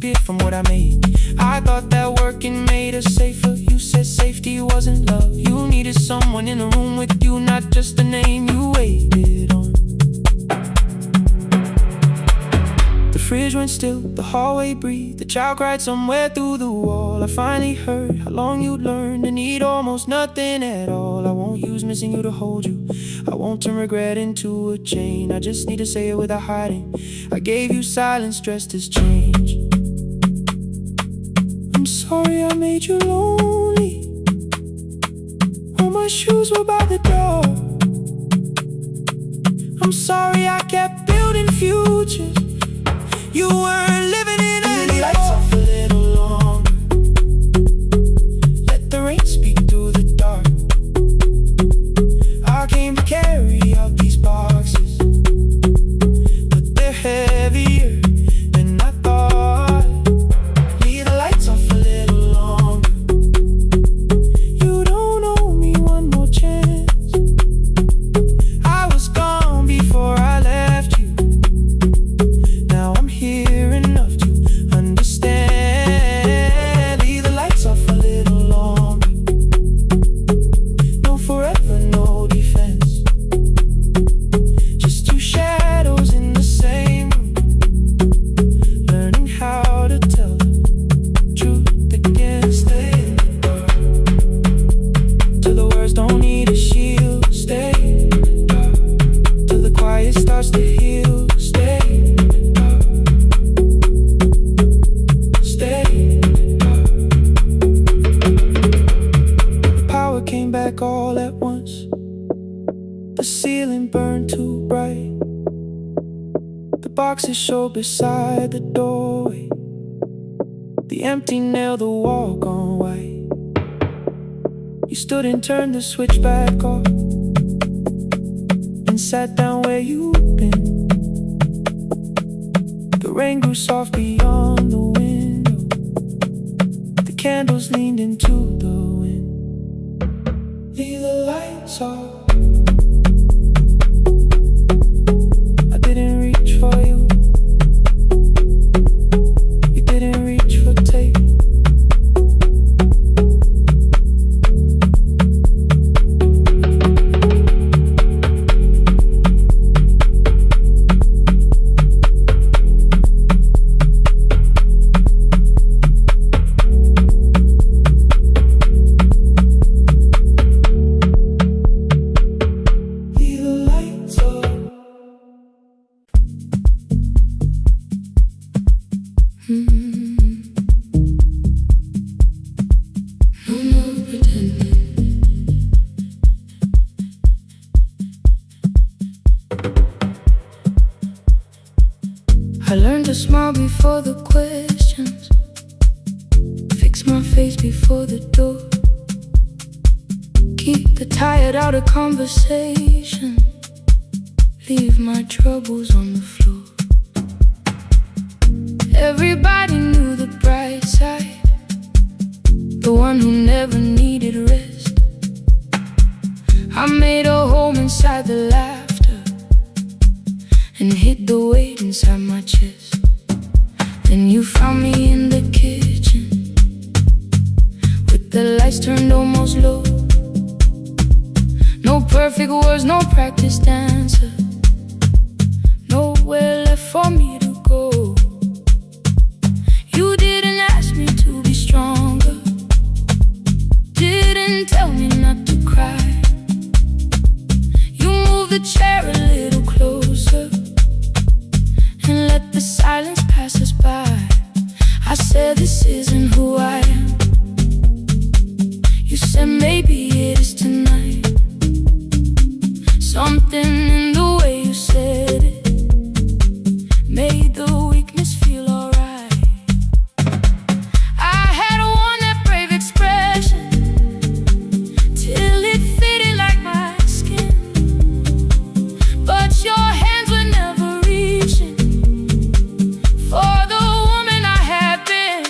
it from what I made. I thought that working made us safer. You said safety wasn't love. You needed someone in the room with you, not just a name you waited on. The fridge went still, the hallway breathed. The child cried somewhere through the wall. I finally heard how long you'd learned to need almost nothing at all. I won't use missing you to hold you. I won't turn regret into a chain. I just need to say it without hiding. I gave you silence dressed as change. I'm sorry I made you lonely. All my shoes were by the door. I'm sorry I kept building futures. You weren't living in any lights off a little longer. Let the rain speak through the dark. I came to carry out these boxes, but they're heavier than I thought. Leave the lights off a little longer. You don't owe me one more chance. I was gone before I left you. Now I'm here enough to understand. Leave the lights off a little longer. No forever, no defense. Just two shadows in the same room, learning how to tell the truth again. Stay in the dark till the words don't need a shield. Stay in the dark till the quiet starts to heal. Stay in the dark. Stay in the dark. The power came back all at once. The ceiling burned too bright. The boxes showed beside the doorway. The empty nail, the wall gone white. You stood and turned the switch back off and sat down where you'd been. The rain grew soft beyond the window. The candles leaned into the wind. Leave the lights off. I didn't reach for you. You didn't reach for tape. Leave the lights off. No more pretending. I learned to smile before the questions, fix my face before the door, keep the tired out of conversation, leave my troubles on the floor. Everybody knew the bright side, the one who never needed rest. I made a home inside the laughter and hid the weight inside my chest. Then you found me in the kitchen with the lights turned almost low. No perfect words, no practice dancer, nowhere left for me to go. You didn't ask me to be stronger, didn't tell me not to cry. You moved the chair a little closer and let the silence pass us by. I said this isn't who I am. You said maybe it is tonight. Something in the way you said it made the weakness feel alright. I had worn that brave expression till it fitted like my skin, but your hands were never reaching for the woman I had been.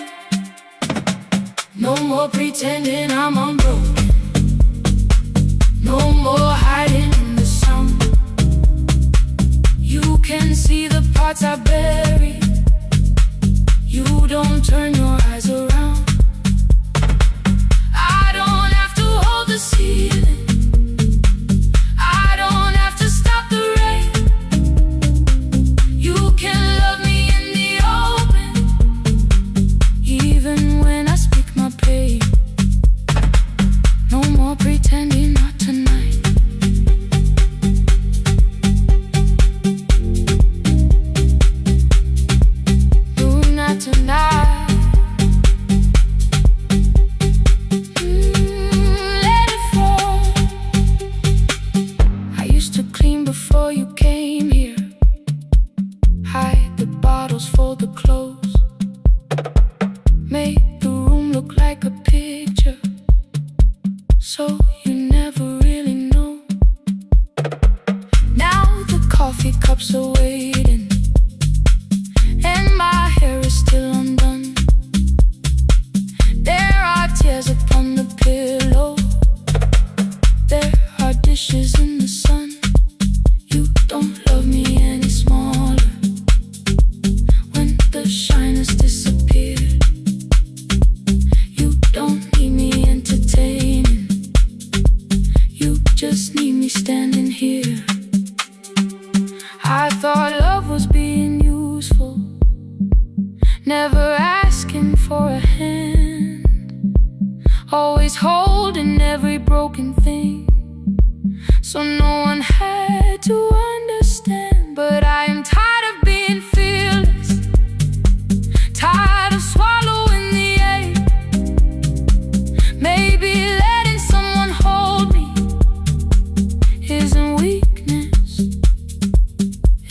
No more pretending I'm unbroken, no more hiding in the sun. You can see the parts I buried. You don't turn your eyes around. I don't have to hold the ceiling. I don't have to stop the rain. You can love me in the open, even when I speak my pain. No more pretending, not tonight. No, not tonight. Let it fall. I used to clean before you came here. Hide the bottles, fold the clothes. Make the room look like a picture, so you never really know. Now the coffee cups are waiting, and my hair is still undone. There are tears upon the pillow. There are dishes in the sun. You don't love me any smaller when the shine has disappeared. You don't need me entertaining. You just need me standing here. I thought love was being useful, never asking for a hand, always holding every broken thing, so no one had to understand. But I am tired of being fearless, tired of swallowing the ache. Maybe letting someone hold me isn't weakness,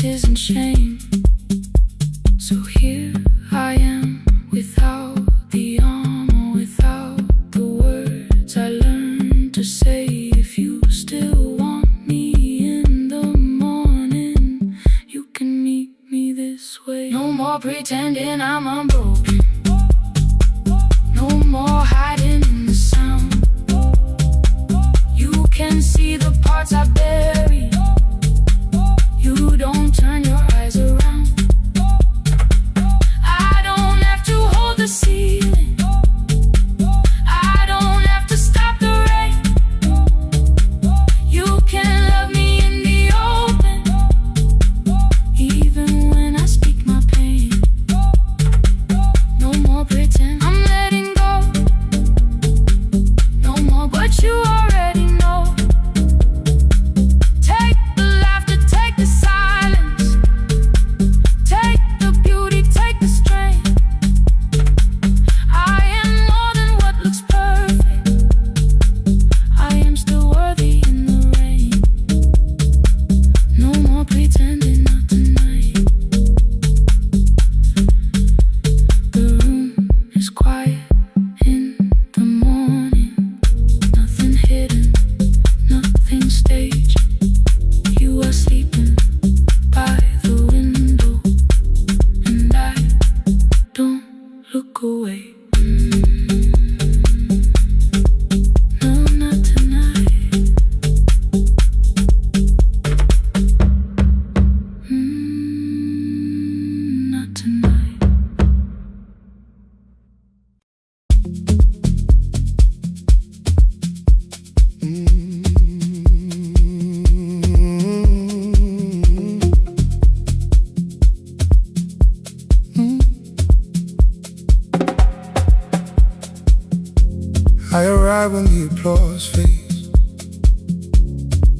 isn't shame. So here I am, without the armor, without the words I learned to say. If you still want me in the morning, you can meet me this way. No more pretending I'm unbroken. No more hiding in the sound. You can see the parts I buried. You don't turn your eyes around. I don't have to hold the ceiling. I don't have to stop the rain. You can love me in the open, even when I speak my pain. No more pretend, I'm letting go. No more, but you already know. Take the laughter, take the silence, take the beauty, take the strength. I am more than what looks perfect. I am still worthy in the rain. No more pretending, not tonight. The room is quiet in the morning. Nothing hidden, nothing staged. You are sleeping by the window, and I don't look away. No, not tonight. Not tonight. I arrive when the applause fades,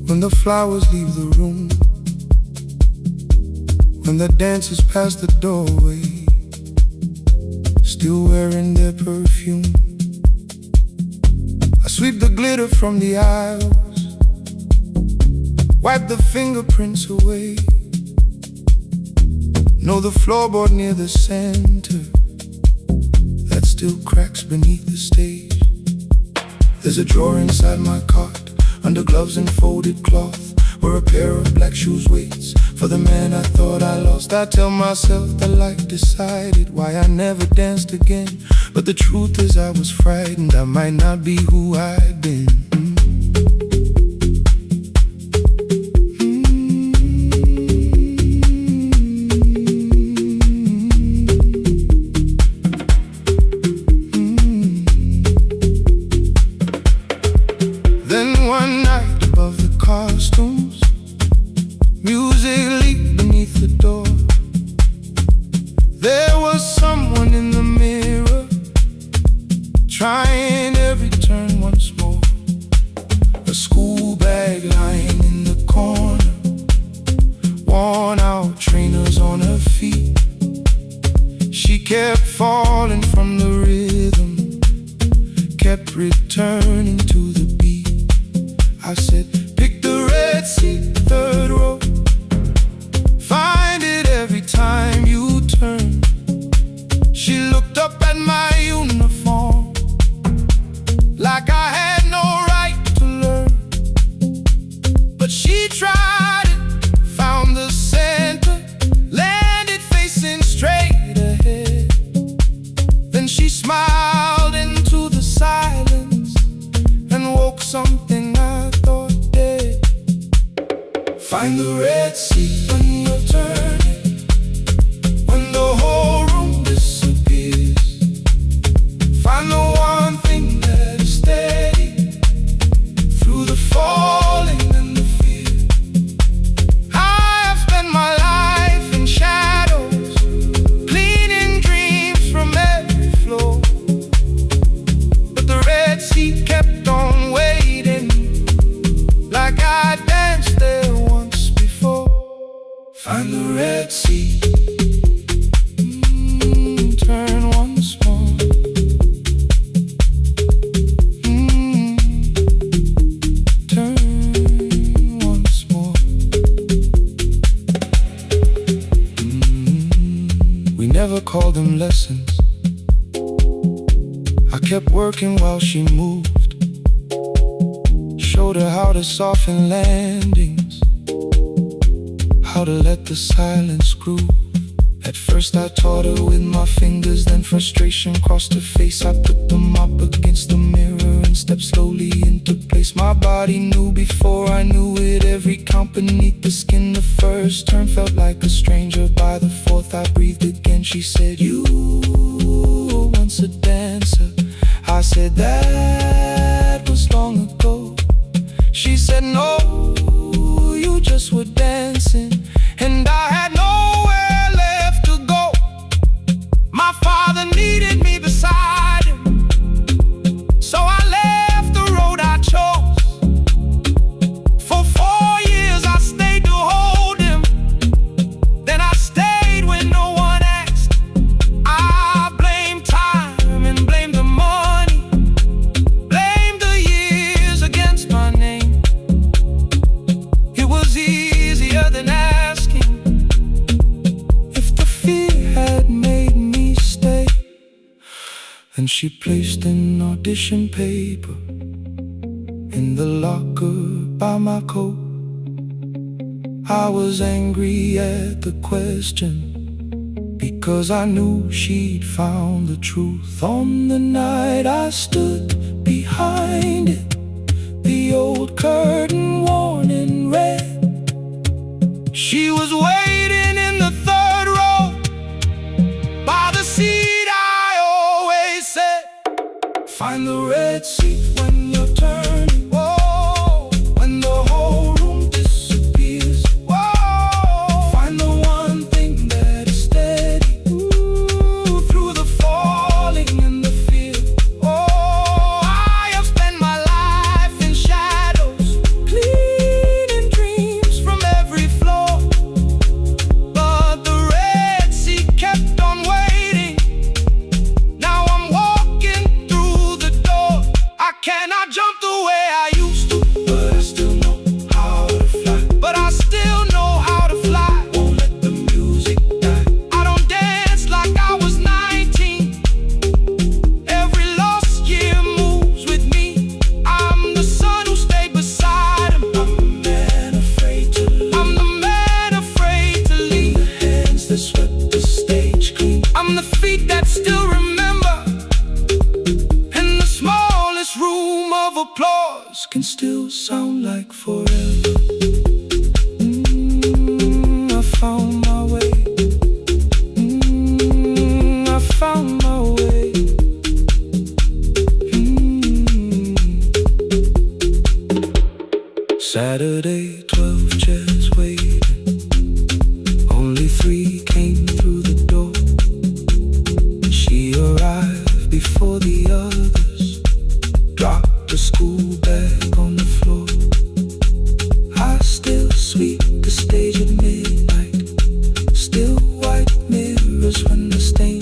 when the flowers leave the room, when the dancers pass the doorway, still wearing their perfume. I sweep the glitter from the aisles, wipe the fingerprints away. Know the floorboard near the center that still cracks beneath the stage. There's a drawer inside my cart, under gloves and folded cloth, where a pair of black shoes waits for the man I thought I lost. I tell myself that life decided why I never danced again, but the truth is I was frightened I might not be who I'd been. kept falling from the rhythm, kept returning to the beat. I said, pick the red seat, third row. Find it every time you turn. She looked up at my uniform like I had no right to learn. But she tried it, found the center, landed facing straight ahead. Then she smiled into the silence and woke something I thought dead. Find the red seat when you're turning, when the whole room disappears. Find the one thing that is steady through the falling and the fear. I have spent my life in shadows, cleaning dreams from every floor. But the red seat kept on waiting, like I danced there once before. Find the red seat, turn once more. Turn once more. We never called them lessons. I kept working while she moved, showed her how to soften landings, how to let the silence groove. At first I taught her with my fingers, then frustration crossed her face. I put them up against the mirror and stepped slowly into place. My body knew before I knew it, every count beneath the skin. The first turn felt like a stranger, by the fourth I breathed again. She said, you were once a dancer. I said, that was long ago. She said, no, you just were dancing, and I had nowhere left to go. My father needed me beside him, so I left the road I chose. For 4 years I stayed to hold him, then I stayed when no one asked. I blamed time and blamed the money, blamed the years against my name. It was easier than asking if the fear had made me stay. Then she placed an audition paper in the locker by my coat. I was angry at the question, because I knew she'd found the truth. On the night I stood behind it, the old curtain worn in red. She was waiting in the third row, by the seat I always said. Find the red seat when you're turning. Whoa, when the whole room disappears. Whoa, find the one thing that is steady, ooh, through the falling and the fear. Oh, I have spent my life in shadows, cleaning dreams from every floor. But the red seat kept on waiting. Now I'm walking through the door. I cannot jump the way I used to, but I still know how to fly. But I still know how to fly. Won't let the music die. I don't dance like I was 19. Every lost year moves with me. I'm the son who stayed beside him. I'm the man afraid to leave. I'm the man afraid to leave. The hands that swept the stage clean. I'm the feet that still remember. And the smallest room of applause can still sound like forever. I found my way. I found my way. Saturday, 12 chairs waiting. Only 3 came through the door. She arrived before the others, dropped the school bag on the floor. I still sweep the stage at midnight, still white mirrors when the stain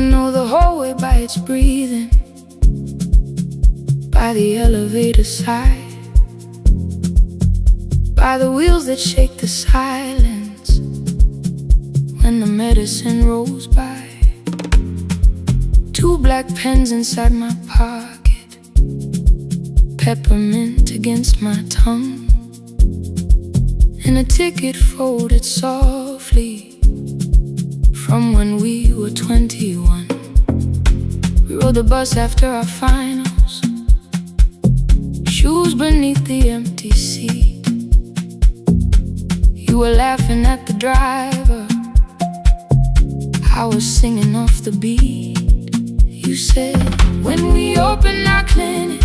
know the hallway by its breathing, by the elevator side, by the wheels that shake the silence when the medicine rolls by. 2 black pens inside my pocket, peppermint against my tongue, and a ticket folded softly from when we were 21. We rode the bus after our finals, shoes beneath the empty seat. You were laughing at the driver, I was singing off the beat. You said, when we open our clinic,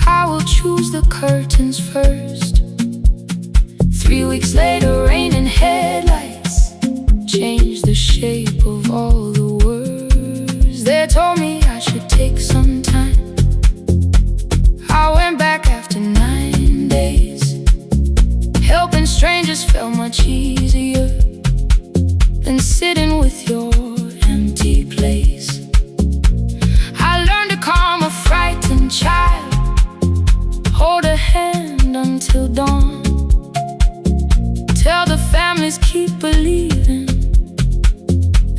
I will choose the curtains first. 3 weeks later, rain and headlights changed the shape of all the words. They told me I should take some time. I went back after 9 days. Helping strangers felt much easier than sitting with your empty place. I learned to calm a frightened child, hold a hand until dawn, tell the families keep believing,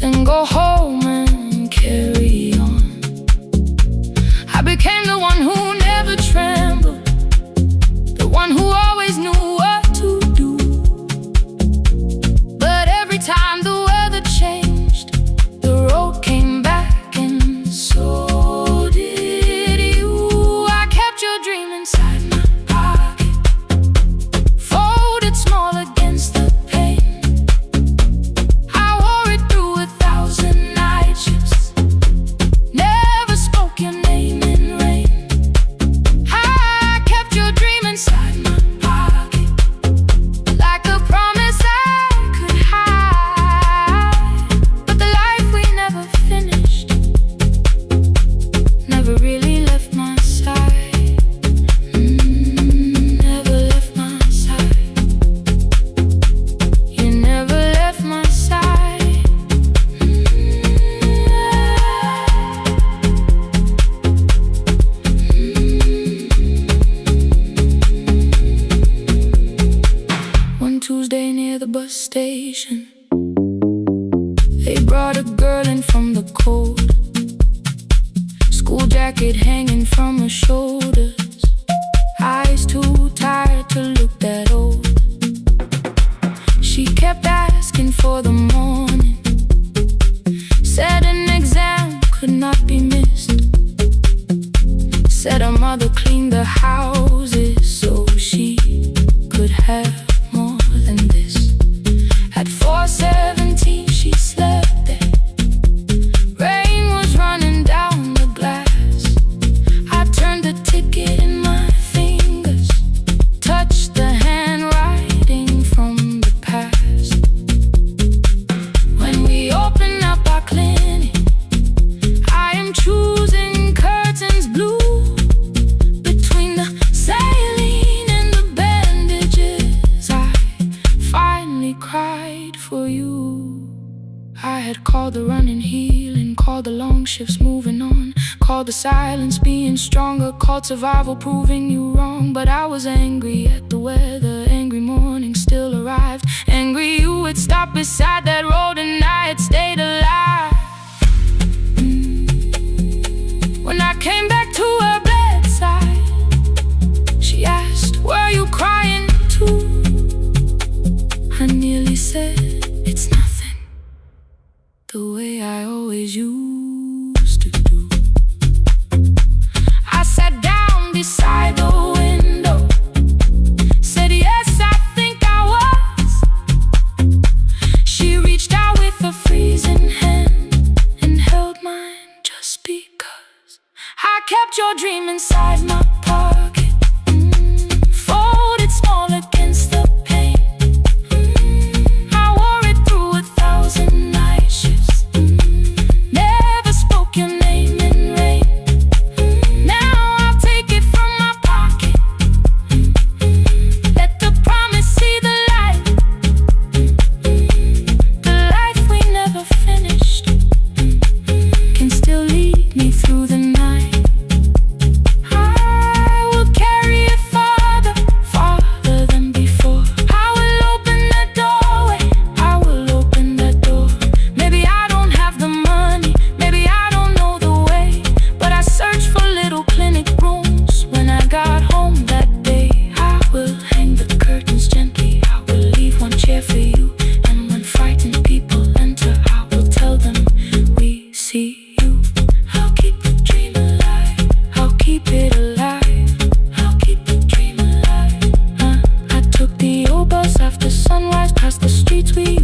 then go home and carry on. I became the one who never trembled, the one who always knew what to do. But every time the weather changed, the road came back, and so did you. I kept your dream inside my pocket, folded small against the pain. I wore it through 1,000 night shifts, never spoke your name in rain. I kept your dream inside my pocket, like a promise I could hide. But the life we never finished never really left my side. Never left my side. You never left my side. One Tuesday near the bus station, they brought a girl in from the cold, school jacket hanging from her shoulders, eyes too tired to look that old. She kept asking for the morning, said an exam could not be missed, said her mother cleaned the houses so she could have more than this. At 4:17 she slept there, rain was running down the glass. I turned the ticket in my fingers, touched the handwriting from the past. When we open up our clinic, I am choosing curtains blue, between the saline and the bandages. I finally cried for you. I had called the running healing, called the long shifts moving on, called the silence being stronger, called survival proving you wrong. But I was angry at the weather, angry morning still arrived, angry you had stopped beside that road and I had stayed alive. When I came back to her bedside, she asked, were you crying too? I nearly said, it's nothing, the way I always used to do. I sat down beside the window, said yes, I think I was. She reached out with a freezing hand and held mine just because. I kept your dream inside my pocket, folded small against the pain. I wore it through 1,000 night shifts, never spoke your name in rain. Now I'll take it from my pocket, let the promise see the light, the life we never finished.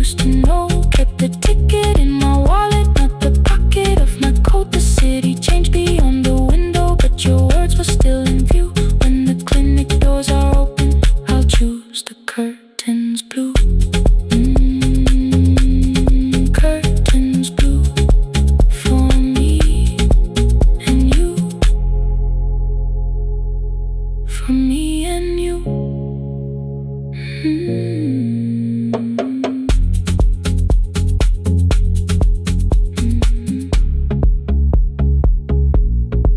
used to know. Kept the ticket in my wallet, not the pocket of my coat. The city changed beyond the window, but your words were still in view. When the clinic doors are open, I'll choose the curtains blue. Curtains blue for me and you. For me and you.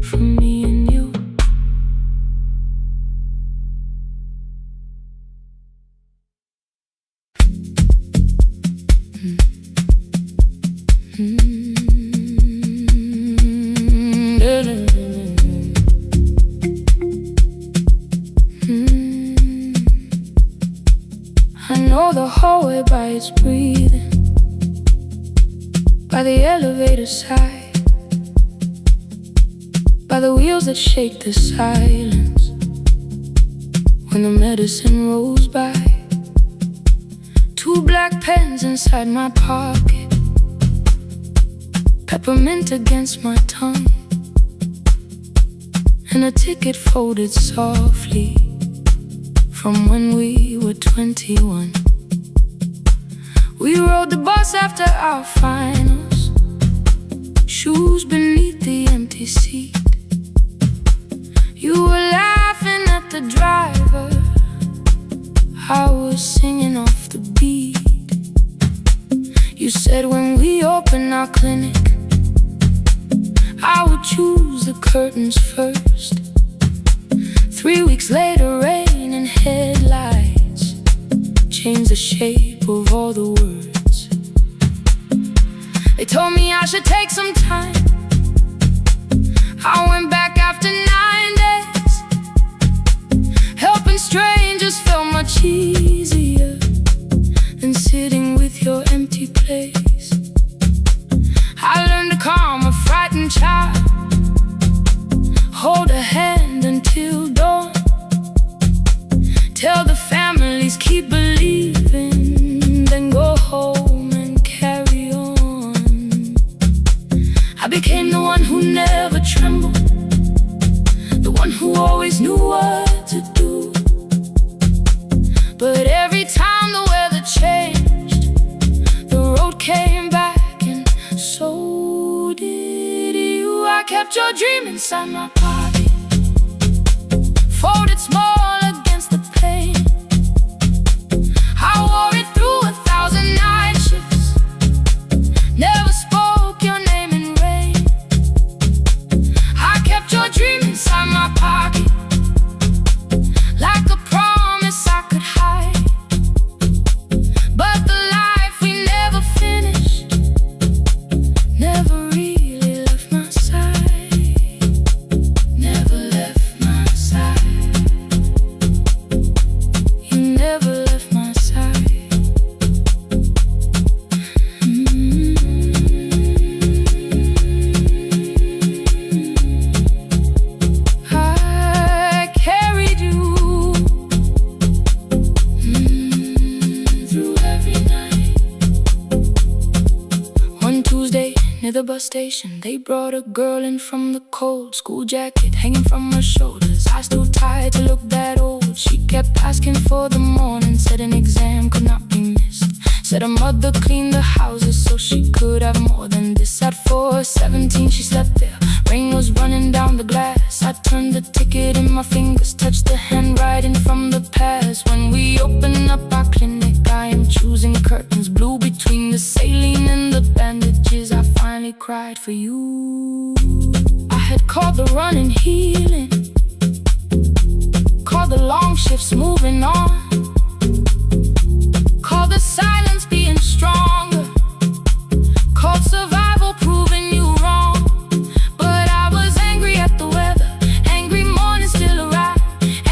For me and you. I know the hallway by its breathing, by the elevator side, by the wheels that shake the silence when the medicine rolls by. 2 black pens inside my pocket, peppermint against my tongue, and a ticket folded softly from when we were 21. We rode the bus after our finals, shoes beneath the empty seat. You were laughing at the driver, I was singing off the beat. You said when we open our clinic, I would choose the curtains first. 3 weeks later, rain and headlights changed the shape of all the words. They told me I should take some time. I went back after 9 days. Helping strangers felt much easier than sitting with your empty place. I learned to calm a frightened child, hold a hand until dawn, tell the families keep believing, then go home and carry on. I became the one who never trembled, the one who always knew what to do. But every time the weather changed, the road came back, and so did you. I kept your dream inside my pocket, folded small against the pain. I wore it through 1,000 night shifts, never spoke your name in rain. I kept your dream inside my pocket, like a promise I could hide. But the life we never finished never really left my side. Never left my side. You never left my side. I carried you through every night. One Tuesday near the bus station, they brought a girl in from the cold, school jacket hanging from her shoulders, eyes too tired to look that old. She kept asking for the morning, said an exam could not be missed, said her mother cleaned the houses so she could have more than this. At 4:17 she slept there, rain was running down the glass. I turned the ticket in my fingers, touched the handwriting from the past. When we open up our clinic, I am choosing curtains blue. Between the saline and the bandages, I finally cried for you. I had called the running healing, called the long shifts moving on, called the silence being stronger, called survival proving you wrong. But I was angry at the weather, angry morning still arrived,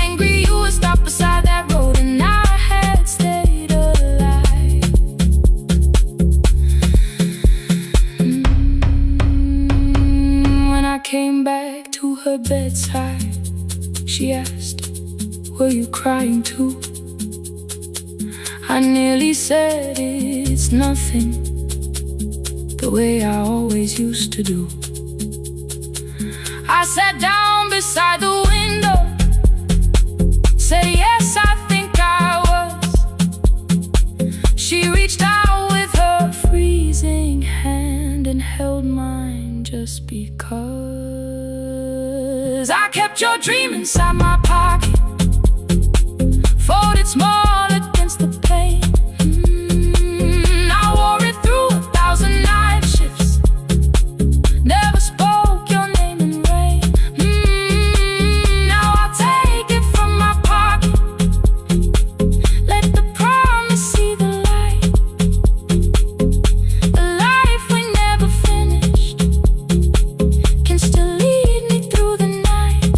angry you would stop beside that road and I had stayed alive. When I came back to her bedside, she asked, were you crying too? I nearly said it's it's nothing, the way I always used to do. I sat down beside the window, said yes, I think I was. She reached out with her freezing hand and held mine just because. I kept your dream inside my pocket, folded small against the pain. I wore it through 1,000 night shifts, never spoke your name in rain. Now I'll take it from my pocket, let the promise see the light. The life we never finished can still lead me through the night.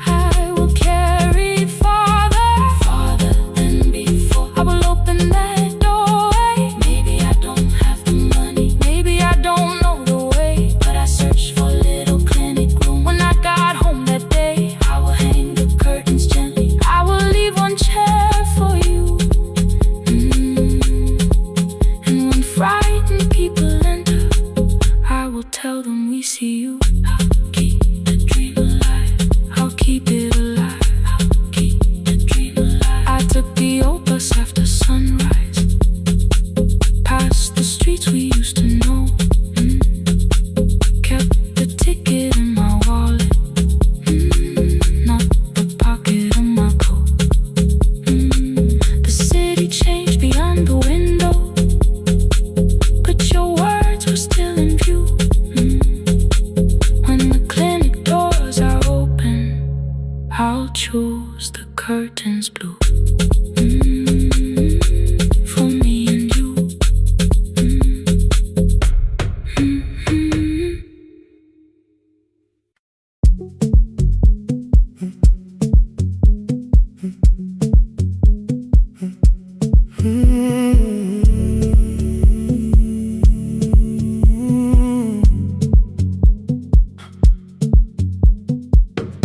I will carry farther than before. I will open that doorway. Maybe I don't have the money, maybe I don't know the way, but I searched for a little clinic room. When I got home that day, I will hang the curtains gently. I will leave one chair for you. And when frightened people enter, I will tell them we see you. I'll keep the dream alive, I'll keep it alive, I'll keep the dream alive. I took the old bus after sunrise, past the streets we used to know. Kept the ticket in my wallet, not the pocket of my coat. The city changed beyond the window, but your words were still in view. When the clinic doors are open, I'll choose the curtains blue. For me and you.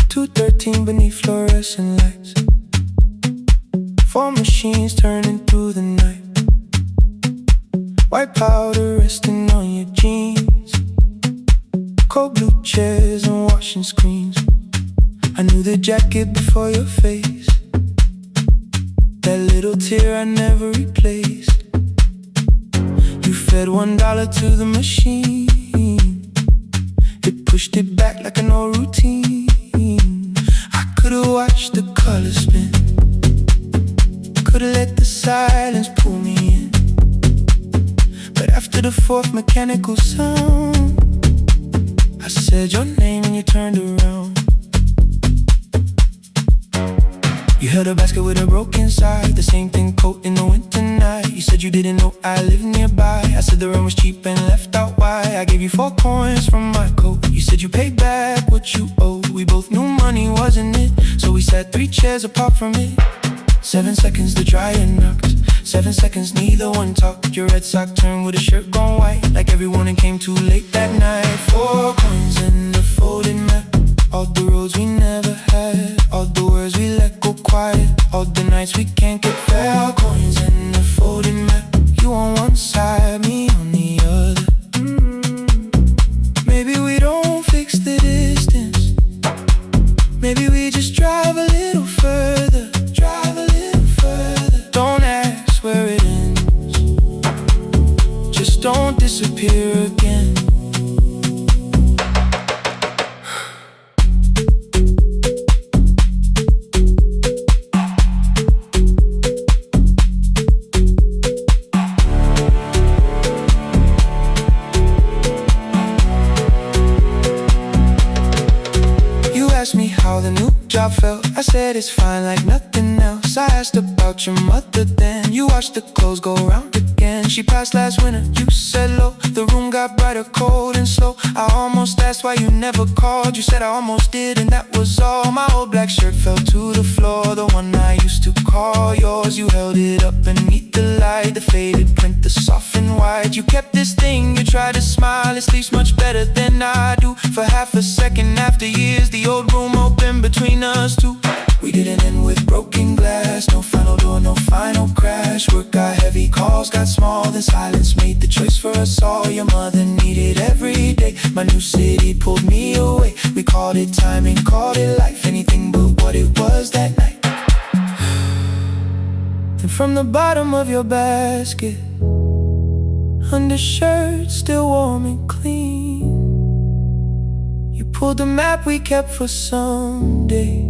2:13 beneath fluorescent lights, 4 machines turning through the night. White powder resting on your jeans, cold blue chairs and washing screens. I knew the jacket before your face, that little tear I never replaced. You fed $1 to the machine, it pushed it back like an old routine. I could've watched the colors spin, could've let the silence pull me in, but after the 4th mechanical sound, I said your name and you turned around. You held a basket with a broken side, the same thing coat in the winter night. You said you didn't know I lived nearby. I said the rent was cheap and left out why. I gave you 4 coins from my coat. You said you paid back what you owed. We both knew money wasn't it, so we sat 3 chairs apart from it. 7 seconds the dryer knocked, 7 seconds neither one talked. Your red sock turned with a shirt gone white, like everyone and came too late that night. 4 coins and a folded map, all the roads we never had, all the words we let go quiet, all the nights we can't get back. Coins and a folded map, you on one side, me on the other. Maybe we don't fix the distance, maybe we just drive a little further, drive a little further. Don't ask where it ends, just don't disappear again. Asked me how the new job felt, I said it's fine like nothing else. I asked about your mother then, you watched the clothes go round again. She passed last winter, you said low, the room got brighter, cold and slow. I almost asked why you never called, you said I almost did and that was all. My old black shirt fell to the floor, the one I used to call yours. You held it up beneath the light, the faded print, the soft and white. You kept this thing, you tried to smile, it sleeps much better than I do. For half a second after years, the old room opened between us two. We didn't end with broken glass, no final door, no final crash. Patchwork got heavy, calls got small, then silence made the choice for us all. Your mother needed every day. My new city pulled me away. We called it timing, called it life, anything but what it was that night. Then from the bottom of your basket, undershirt still warm and clean, you pulled the map we kept for someday,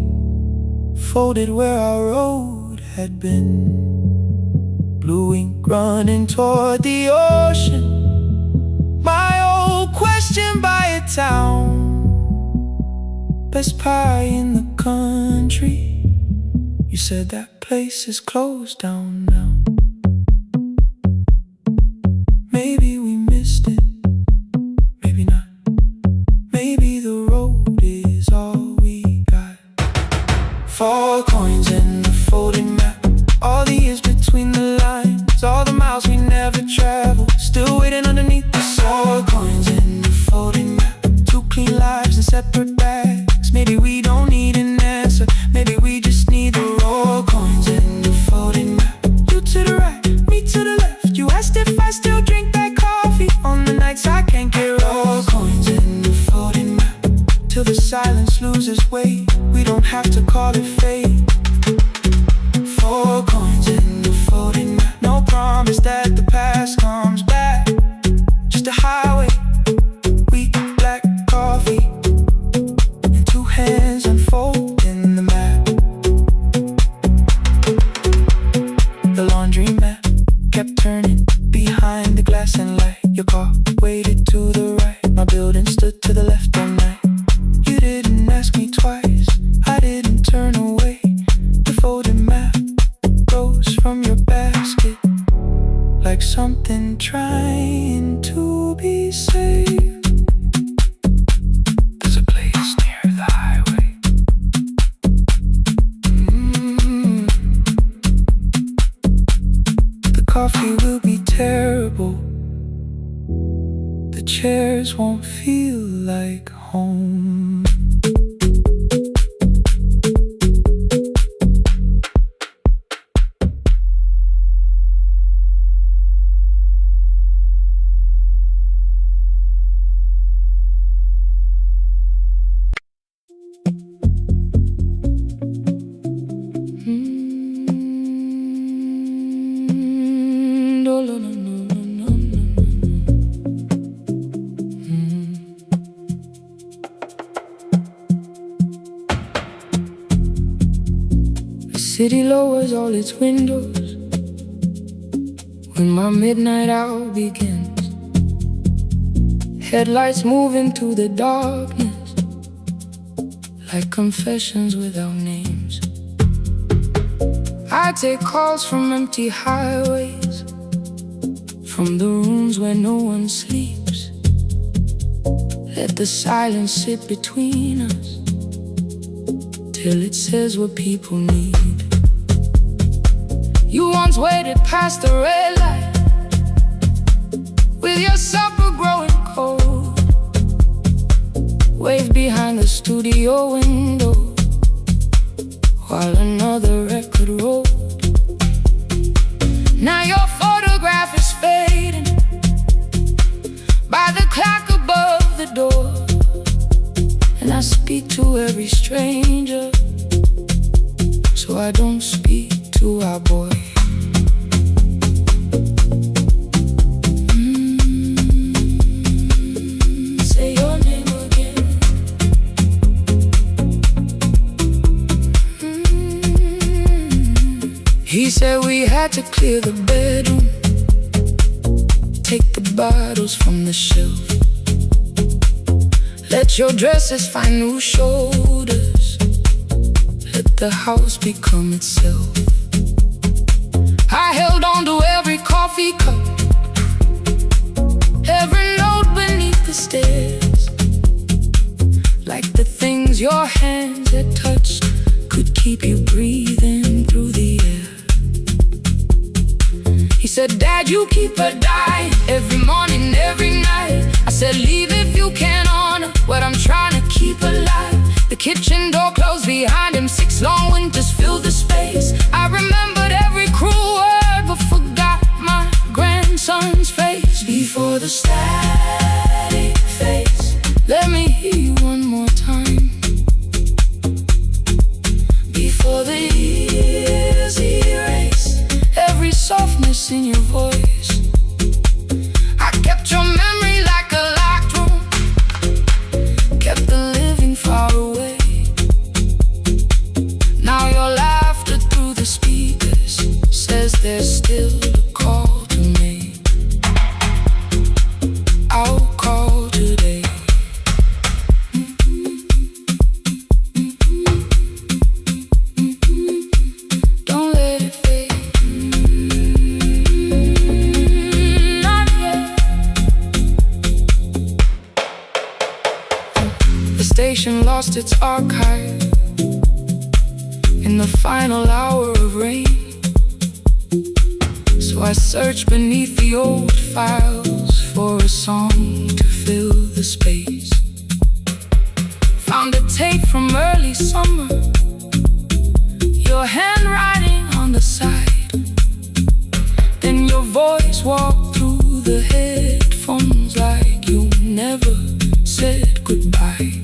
folded where our road had been. Blue ink running toward the ocean, my old question by a town. Best pie in the country, you said that place is closed down now. Maybe we missed it, maybe not. Maybe the road is all we got. 4 coins in the folded map, all the years between the lines, all the miles we never traveled, still waiting underneath the sun. 4 coins in the folded map, 2 clean lives in separate bags. Maybe we don't need an answer, maybe we just need the raw coins in the folded map. You to the right, me to the left. You asked if I still drink that coffee on the nights I can't get raw coins in the folded map, till the silence loses weight. We don't have to call it fate. 4 coins in the folded map, no promise that the past comes back, just a highway, weak black coffee, and 2 hands unfolding the map. The laundry mat kept turning behind the glass and light. Your car waited to the right, my building stood to the left all night. You didn't ask me twice, I didn't turn away. The folded map rose from your basket, like something trying to be saved. There's a place near the highway. The coffee will be terrible, the chairs won't feel like home. The city lowers all its windows when my midnight hour begins. Headlights move into the darkness like confessions without names. I take calls from empty highways, from the rooms where no one sleeps. Let the silence sit between us till it says what people need. You once waited past the red light with your supper growing cold, waved behind the studio window while another record rolled. Now your photograph is fading by the clock above the door, and I speak to every stranger, so I don't speak to our boy. Say your name again. He said we had to clear the bedroom, take the bottles from the shelf, let your dresses find new shoulders, let the house become itself. I held on to every coffee cup, every note beneath the stairs, like the things your hands had touched could keep you breathing through the air. He said, Dad, you keep her dying every morning, every night. I said, leave if you can honor what I'm trying to keep alive. The kitchen door closed behind him, 6 long winters filled the space. I remembered every cruel word before static fades. Let me hear you one more time before the years erase every softness in your voice. I kept your memory like a locked room, kept the living far away. Now your laughter through the speakers says there's still a call to me. I'll call today. Don't let it fade. Not yet. The station lost its archive in the final hour of rain. So I searched beneath the old files for a song to fill the space. Found a tape from early summer, your handwriting on the side. Then your voice walked through the headphones like you never said goodbye.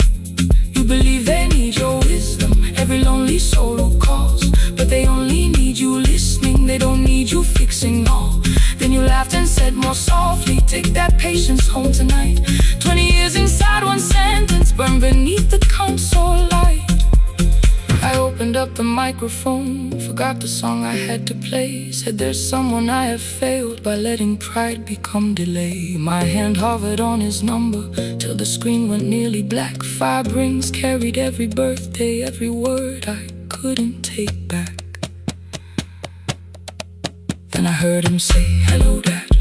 You believe they need your wisdom, every lonely soul who calls, but they only need you listening, they don't need you fixing all. Then you laughed and said more softly, take that patience home tonight. 20 years inside one sentence, burned beneath the console light. I opened up the microphone, forgot the song I had to play. Said there's someone I have failed by letting pride become delay. My hand hovered on his number till the screen went nearly black. 5 rings carried every birthday, every word I couldn't take back. Then I heard him say, hello dad.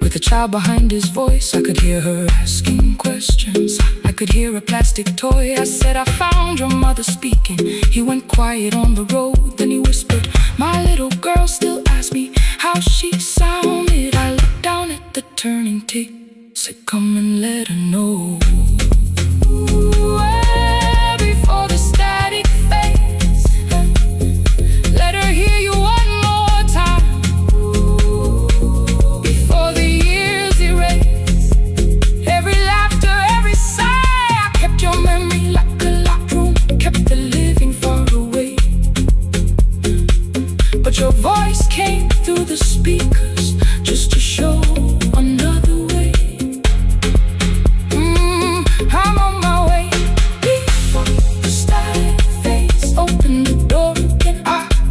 With a child behind his voice, I could hear her asking questions. I could hear a plastic toy. I said, I found your mother speaking. He went quiet on the road, then he whispered, my little girl still asks me how she sounded. I looked down at the turning tape, said come and let her know. Before the static fades, let her hear you one more time. Before the years erase every laughter, every sigh. I kept your memory like a locked room, kept the living far away. But your voice came through the speakers just to show another way. I'm on my way. Before the static fades, open the door again.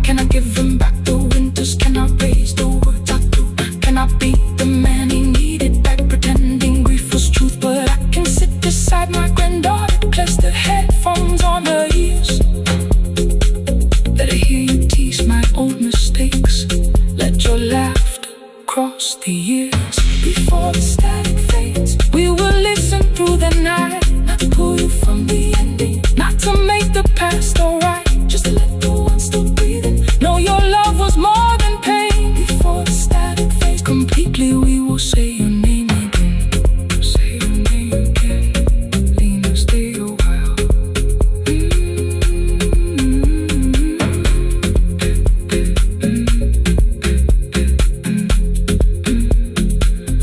Can I give him back the winters? Can I raise the words I do? Can I be the man he needed back, pretending grief was truth? But I can sit beside my granddaughter, place the headphones on her ears. Let her hear you tease my old mistakes. Let your laughter cross the years. Before the static fades, we will listen through the night, not to pull you from the ending, not to make the past alright, just to let the one still breathing know your love was more than pain. Before the static fades completely, we will say your name again. Say your name again. Lena, stay a while.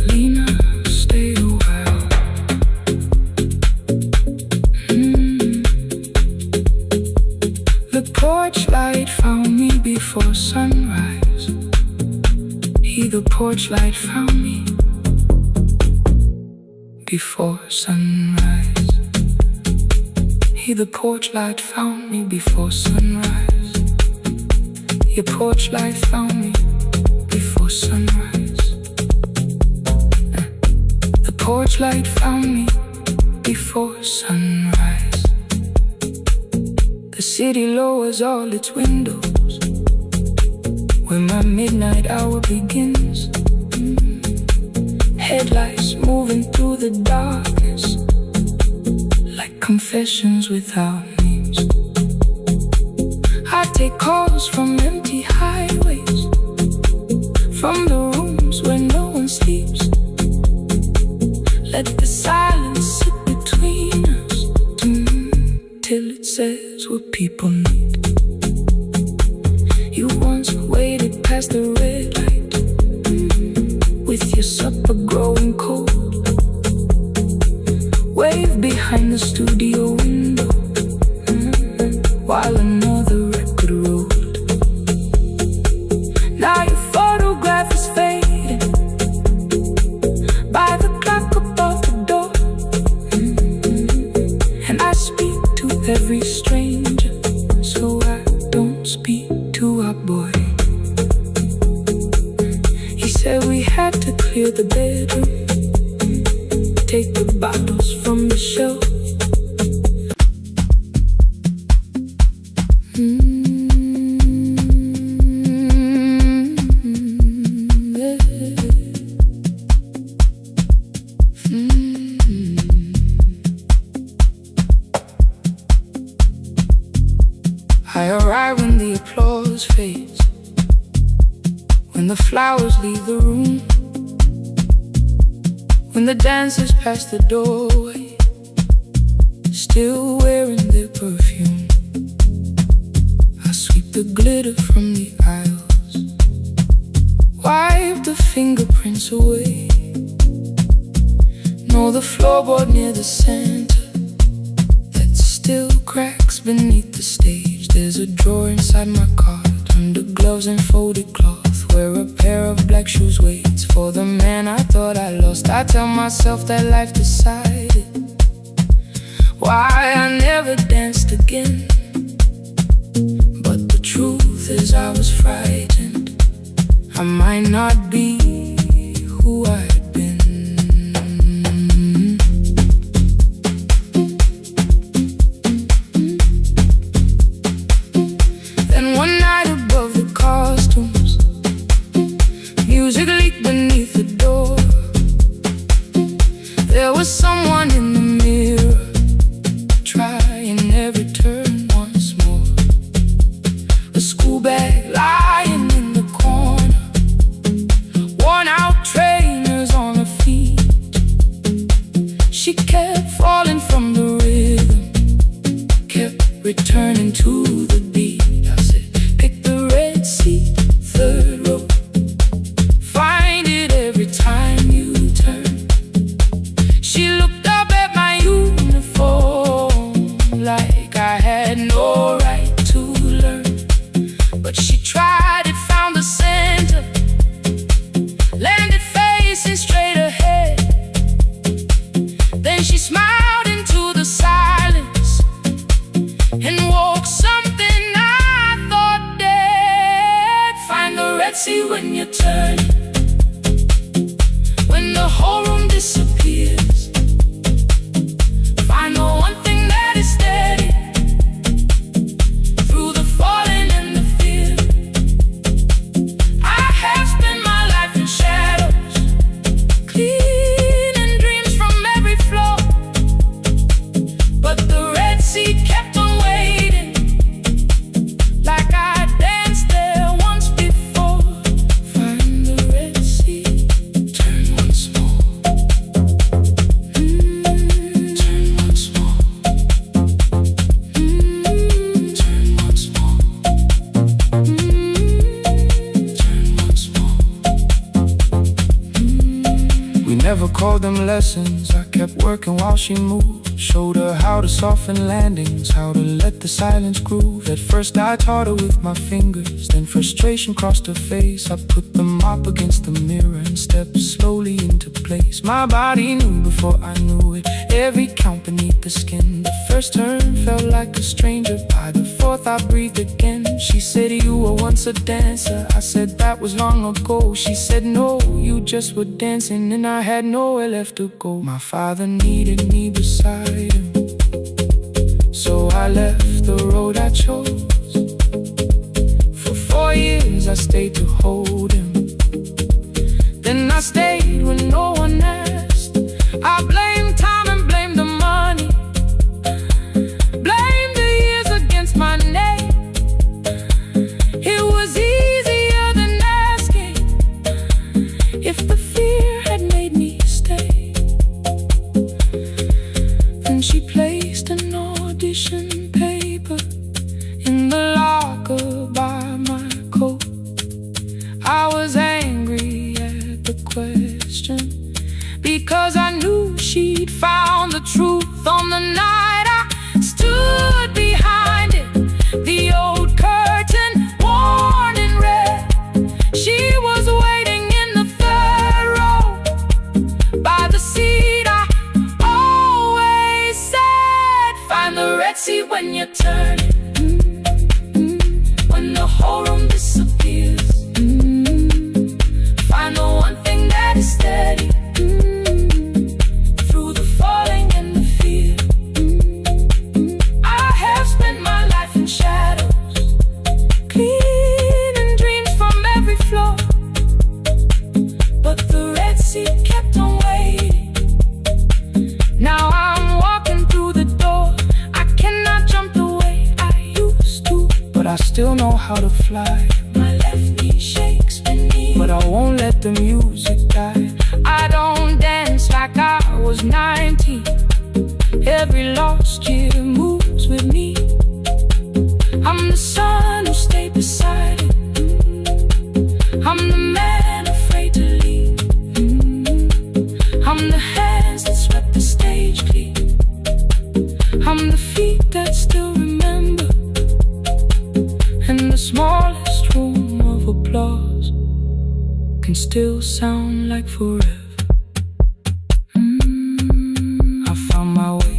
Lena, stay a while. The porch light found me before sunrise. The porch light found me before sunrise. The porch light found me before sunrise. Your porch light found me before sunrise. The porch light found me before sunrise. The city lowers all its windows when my midnight hour begins. Headlights moving through the darkness like confessions without names. I take calls from empty highways, from the rooms where no one sleeps. Let the silence sit between us till it says what people need. You once waited past the red light with your supper growing cold. Wave behind the studio window, while another record rolled. Now your photograph is fading by the clock above the door. And I speak to every stranger, so I don't speak to our boy. He said we had to clear the bedroom, take the bottles from the shelf. I arrive when the applause fades, when the flowers leave the room, when the dancers pass the doorway, still wearing their perfume. I sweep the glitter from the aisles, wipe the fingerprints away. Know the floorboard near the center that still cracks beneath the stage. There's a drawer inside my cart, under gloves and folded cloth, where a pair of black shoes waits for the man I thought I lost. I tell myself that life decided why I never danced again. But the truth is I was frightened I might not be who I had been. Then one night above the costumes, music leaked beneath the door. There was someone in the mirror, trying every turn once more. A school bag lying in the corner, worn out trainers on her feet. She kept falling from the rhythm, kept returning to the beat. I said, pick the red seat, third row, find it every time you turn. She looked up at my uniform like I had no right to learn. But she tried it, found the center, landed facing straight ahead. Then she smiled into the silence and woke something I thought dead. Find the red sea when you turn, when the whole room disappears. Find the one thing that is steady through the falling and the fear. I have spent my life in shadows, cleaning dreams from every floor. But the red sea kept on waiting, like I danced there once before. Find the red sea, turn once more. Turn once more. Turn once more. Turn once more. We never called them lessons. I kept working while she moved, showed her how to soften landings, how to let the silence groove. At first I taught her with my fingers, then frustration crossed her face. I put the mop against the mirror and stepped slowly into place. My body knew before I knew it, every count beneath the skin. The first turn felt like a stranger, by the fourth I breathed again. She said, you were once a dancer. I said, that was long ago. She said, no, you just were dancing, and I had nowhere left to go. My father needed me beside him, so I left the road I chose. For 4 years I stayed to hold him, then I stayed when no one asked. I blamed time and blamed the money, blamed the years against my name. It was easier than asking if the fear had made me stay. Then she placed an audition paper in the locker by my coat. I was angry at the question, because I knew she'd found the truth on the night I stood behind it. The old curtain, worn in red, she was waiting in the third row by the seat I always said, find the red seat when you turn it. When the whole room disappears, find the one thing that is steady through the falling and the fear. I have spent my life in shadows, cleaning dreams from every floor, but the red seat kept on waiting. Now I'm walking through the door. I cannot jump the way I used to, but I still know how to fly. My left knee shakes beneath, but I won't let the music die. I don't dance like I was 19. Every lost year moves with me. I'm the son who stayed beside it. I'm the man afraid to leave. I'm the hands that swept the stage clean. I'm the feet that still remember, and the smallest room of applause can still sound like forever. I found my way.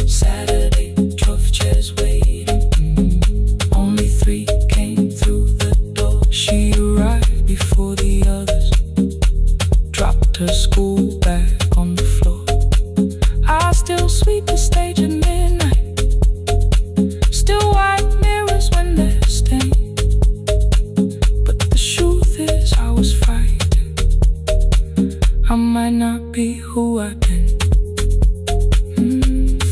Saturday, 12 chairs waiting. Only 3 came through the door. She arrived before the others, dropped her school bag on the floor. I still sweep the stage at midnight, still wipe mirrors when they're stained. But the truth is I was frightened. I might not be who I've been.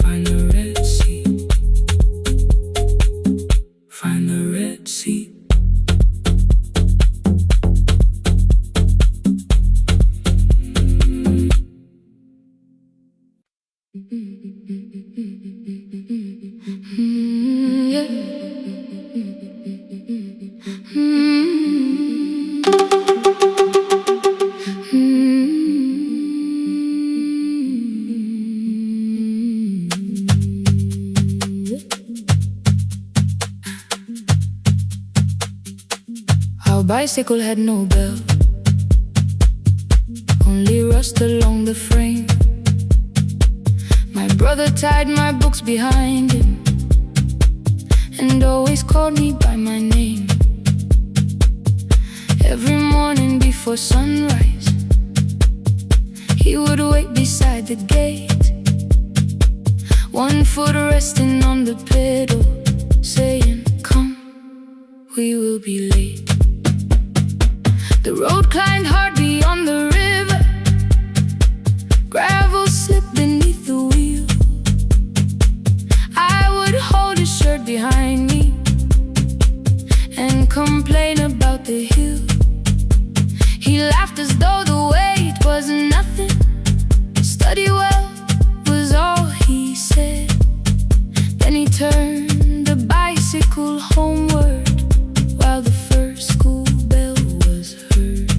Find the red seat. Find the red seat. Yeah. Our bicycle had no bell, only rust along the frame. My brother tied my books behind him and always called me by my name. Every morning before sunrise, he would wait beside the gate, one foot resting on the pedal, saying, come, we will be late. The road climbed hard beyond the river, gravel slipped beneath the wheel. I would hold his shirt behind me and complain about the hill. He laughed as though the weight was nothing. Study well was all he said. Then he turned the bicycle homeward while the first school bell was heard.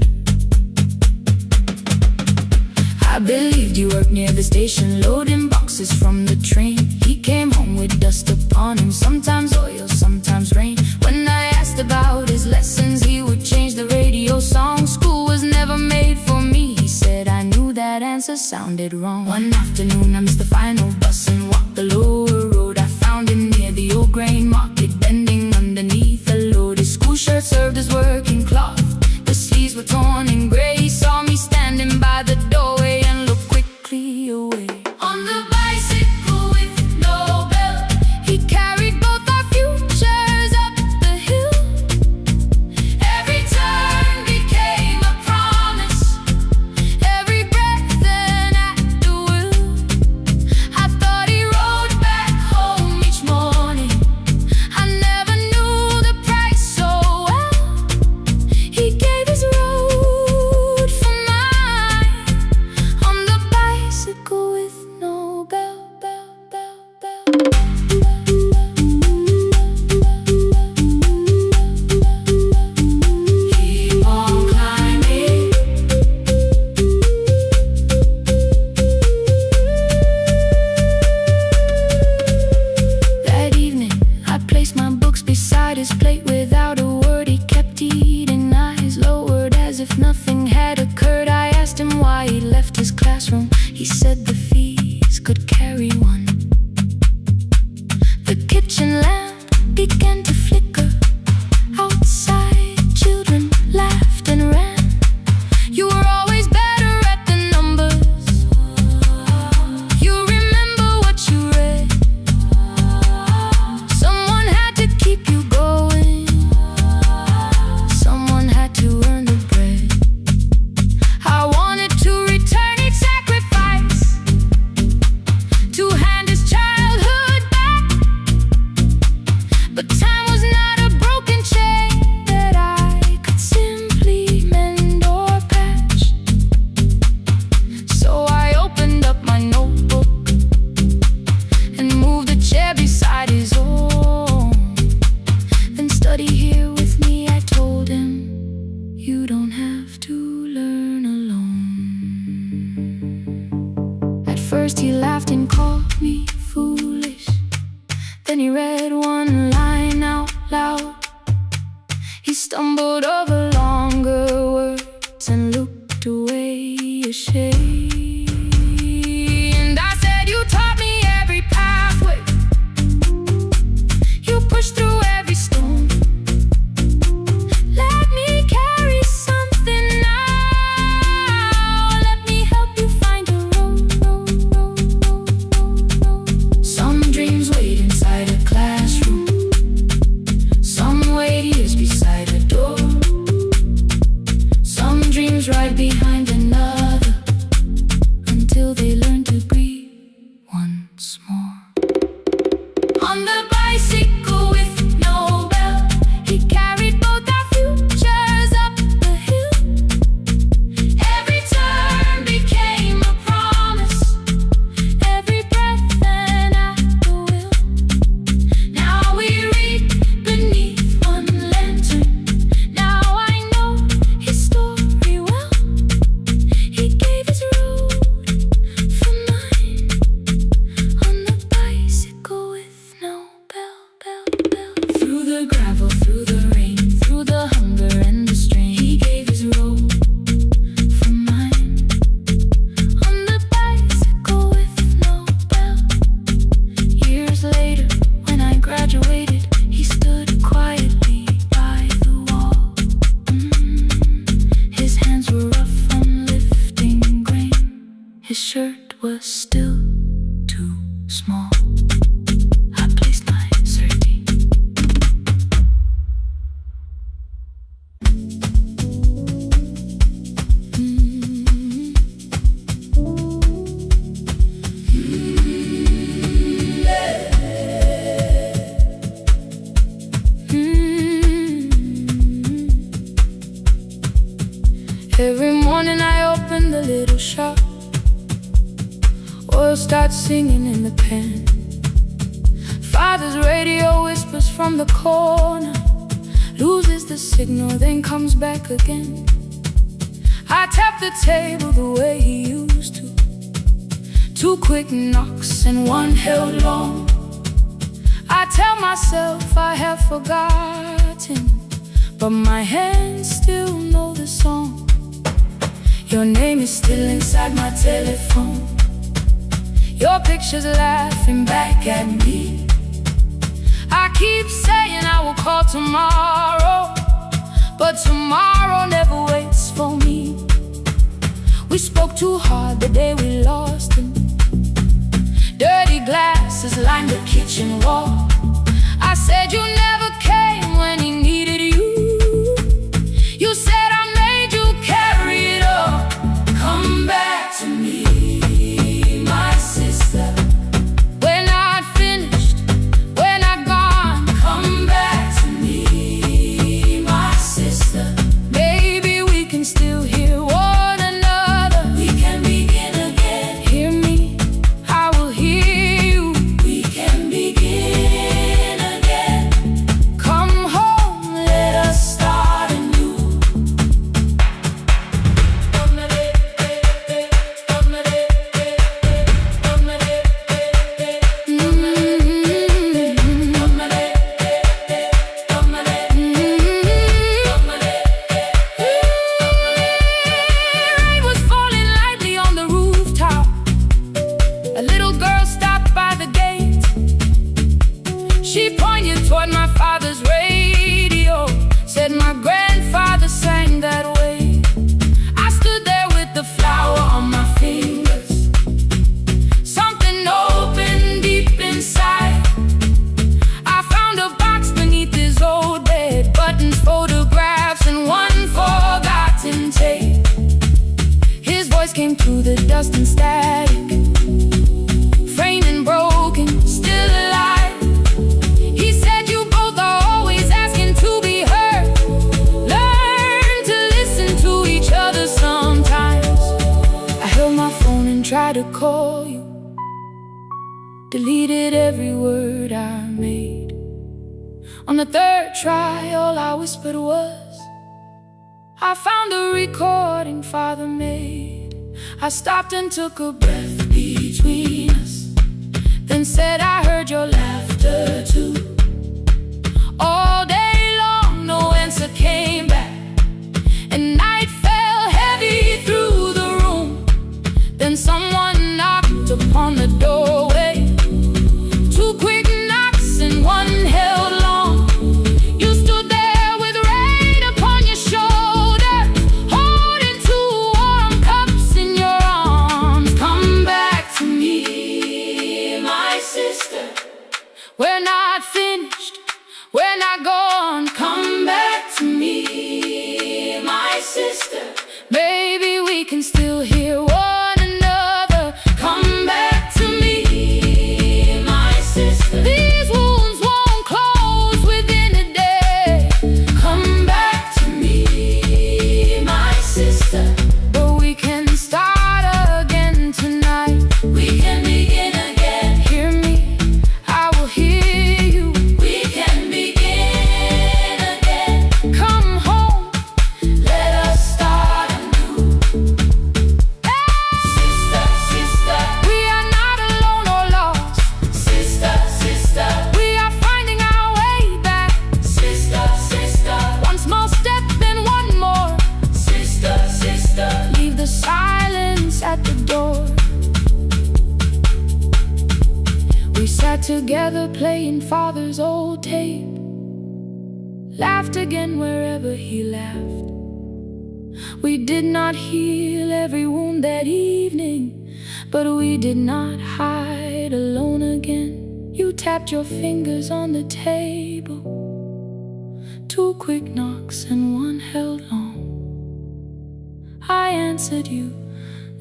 I believed you worked near the station, loading boxes from the train. He came home with dust upon him, sometimes oil, sometimes rain. When I asked about his lessons, he would change the radio song. School was never made for me, he said. I knew that answer sounded wrong. One afternoon I missed the final bus and walked the lower road. I found him near the old grain market, bending underneath a load. His school shirt served as working cloth, the sleeves were torn and gray. He saw me standing by the doorway and looked quickly away. On the bicycle with no bell, he carried both our futures up the hill. Every turn became a promise, every breath an act of will. I thought he rode back home each morning. I never knew the price so well. He gave his road left his classroom. He said the fees could carry one. The kitchen lamp began to flicker. Outside, children laughed and ran. You were always better at the numbers. You remember what you read. Someone had to keep you going. Someone had to earn the bread. I wanted to return each sacrifice, to hand his childhood back. But time was not a broken chain that I could simply mend or patch. So I opened up my notebook and moved the chair beside his own. Then study here with me, I told him. You don't have to learn alone. At first he laughed and called me foolish. Then he read one line out loud. He stumbled over longer words and looked away ashamed. And I said, you taught me every pathway. You pushed through every stone. Let me carry something now. Let me help you find a road. Some dreams wait inside a classroom. Some wait years beside a door. Some dreams right behind another, until they learn to breathe once more. On the bicycle with no bell, he carried both our futures up the hill. Every turn became a promise, every breath an act of will. Now we read beneath one lantern. Now I know his story well. He gave his road for mine. On the bicycle with no bell. Through the gravel, through the rain, through the hunger and the strain, he gave his road for mine. On the bicycle with no bell. Years later, when I graduated, he stood quietly by the wall. His hands were rough from lifting grain. His shirt was still too small. I placed my sardine. Every morning I open the little shop. Oil starts singing in the pan. Father's radio whispers from the corner, loses the signal, then comes back again. I tap the table the way he used to. 2 quick knocks and one held long. I tell myself I have forgotten, but my hands still know the song. Your name is still inside my telephone. Your picture's laughing back at me. I keep saying I will call tomorrow, but tomorrow never waits for me. We spoke too hard the day we lost him. Dirty glasses lined the kitchen wall. I said you never came when he needed you. You said I made you carry it all. Come back to me, my sister. We're not finished, we're not gone. Come back to me, my sister. Maybe we can still hear one another. We can begin again. Hear me, I will hear you. We can begin again. Come dust and static, framed and broken, still alive. He said you both are always asking to be heard. Learn to listen to each other sometimes. I held my phone and tried to call you, deleted every word I made. On the third try, all I whispered was, I found a recording Father made. I stopped and took a breath between us, then said I heard your laughter too. All day long, no answer came back, and night fell heavy through the room. Then someone knocked upon the doorway. Two quick knocks and one held long. You stood there with rain upon your shoulder, holding two warm cups in your arms. Come back to me, my sister. We're not finished, we're not gone. Come back to me, my sister. Maybe we can still hear one another. Come back to me, my sister. These wounds won't close within a day. Come back to me, my sister. But we can start again tonight. We can begin again. Hear me, I will hear you. We can begin again. Come home, let us start anew. Sister, sister, we are not alone or lost. Sister, sister, we are finding our way back. Sister, sister, one small step, then one more. Sister, sister, leave the silence at the door. We sat together playing Father's old tape, laughed again wherever he laughed. We did not heal every wound that evening, but we did not hide alone again. You tapped your fingers on the table, two quick knocks and one held long. I answered you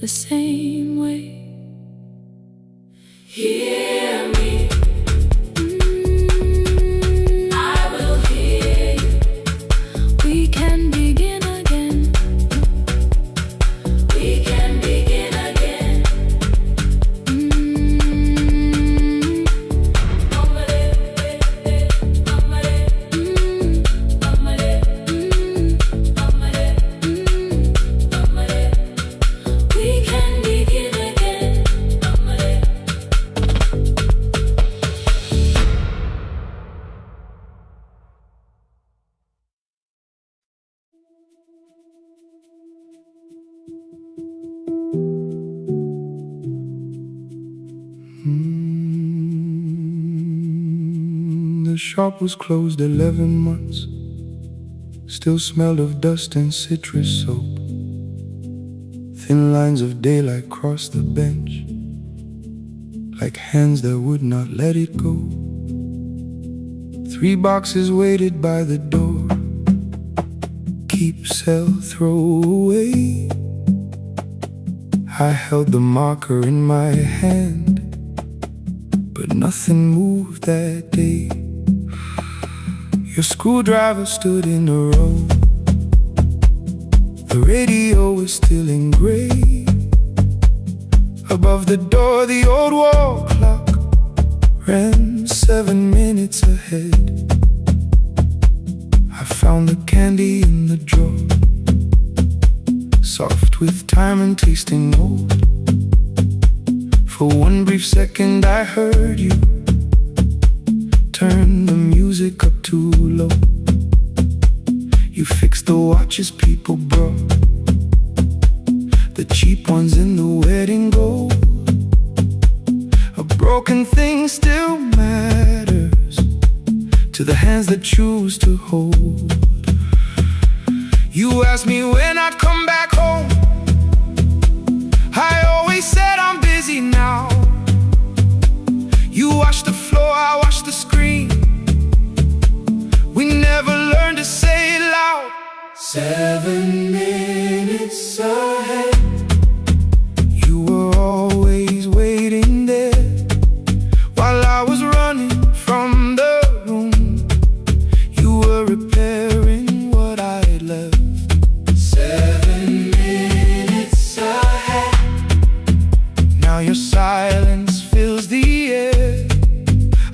the same way. Hear me, I will hear you. We can begin again. We can begin again. We can begin again. The shop was closed 11 months. Still smelled of dust and citrus soap. Thin lines of daylight crossed the bench, like hands that would not let it go. 3 boxes waited by the door. Keep, sell, throw away. I held the marker in my hand, but nothing moved that day. Your screwdriver stood in a row. The radio was still in gray. Above the door, the old wall clock ran 7 minutes ahead. I found the candy in the drawer, soft with time and tasting old. For one brief second I heard you turn the music up too low. You fixed the watches people brought, the cheap ones in the wedding gold. A broken thing still matters to the hands that choose to hold. You asked me when I'd come back home. I always said I'm busy now. You washed the floor, I washed the screen. We never learned to say it loud. 7 minutes ahead. You were Now your silence fills the air.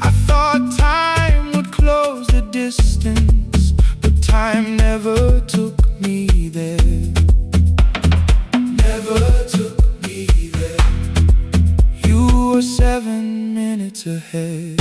I thought time would close the distance, but time never took me there. Never took me there. You were 7 minutes ahead.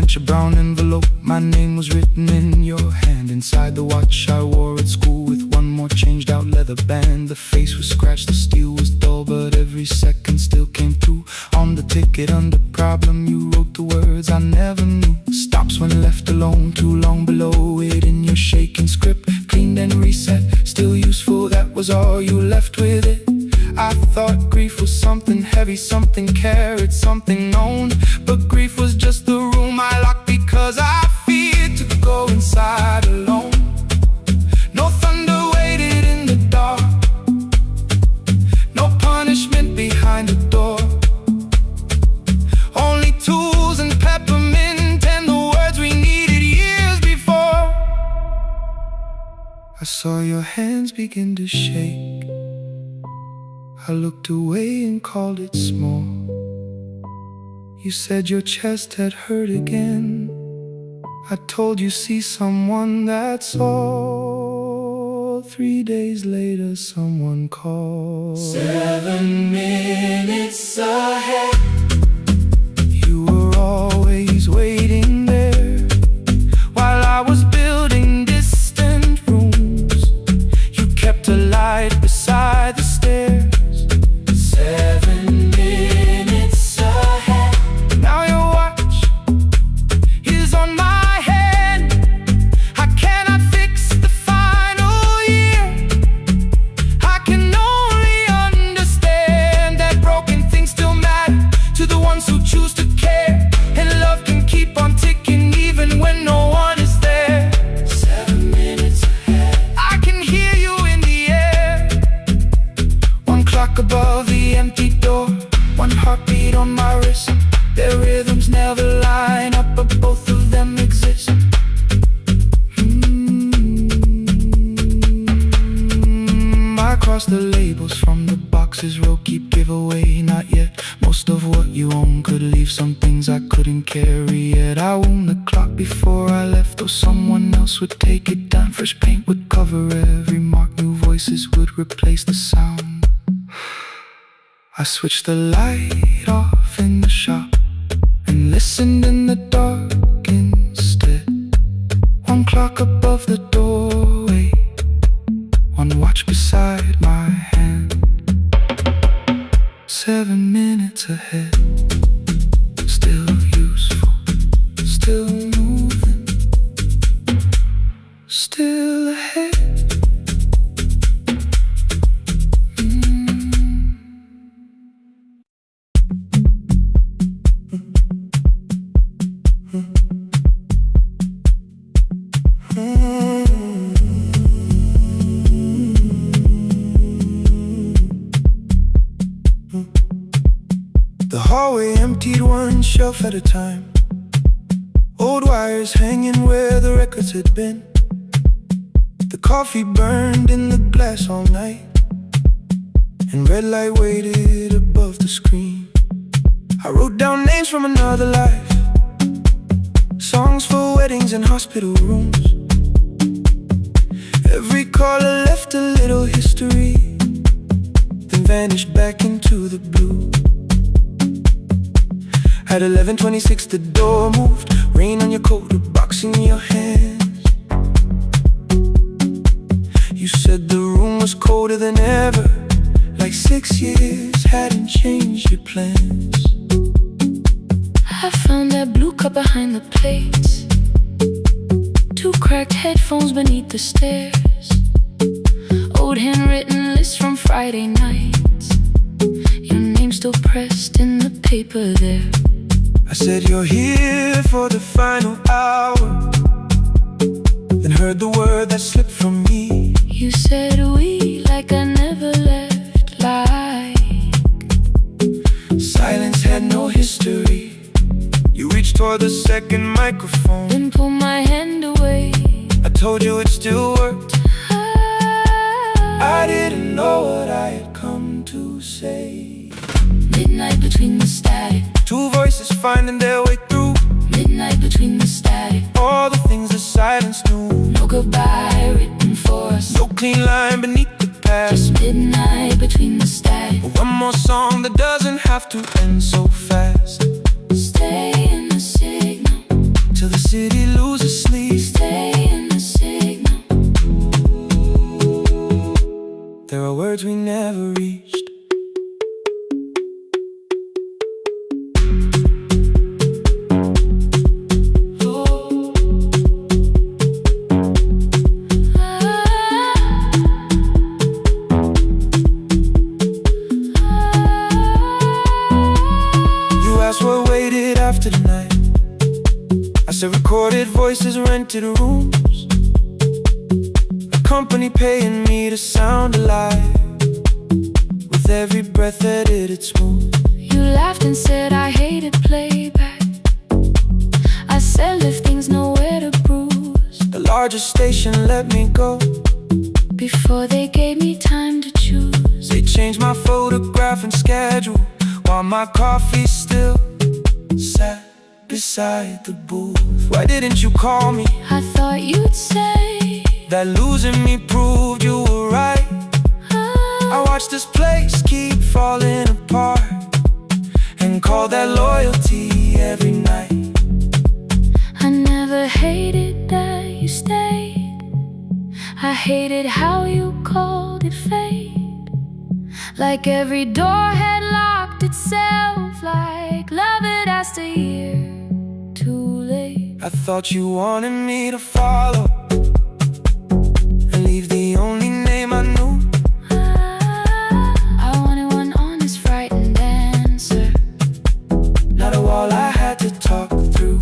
A brown envelope, my name was written in your hand. Inside the watch I wore at school, with one more changed out leather band. The face was scratched, the steel was dull, but every second still came through. On the ticket under problem you wrote the words I never knew. Stops when left alone, too long below it in your shaking script. Cleaned and reset, still useful, that was all you left with it. I thought grief was something heavy, something carried, something known. But grief was just the room I locked because I feared to go inside alone. No thunder waited in the dark, no punishment behind the door. Only tools and peppermint and the words we needed years before. I saw your hands begin to shake. I looked away and called it small. You said your chest had hurt again. I told you see someone, that's all. 3 days later someone called. 7 minutes ahead. You were always waiting there while I was building distant rooms. You kept a light beside the stairs. 7 minutes ahead. Now your watch is on my head. I cannot fix the final year. I can only understand that broken things still matter to the ones who choose to care. And love can keep on ticking even when no one is there. 7 minutes ahead. I can hear you in the air. One clock above the empty door, one heartbeat on my wrist. Their rhythms never line up, but both of them exist. I cross the labels from the boxes, row keep giveaway, not yet. Most of what you own could leave some things I couldn't carry yet. I wound the clock before I left, or someone else would take it down. Fresh paint would cover every mark, new voices would replace the sound. I switched the light off in the shop and listened in the dark instead. One clock above the doorway, one watch beside my hand. 7 minutes ahead, still useful, still moving, still ahead. The hallway emptied one shelf at a time. Old wires hanging where the records had been. The coffee burned in the glass all night, and red light waited above the screen. I wrote down names from another life, songs for weddings and hospital rooms. Every caller left a little history, then vanished back into the blue. At 11:26 the door moved, rain on your coat, a box in your hands. You said the room was colder than ever, like 6 years hadn't changed your plans. I found that blue cup behind the plates, 2 cracked headphones beneath the stairs, old handwritten lists from Friday nights, your name still pressed in the paper there. I said you're here for the final hour, then heard the word that slipped from me. You said we like I never left, like history. You reached toward the second microphone, then pull my hand away. I told you it still worked. I didn't know what I had come to say. Midnight between the static, Two voices finding their way through. midnight between the static. All the things the silence knew. No goodbye written for us, No clean line beneath the past. just midnight between the static. One more song that doesn't have to end so fast. Stay in the signal, Till the city loses sleep. stay in the signal. There are words we never reached. You asked what waited after the night. I said recorded voices, rented rooms, a company paying me to sound alive, with every breath edited smooth. You laughed and said I hated playback. I said if things nowhere to bruise, The largest station let me go. before they gave me time to choose. They changed my photograph and schedule, while my coffee still sat beside the booth. Why didn't you call me? I thought you'd say That losing me proved you were right. I watched this place keep falling apart, and call that loyalty every night. I never hated that you stayed. I hated how you called it fate. Like every door had locked itself, like love had asked a year too late. I thought you wanted me to follow and leave the only name I knew. I wanted one honest, frightened answer. Not a wall I had to talk through.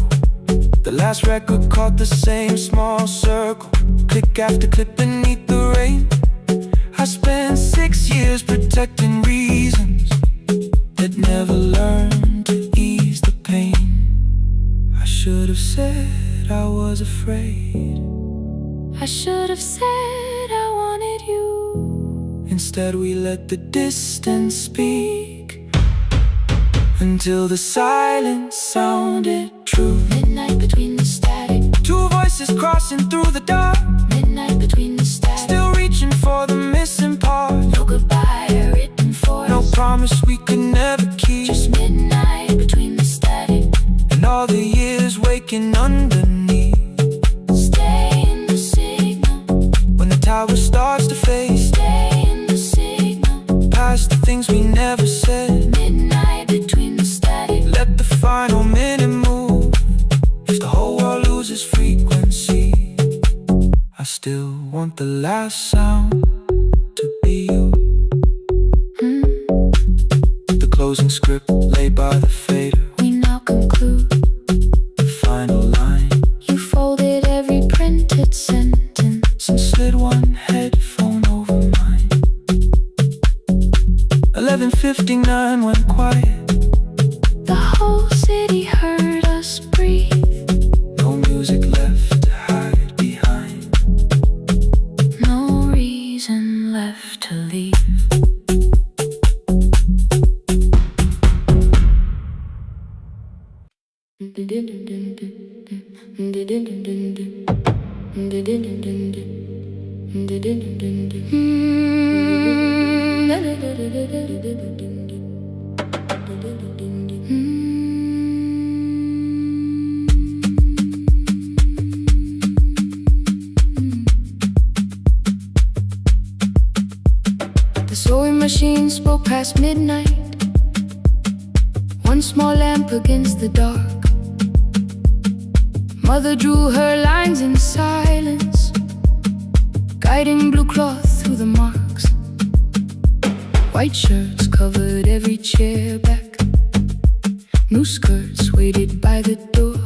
The last record caught the same small circle, click after click beneath the rain. I spent 6 years protecting reasons that never learned to ease the pain. I should have said I was afraid. I should have said I wanted you. Instead we let the distance speak, until the silence sounded true. Midnight between the static, Two voices crossing through the dark, midnight between the static. still reaching for the missing part. No goodbye written for No us, promise we could never keep. just midnight between the static. And all the years waking underneath. Stay in the signal, When the tower starts to fade, stay in the signal. past the things we never said. Midnight between the static. Let the final minute move. If the whole world loses frequency, I still want the last sound to be you. The closing script laid by the fader. We now conclude. The final line. You folded every printed sentence And slid one headphone over mine. 11:59 went quiet. The whole city heard us breathe. No music left to hide behind. No reason left to leave. The sewing machine spoke past midnight. One small lamp against the dark. Mother drew her lines in silence, guiding blue cloth through the marks. White shirts covered every chair back. New skirts waited by the door.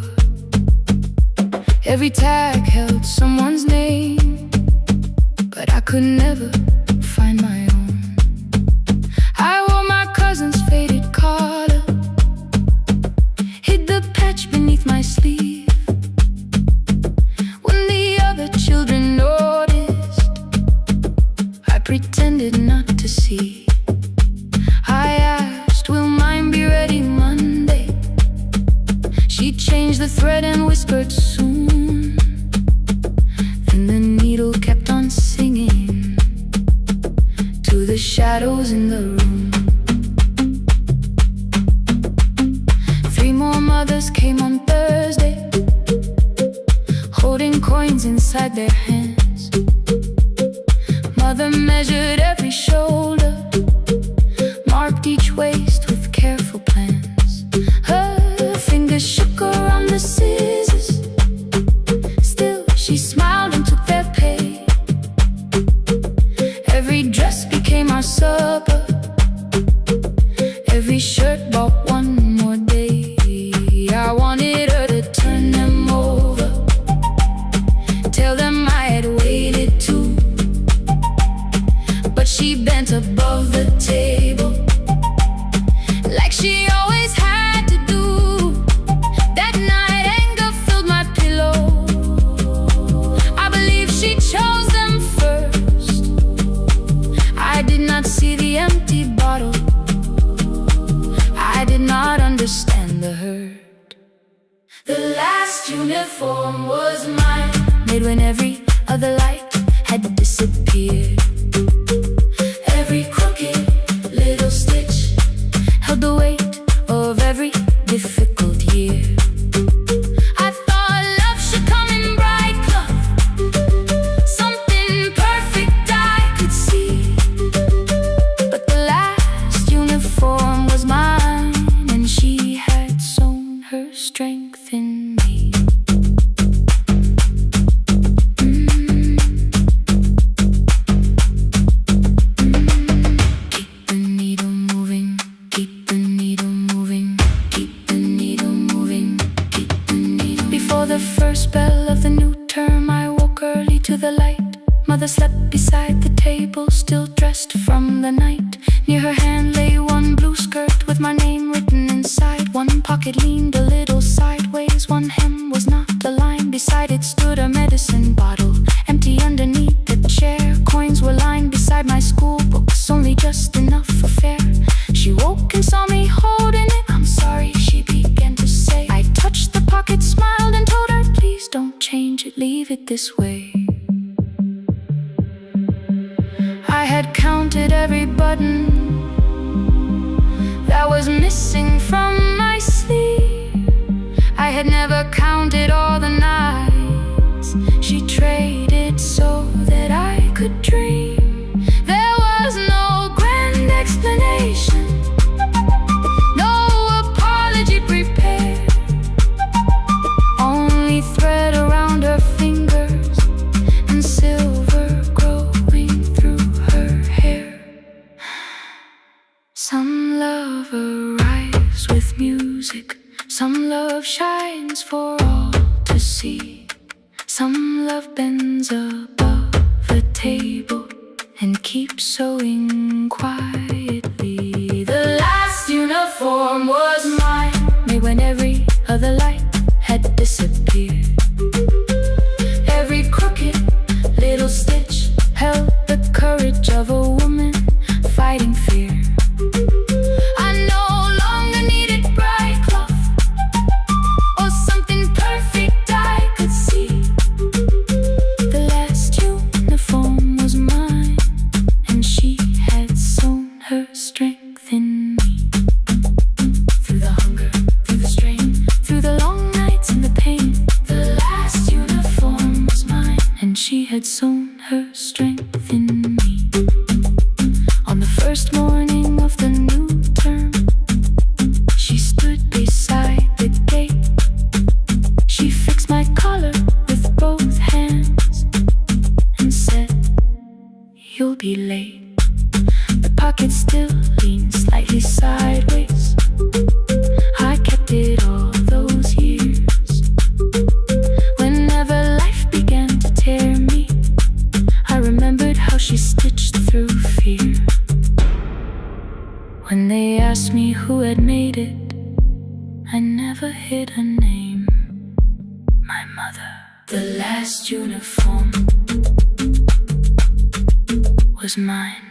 Every tag held someone's name, but I could never find my own. I wore my cousin's faded collar, a thread and whispered soon. Then the needle kept on singing to the shadows in the room. 3 more mothers came on Thursday, holding coins inside their hands. Mother measured every shoulder, marked each waist with careful plans. Her fingers shook around the scissors, still she smiled and took their pay. Every dress became our supper, every shirt bought one more day. I wanted her to turn them over, tell them I had waited too. But she bent above the table, like she always had to do. That night anger filled my pillow. I believe she chose them first. I did not see the empty bottle, I did not understand the hurt. The last uniform was mine, made when every other light had disappeared. Every crooked little stitch held the weight of every difficult year. I thought love should come in bright cloth, something perfect I could see. But the last uniform was mine, and she had sown her strength in me. Mother slept beside the table, still dressed from the night. Near her hand lay one blue skirt with my name written inside. One pocket leaned a little sideways, one hem was not aligned. Beside it stood a medicine bottle, empty underneath the chair. Coins were lined beside my school books, only just enough for fare. She woke and saw me holding it. I'm sorry, she began to say. I touched the pocket, smiled and told her, please don't change it, leave it this way. I had counted every button that was missing from my sleeve. I had never counted all the nights she traded so that I could dream. There was no grand explanation, no apology prepared, only thread around her fingers and silver growing through her hair. Some love arrives with music, some love shines for all to see. Some love bends above the table and keeps sewing quietly. The last uniform was mine, made when every other light had disappeared. Every crooked little stitch held the courage of a woman fighting fear. I no longer needed bright cloth or something perfect I could see. The last uniform was mine, and she had sown her strength in me. Through the hunger, through the strain, through the long nights and the pain, the last uniform was mine, and she had sown her strength in me. On the first morning of the new term, she stood beside the gate. She fixed my collar with both hands and said, you'll be late. The pocket still leaned slightly sideways. I kept it all those years. Whenever life began to tear me, I remembered how she stitched through fear. When they asked me who had made it, I never hid her name. My mother. The last uniform was mine.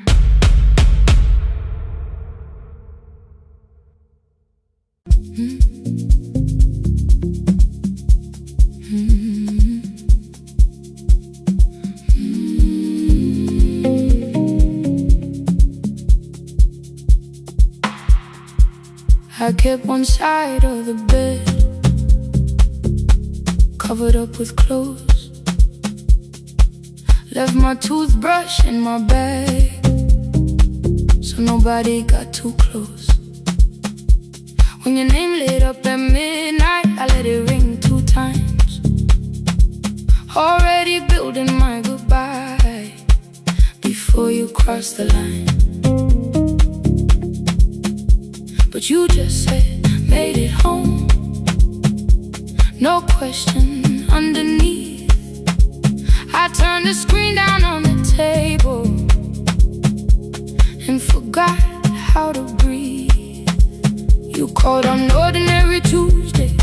I kept one side of the bed covered up with clothes. Left my toothbrush in my bag so nobody got too close. When your name lit up at midnight, I let it ring 2 times. Already building my goodbye before you cross the line. But you just said, made it home. No question underneath. I turned the screen down on the table and forgot how to breathe. You called on ordinary Tuesdays.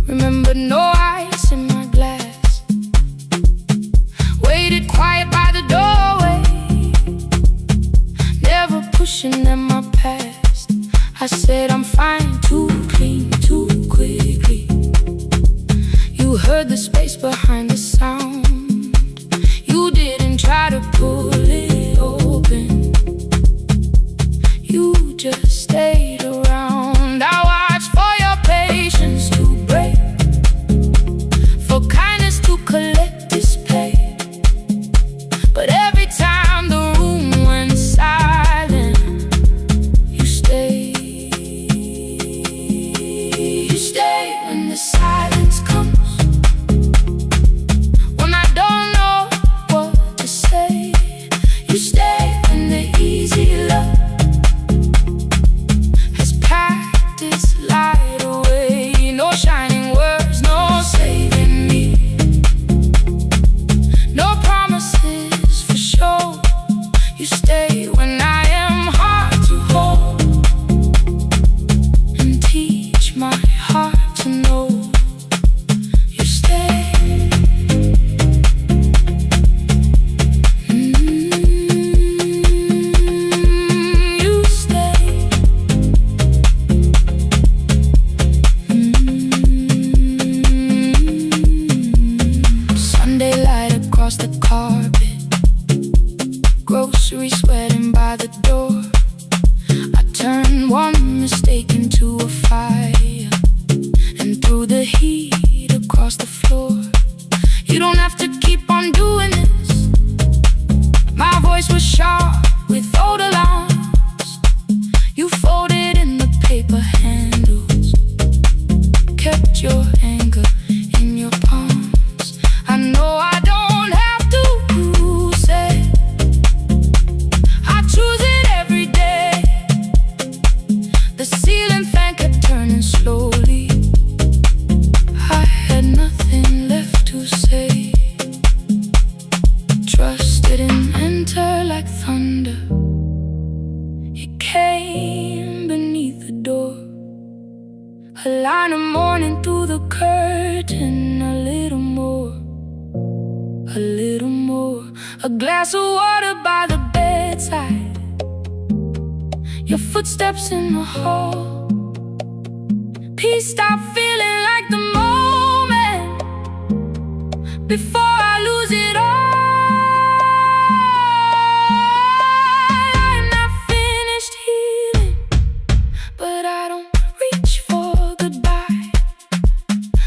Remember, no ice in my glass. Waited quiet by the doorway, never pushing at my past. I said I'm fine, too clean, too quickly. You heard the space behind the sound. You didn't try to pull it open. You just stayed around. I watched for your patience to break, for kindness to collect display. But every time the room went silent, you stayed. You stay when the silence comes, when I don't know what to say. You stay when the easy love has packed its light away. No shining words, no saving me, no promises for sure. You stay when I am hard to hold and teach my heart to know. You stay. You stay. Sunday light across the carpet, grocery sweating by the door. I turned one mistake into a fire and threw the heat across the floor. You don't have to keep on doing this. My voice was sharp with old alarms. You folded in the paper handles, kept your anger in your palms. I know I don't have to say I choose it every day. The ceiling fan kept turning slowly. I had nothing left to say. Trust didn't enter like thunder. It came beneath the door. A line of morning through the curtain. A little more, a little more. A glass of water by the bedside. Your footsteps in the hall. Peace stopped feeling like the moment before I lose it all. I'm not finished healing, but I don't reach for goodbye.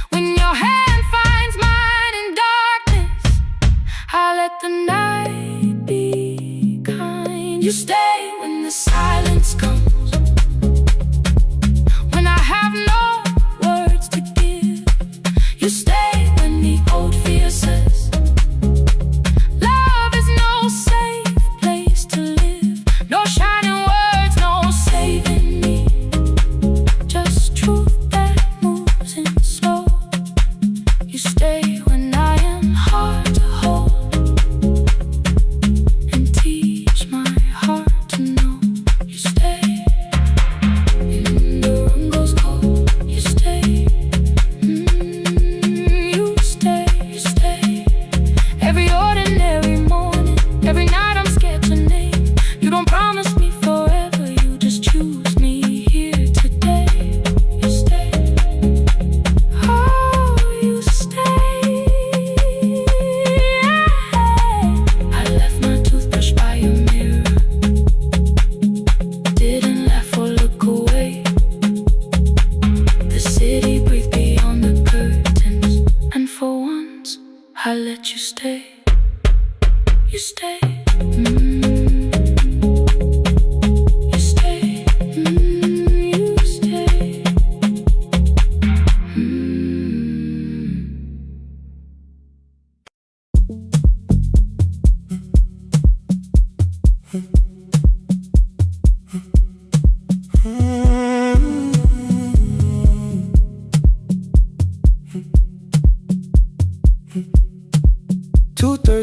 When your hand finds mine in darkness, I let the night be kind. You stay when the silence comes, when I have no words to give. You stay when the old fear says love is no safe place to live. No shining words, no saving me, just truth that moves in slow. You stay when I am hard to hold and teach my heart to know. You stay. The room goes cold. You stay. You stay. You stay. Every ordinary morning, every night I'm scared to name. You don't promise me forever, you just choose me here today. You stay. Oh, you stay. I left my toothbrush by your mirror. Didn't laugh or look away.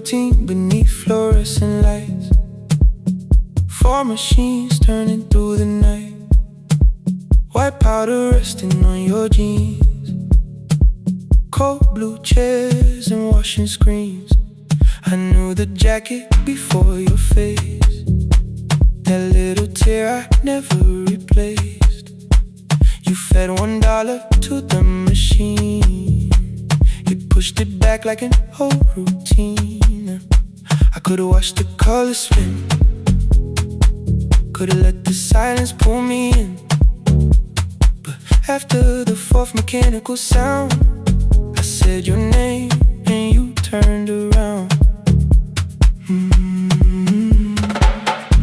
routine beneath fluorescent lights. Four machines turning through the night. White powder resting on your jeans. Cold blue chairs and washing screens. I knew the jacket before your face. That little tear I never replaced. You fed $1 to the machine. You pushed it back like an old routine. I could've watched the colors spin. Could've let the silence pull me in. But after the fourth mechanical sound, I said your name and you turned around.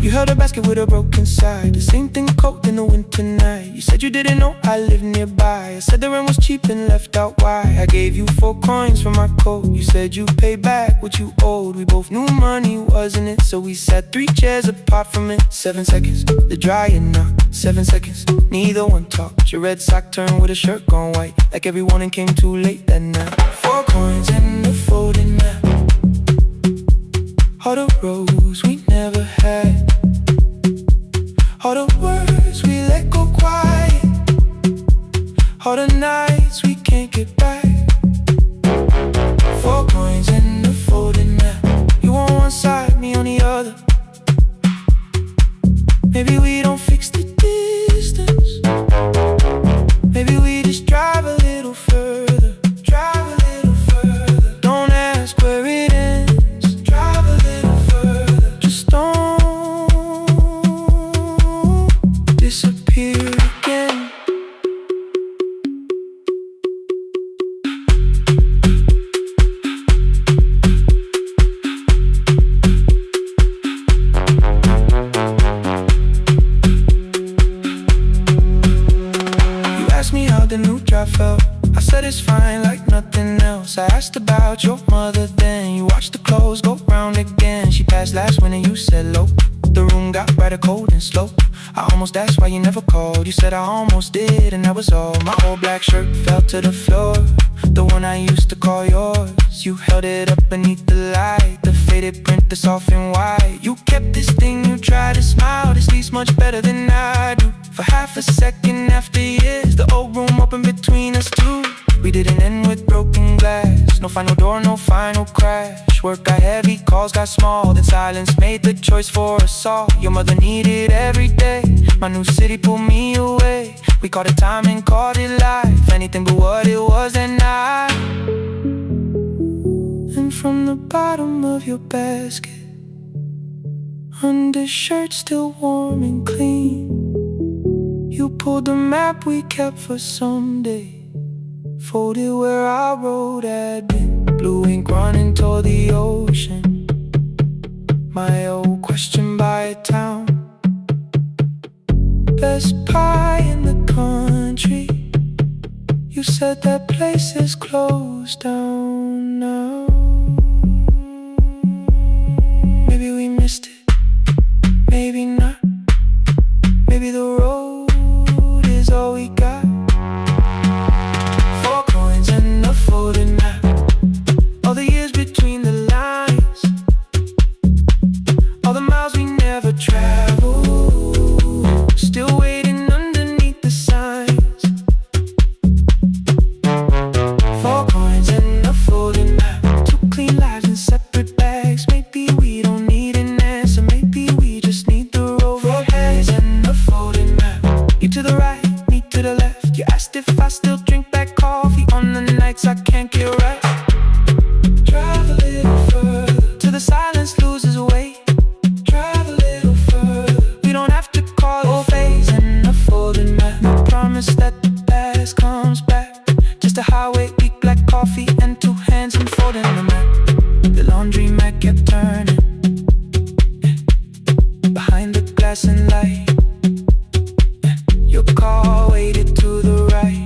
You held a basket with a broken side. The same thing cold in the winter night. You said you didn't know I lived nearby. I said the rent was cheap and left out why. I gave you 4 coins for my coat. You said you paid back what you owed. We both knew money wasn't it, so we sat 3 chairs apart from it. 7 seconds, the dryer knocked. 7 seconds, neither one talked. Your red sock turned with a shirt gone white, like every warning came too late that night. 4 coins and a folding map. All the roads we never had. All the words we let go quiet. All the nights we can't get back. 4 coins and a folding map. You on one side, me on the other. Maybe we don't fix the distance. Maybe we just drive a little further. Drive a little further. Don't ask where it ends. Drive a little further. Just don't disappear again. You asked me how the new drive felt. I said it's fine like nothing else. I asked about your mother then. You watched the clothes go round again. She passed last winter, you said low. The room got brighter, cold and slow. I almost asked why you never called. You said I almost did and that was all. My old black shirt fell to the floor, the one I used to call yours. You held it up beneath the light, the faded print, the soft and white. You kept this thing, you tried to smile. This sleeps much better than I do. For half a second after years, the old room opened between us two. We didn't end with broken glass. No final door, no final crash. Work got heavy, calls got small. Then silence made the choice for us all. Your mother needed every day. My new city pulled me away. We called it time and called it life. Anything but what it was that night. And from the bottom of your basket, undershirt still warm and clean, you pulled the map we kept for someday. Folded where our road had been. Blue ink running toward the ocean. My old question by a town. Best pie in the country. You said that place is closed down now. Maybe we missed it, maybe not. Maybe the road is all we got. 4 coins and a folding map. All the years between the lines. All the miles we never traveled. Still waiting underneath the signs. 4 coins and a folding map. 2 clean lives in separate bags. Maybe we don't need an answer. Maybe we just need the road. 4 coins and a folding map. You to the right, me to the left. You asked if I still drink black coffee on the nights I can't get right. Drive a little further till the silence loses weight. Drive a little further. We don't have to call it phase and a folding map. No promise that the past comes back. Just a highway, weak black coffee and 2 hands unfolding the map. The laundry mat kept turning behind the glass and light. Your car waited to the right.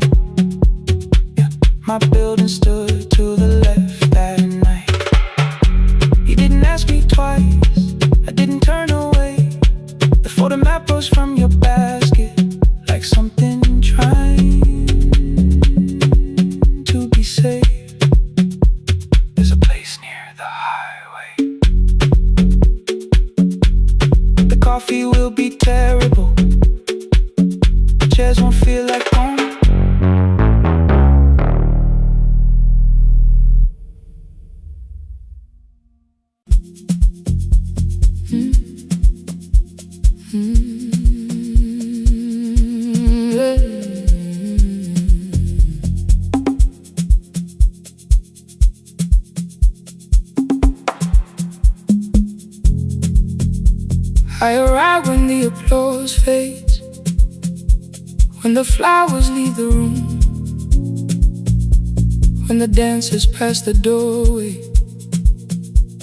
night when the applause fades, when the flowers leave the room, when the dancers pass the doorway,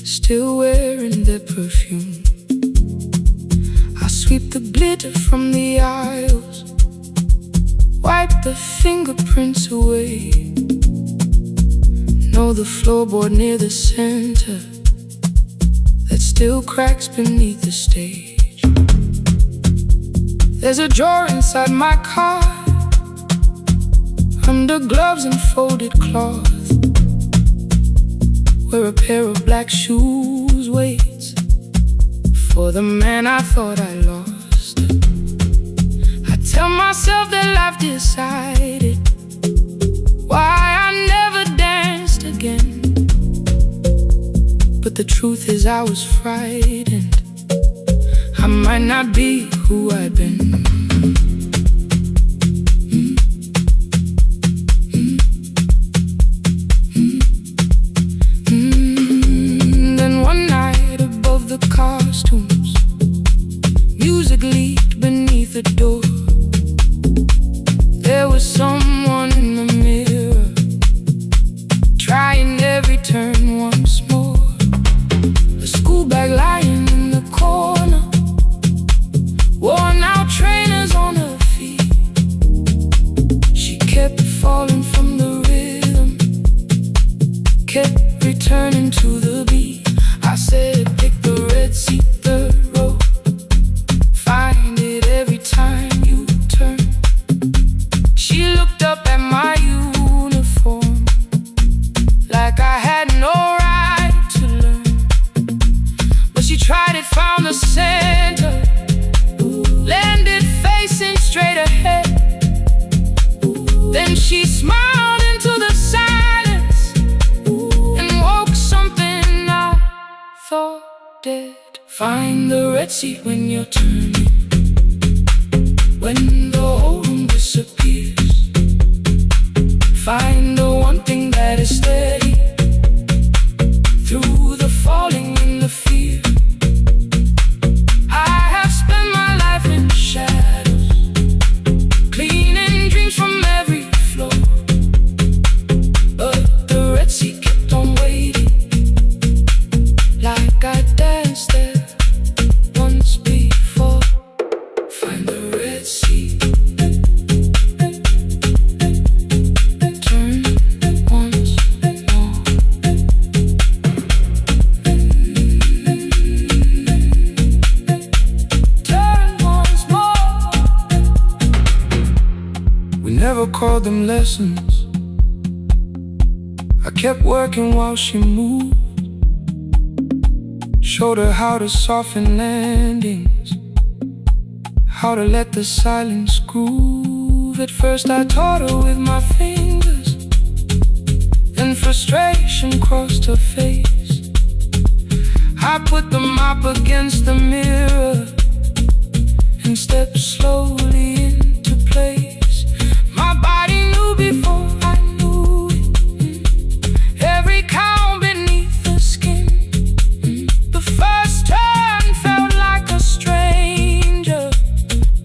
still wearing their perfume. I sweep the glitter from the aisles, wipe the fingerprints away. Know the floorboard near the center that still cracks beneath the stage. There's a drawer inside my car, under gloves and folded cloth, where a pair of black shoes waits for the man I thought I lost. I tell myself that life decided why I never danced again, but the truth is I was frightened. I might not be who I've been. Then one night above the costumes, music leaked beneath the door. There was someone in the mirror, trying every turn once more. A school bag lying in the corner, worn out trainers on her feet. She kept falling from the rhythm, kept returning to the beat. I said, pick the red seat, third row, find it every time you turn. She looked up at my uniform like I had no right to learn, but she tried it, found the center, landed facing straight ahead. Then she smiled into the silence and woke something I thought dead. Find the red seat when you're turning, when the whole room disappears. Find the one thing that is steady through the falling and the fear. I have spent my life in shadows, cleaning dreams from every floor, but the red seat kept on waiting, like I danced there once before. Find the red seat, turn once more. Turn once more. We never called them lessons. I kept working while she moved, showed her how to soften landings, how to let the silence groove. At first I taught her with my fingers, then frustration crossed her face. I put the mop against the mirror and stepped slowly into place. My body knew before I knew it, every count beneath the skin. The first turn felt like a stranger,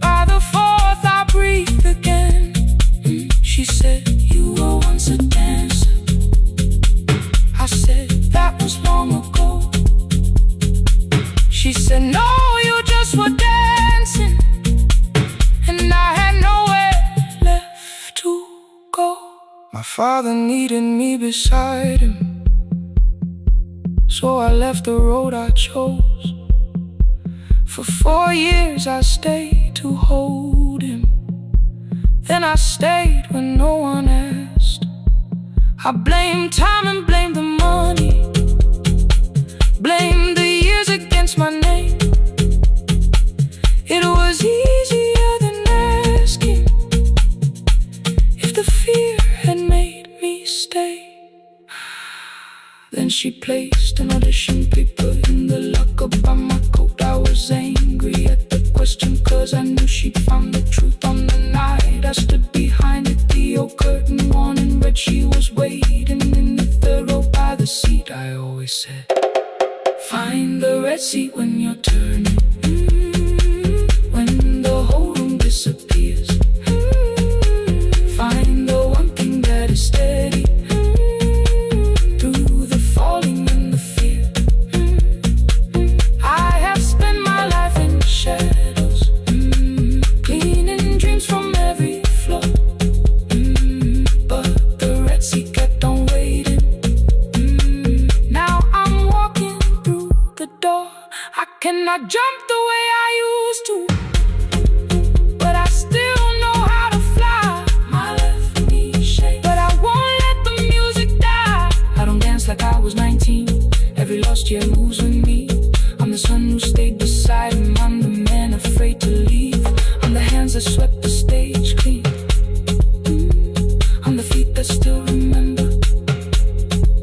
by the fourth I breathed again. She said, you were once a dancer. I said, that was long ago. She said, no, you just were dancing, and I had nowhere left to go. My father needed me beside him, so I left the road I chose. For 4 years I stayed to hold him, then I stayed when no one asked. I blamed time and blamed the money, blamed the years against my name. It was easier than asking if the fear had made me stay. Then she placed an audition paper in the locker by my coat. I was angry at the question, cause I knew she'd found the truth on the night I stood behind it. The old curtain worn in red, she was waiting in the third row by the seat. I always said, find the red seat when you're turning. swept the stage clean. On the feet that still remember.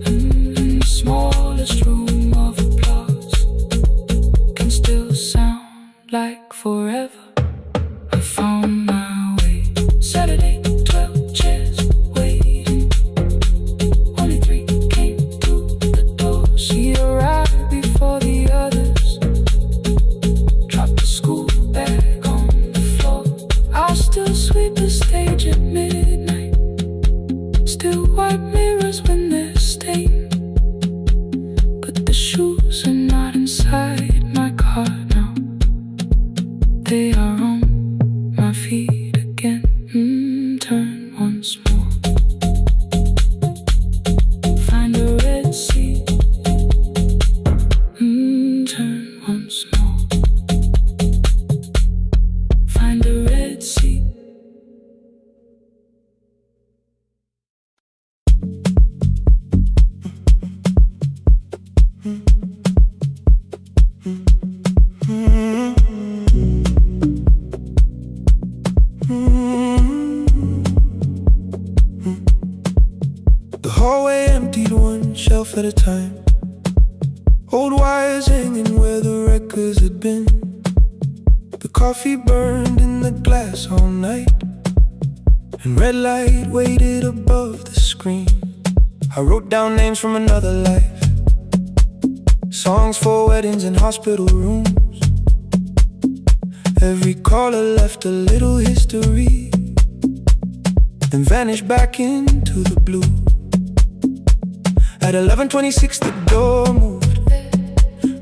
In the smallest room of applause can still sound like forever. I found my way. Saturday, 12 chairs waiting. Only 3 came through the door. She arrived before the others. Dropped the school bag on the floor. I'll still sweep the stage at midnight. Still wipe mirrors when they're stained. But the shoes are not inside my car now. They are on my feet again. Turn once more. Find a red seat. Turn once more. Find a red seat. The hallway emptied one shelf at a time. Old wires hanging where the records had been. The coffee burned in the glass all night, and red light waited above the screen. I wrote down names from another life, songs for weddings and hospital rooms. Every caller left a little history, then vanished back into the blue. At 11:26 the door moved.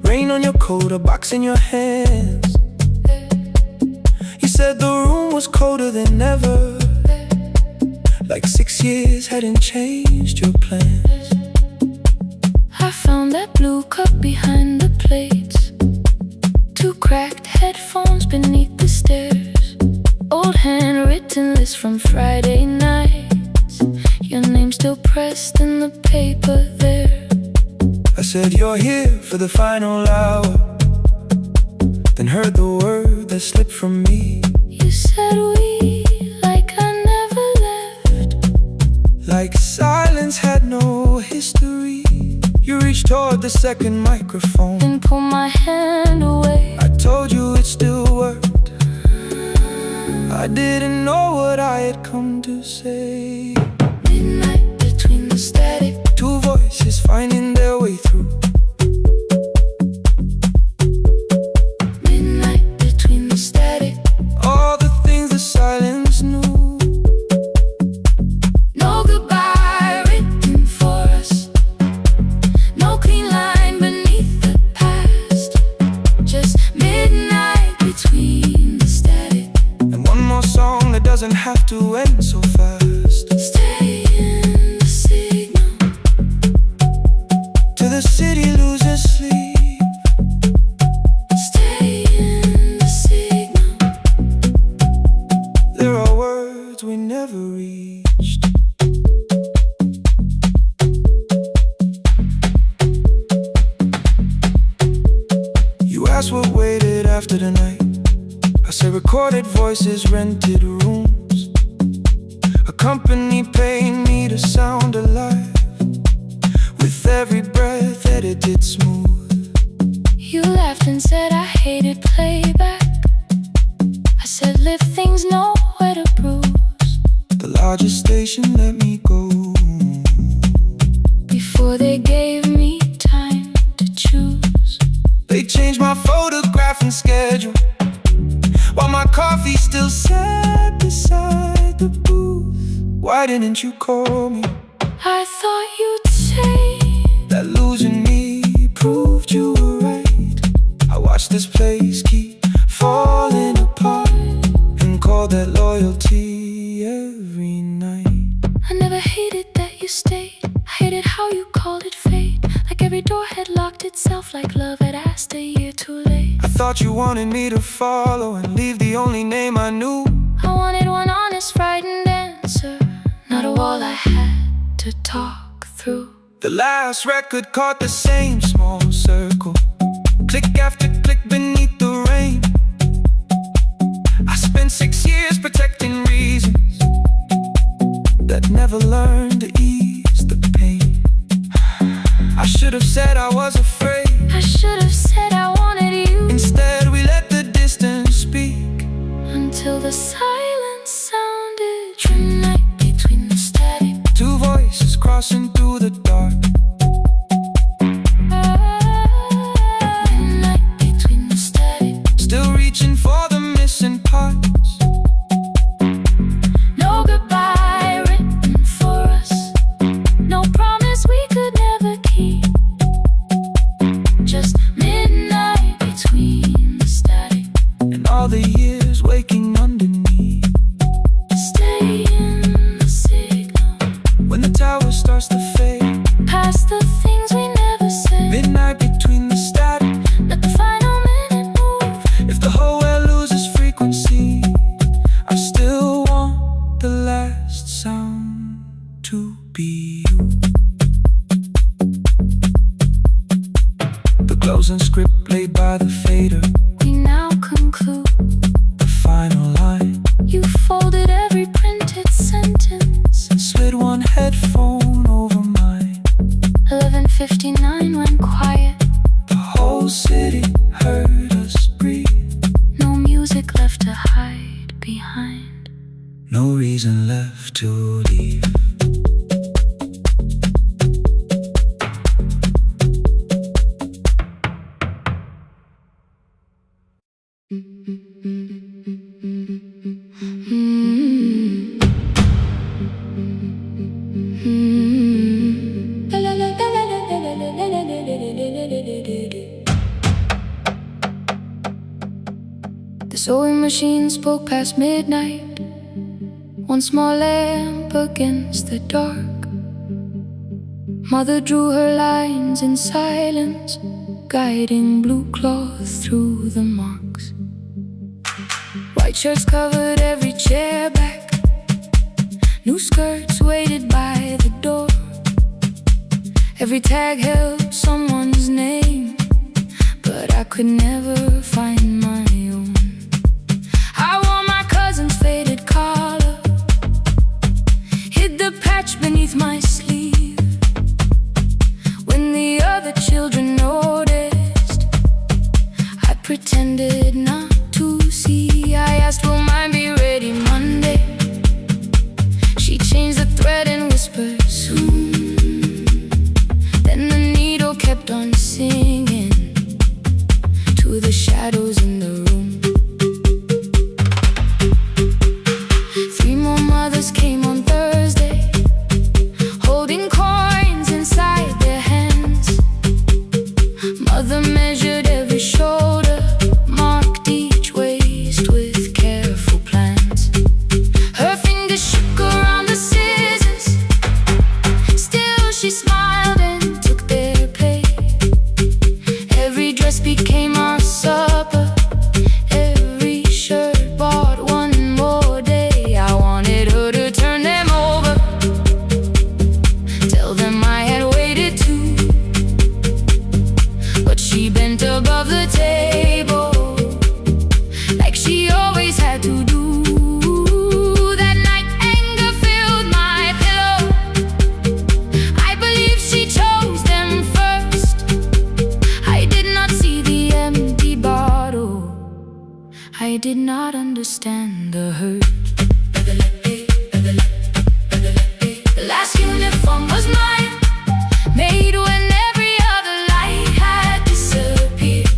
Rain on your coat, a box in your hands. You said the room was colder than ever, like 6 years hadn't changed your plans. I found that blue cup behind the plates. 2 cracked headphones beneath the stairs. Old handwritten list from Friday nights. Your name still pressed in the paper there. I said you're here for the final hour, then heard the word that slipped from me. You said we, like I never left. Like silence had no history. You reached toward the second microphone And pull my hand away. I told you it still worked. I didn't know what I had come to say. Midnight between the static. 2 voices finding their way through. Midnight between the static. All the things the silence knew. No goodbye written for us. No clean line beneath the past. Just midnight between the static. And one more song that doesn't have to end so fast. Stay in the signal. Till the city loses sleep. Stay in the signal. There are words we never reached. You asked what waited after the night. I said recorded voices, rented rooms. A company paid me to sound alive, with every breath edited smooth. You laughed and said I hated playback. I said live things nowhere to bruise. The largest station let me go. Before they gave me time to choose. They changed my photograph and schedule, while my coffee still sat beside the booth. Why didn't you call me? I thought you'd say That losing me proved you were right. I watched this place keep falling apart, and called that loyalty every night. I never hated that you stayed. I hated how you called it fate. Like every door had locked itself, like love had asked a year too late. I thought you wanted me to follow and leave the only name I knew. I wanted one honest, frightened answer, not a wall I had to talk through. The last record caught the same small circle, click after click beneath the rain. I spent 6 years protecting reasons that never learned to ease the pain. I should have said I was afraid. I should have said I wanted you. Instead we let the distance speak, until the silence sounded midnight between the static. Two voices crossing through the dark. Midnight between the static. Still reaching for the missing parts. No goodbye written for us. No promise we could never keep. Just midnight between the static. And all the years waking underneath. Stay in the signal. When the tower starts to fade. Past the things we never said. Midnight between the static. Let the final minute move. If the whole world loses frequency, I still want the last sound to be you. The closing script laid by the fader. We now conclude. The final line. You folded every printed sentence. And slid one headphone over mine. 11:59 went quiet. The whole city heard us breathe. No music left to hide behind. No reason left to leave. The sewing machine spoke past midnight. One small lamp against the dark. Mother drew her lines in silence, guiding blue cloth through the marks. White shirts covered every chair back. New skirts waited by the door. Every tag held someone's name, but I could never find my own. I wore my cousin's faded collar, hid the patch beneath my sleeve. When the other children noticed, I pretended not to see. I asked, will mine be ready Monday? She changed the thread and whispered, soon. Then the needle kept on singing to the shadows in the room. 3 more mothers came on Thursday, holding coins inside their hands. Mother measured every shoulder, marked each waist with careful plans. Her fingers shook around the scissors, still she smiled and took their pay. Every dress became our supper, every shirt bought one more day. I wanted her to turn them over, tell them I had waited too. But she bent above the table, like she always had to do. That night anger filled my pillow. I believe she chose them first. I did not see the empty bottle. I did not understand the hurt. The last uniform was mine, made when every other light had disappeared.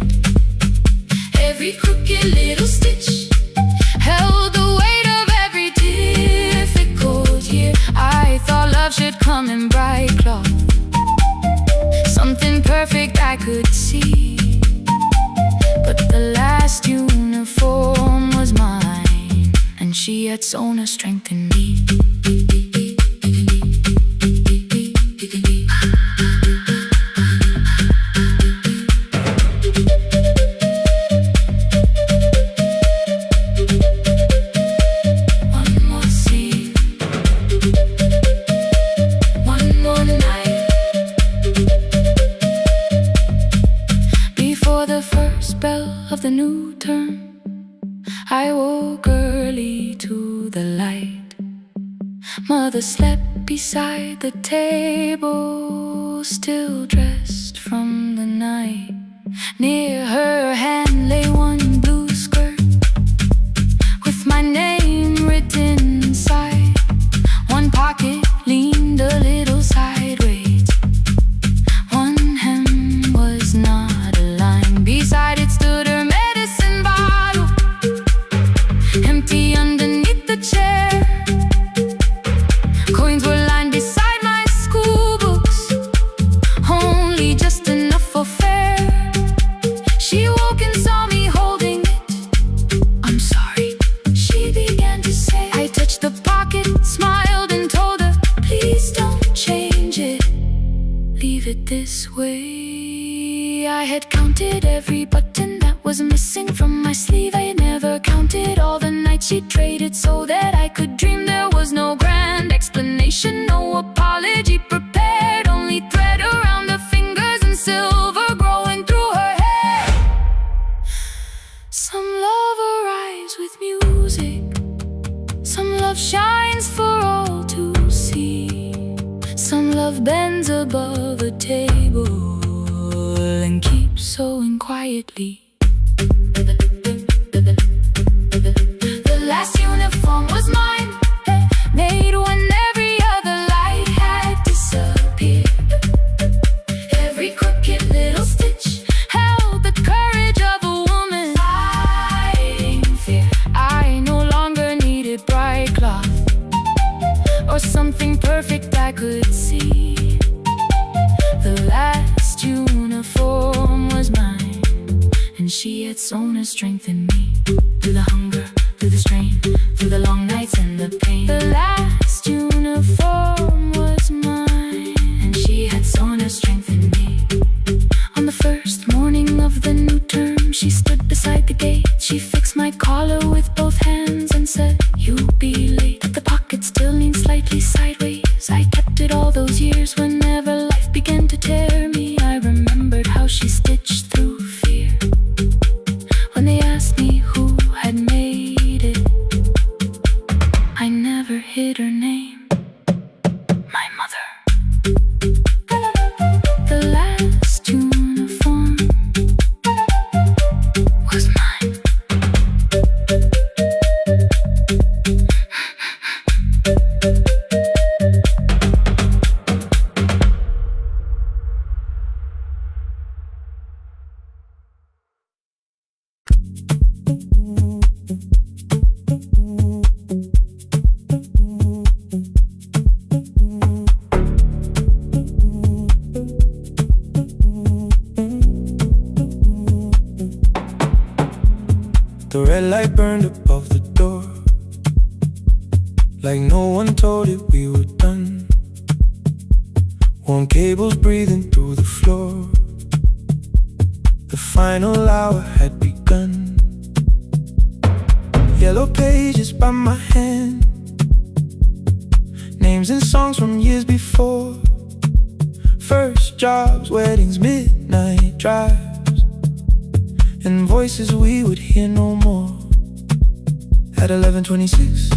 Every crooked little stitch held the weight of every difficult year. I thought love should come in bright cloth, something perfect I could see. But the last uniform was mine, and she had sewn her strength in me. One more scene, one more night. Before the first bell of the new term, I woke early to the light. Mother slept beside the table, still dressed from the night. Near her hand lay one blue skirt with my name written inside. One pocket leaned a little sideways. One hem was not aligned. Beside it stood her medicine bottle, empty underneath the chair. Coins were lined beside my school books, only just enough for fare. She woke and saw me holding it. I'm sorry, she began to say. I touched the pocket, smiled and told her, please don't change it, leave it this way. I had counted every button that was missing from my sleeve. I had never counted all the nights she traded so that I could dream. There was no grand explanation, no apology prepared, only thread around her fingers and silver growing through her hair. Some love arrives with music, some love shines for all to see. Some love bends above a table and keeps sewing quietly. The last uniform was mine, made when every other light had disappeared. Every crooked little stitch held the courage of a woman fighting fear. I no longer needed bright cloth or something perfect I could see. The last uniform was mine, and she had sewn her strength in me. Through the hunger, through the strain, through the long nights and the pain. The last uniform was mine, and she had sewn her strength in me. On the first morning of the new term, she stood beside the gate. She fixed my collar with both hands and said, you'll be late. But the pocket still leaned slightly sideways. I kept it all those years. Whenever life began to tear me, I remembered how she stitched through fear. When they asked me who had made it, I never hid her name, my mother. The last uniform was mine. The red light burned above the door, like no one told it we were done. Warm cables breathing through the floor. The final hour had begun. Yellow pages by my hand, names and songs from years before. First jobs, weddings, midnight drives, and voices we would hear no more. At 11:26,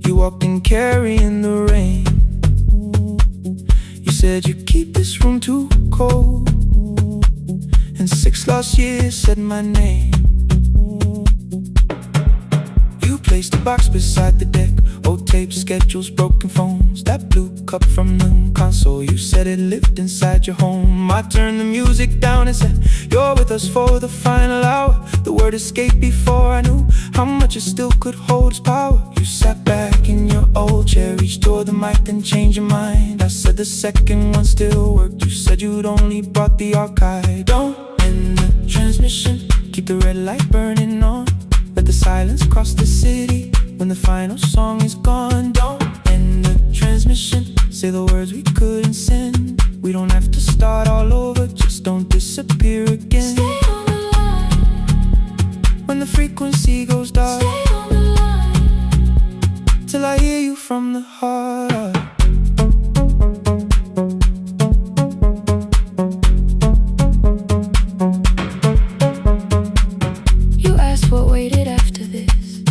you walked in carrying the rain. You said you keep this room too cold, and 6 lost years said my name. You placed a box beside the deck, old tapes, schedules, broken phones, that blue cup from the console. You said it lived inside your home. I turned the music down and said, you're with us for the final hour. The word escaped before I knew how much it still could hold its power. You sat back in your old chair, reached toward the mic, then changed your mind. I said the second one still worked. You said you'd only brought the archive. Don't end the transmission, keep the red light burning on. Let the silence cross the city when the final song is gone. Don't end the transmission, say the words we couldn't send. We don't have to start all over, just don't disappear again. Stay on the line when the frequency goes dark. Stay on the line till I hear you from the heart. You asked what waited after this.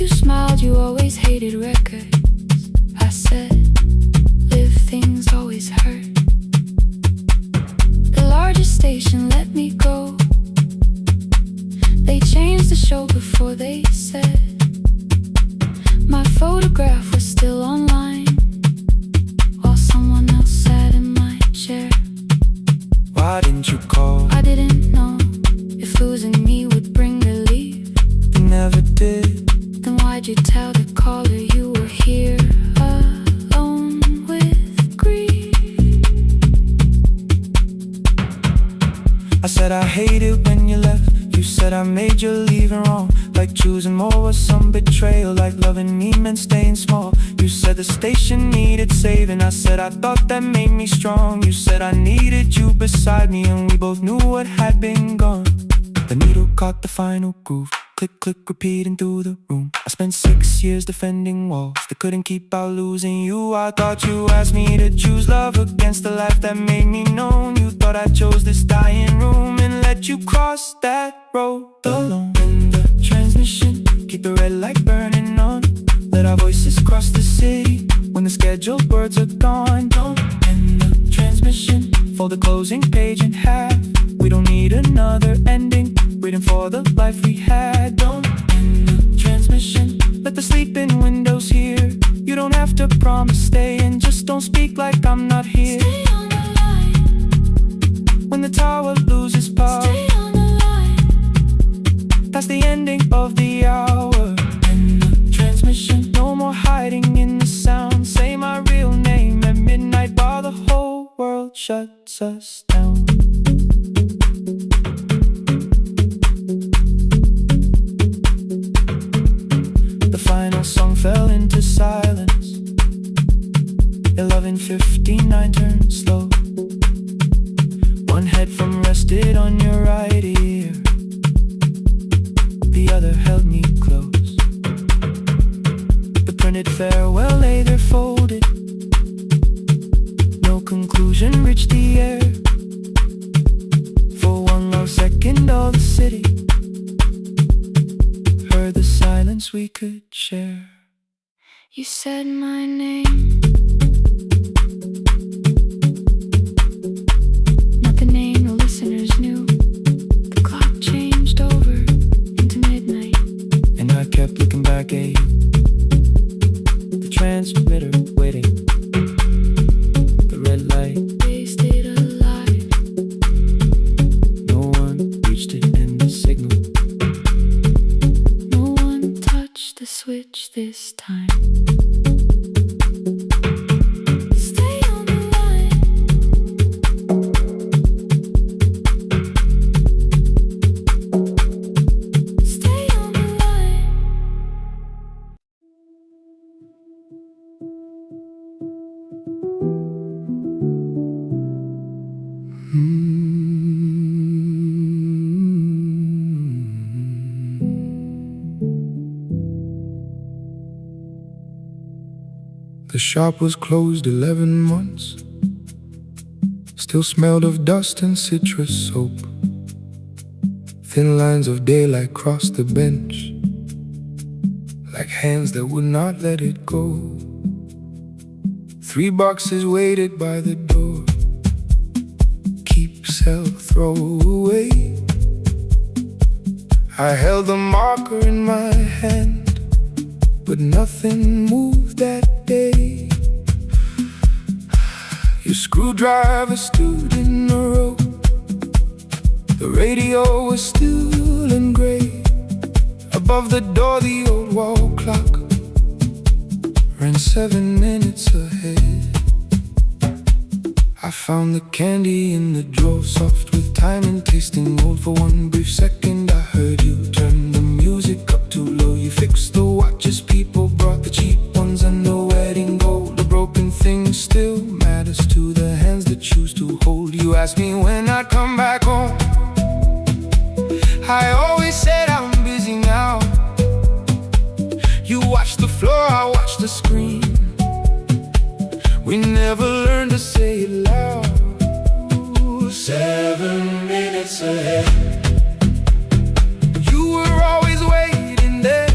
You smiled, you always hated records. I said, live things always hurt. The largest station let me go. They changed the show before they said my photograph was still online, while someone else sat in my chair. Why didn't you call? I didn't know if losing me would bring relief. You never did. Then why'd you tell the caller you were here alone with grief? I said I hate it when you left. You said I made you leaving wrong, like choosing more was some betrayal, like loving me meant staying small. You said the station needed saving. I said I thought that made me strong. You said I needed you beside me, and we both knew what had been gone. The needle caught the final groove. Click, click, repeating through the room. I spent 6 years defending walls that couldn't keep out losing you. I thought you asked me to choose love against the life that made me known. You thought I chose this dying room and let you cross that road alone. In the transmission, keep the red light burning on. Let our voices cross the city when the scheduled words are gone. Don't end the transmission, fold the closing page in half. We don't need another ending, waiting for the life we had. Don't end the transmission, let the sleeping windows hear. You don't have to promise staying, just don't speak like I'm not here. Stay on the line. When the tower loses power, Stay on the line. that's the ending of the hour. End the transmission, no more hiding in the sound. Say my real name at midnight while the whole world shuts us down. The final song fell into silence. 11:59 turned slow. One headphone rested on your right ear, the other held me close. The printed farewell lay there folded. No conclusion reached the air. For one long second all the city heard the silence we could share. You said my name, not the name the listeners knew. The clock changed over into midnight, And I kept looking back at you, the transmitter waiting, the red light, they stayed alive. no one reached it in the signal. No one touched the switch this time. Stay on the line. Stay on the line. The shop was closed 11 months. Still smelled of dust and citrus soap. Thin lines of daylight crossed the bench, like hands that would not let it go. 3 boxes waited by the door. Keep, sell, throw away. I held the marker in my hand, but nothing moved that day. Your screwdriver stood in a row. The radio was still and gray. Above the door the old wall clock ran 7 minutes ahead. I found the candy in the drawer, soft with time and tasting old. For one brief second I heard you turn the music up too low. You fixed the watches, people brought the cheap ones and the wedding gold. The broken thing still matters to the hands that choose to hold. You asked me when I'd come back home. I always said I'm busy now. You watched the floor, I watched the screen. We never learned to say it loud. 7 minutes ahead. You were always waiting there.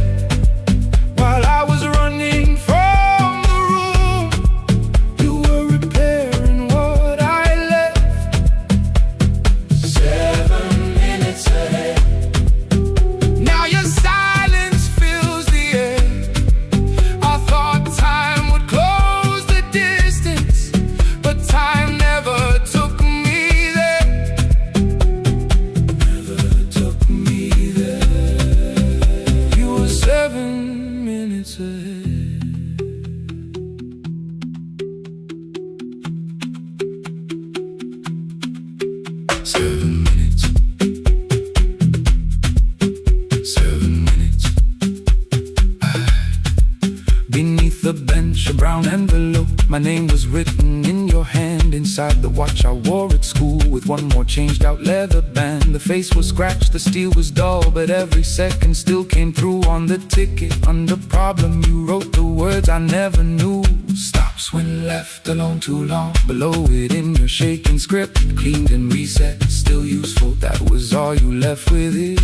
inside the watch I wore at school, with one more changed out leather band. The face was scratched, the steel was dull, but every second still came through. On the ticket, under problem, you wrote the words I never knew. Stops when left alone too long. Below it in your shaking script, cleaned and reset, still useful. That was all you left with it.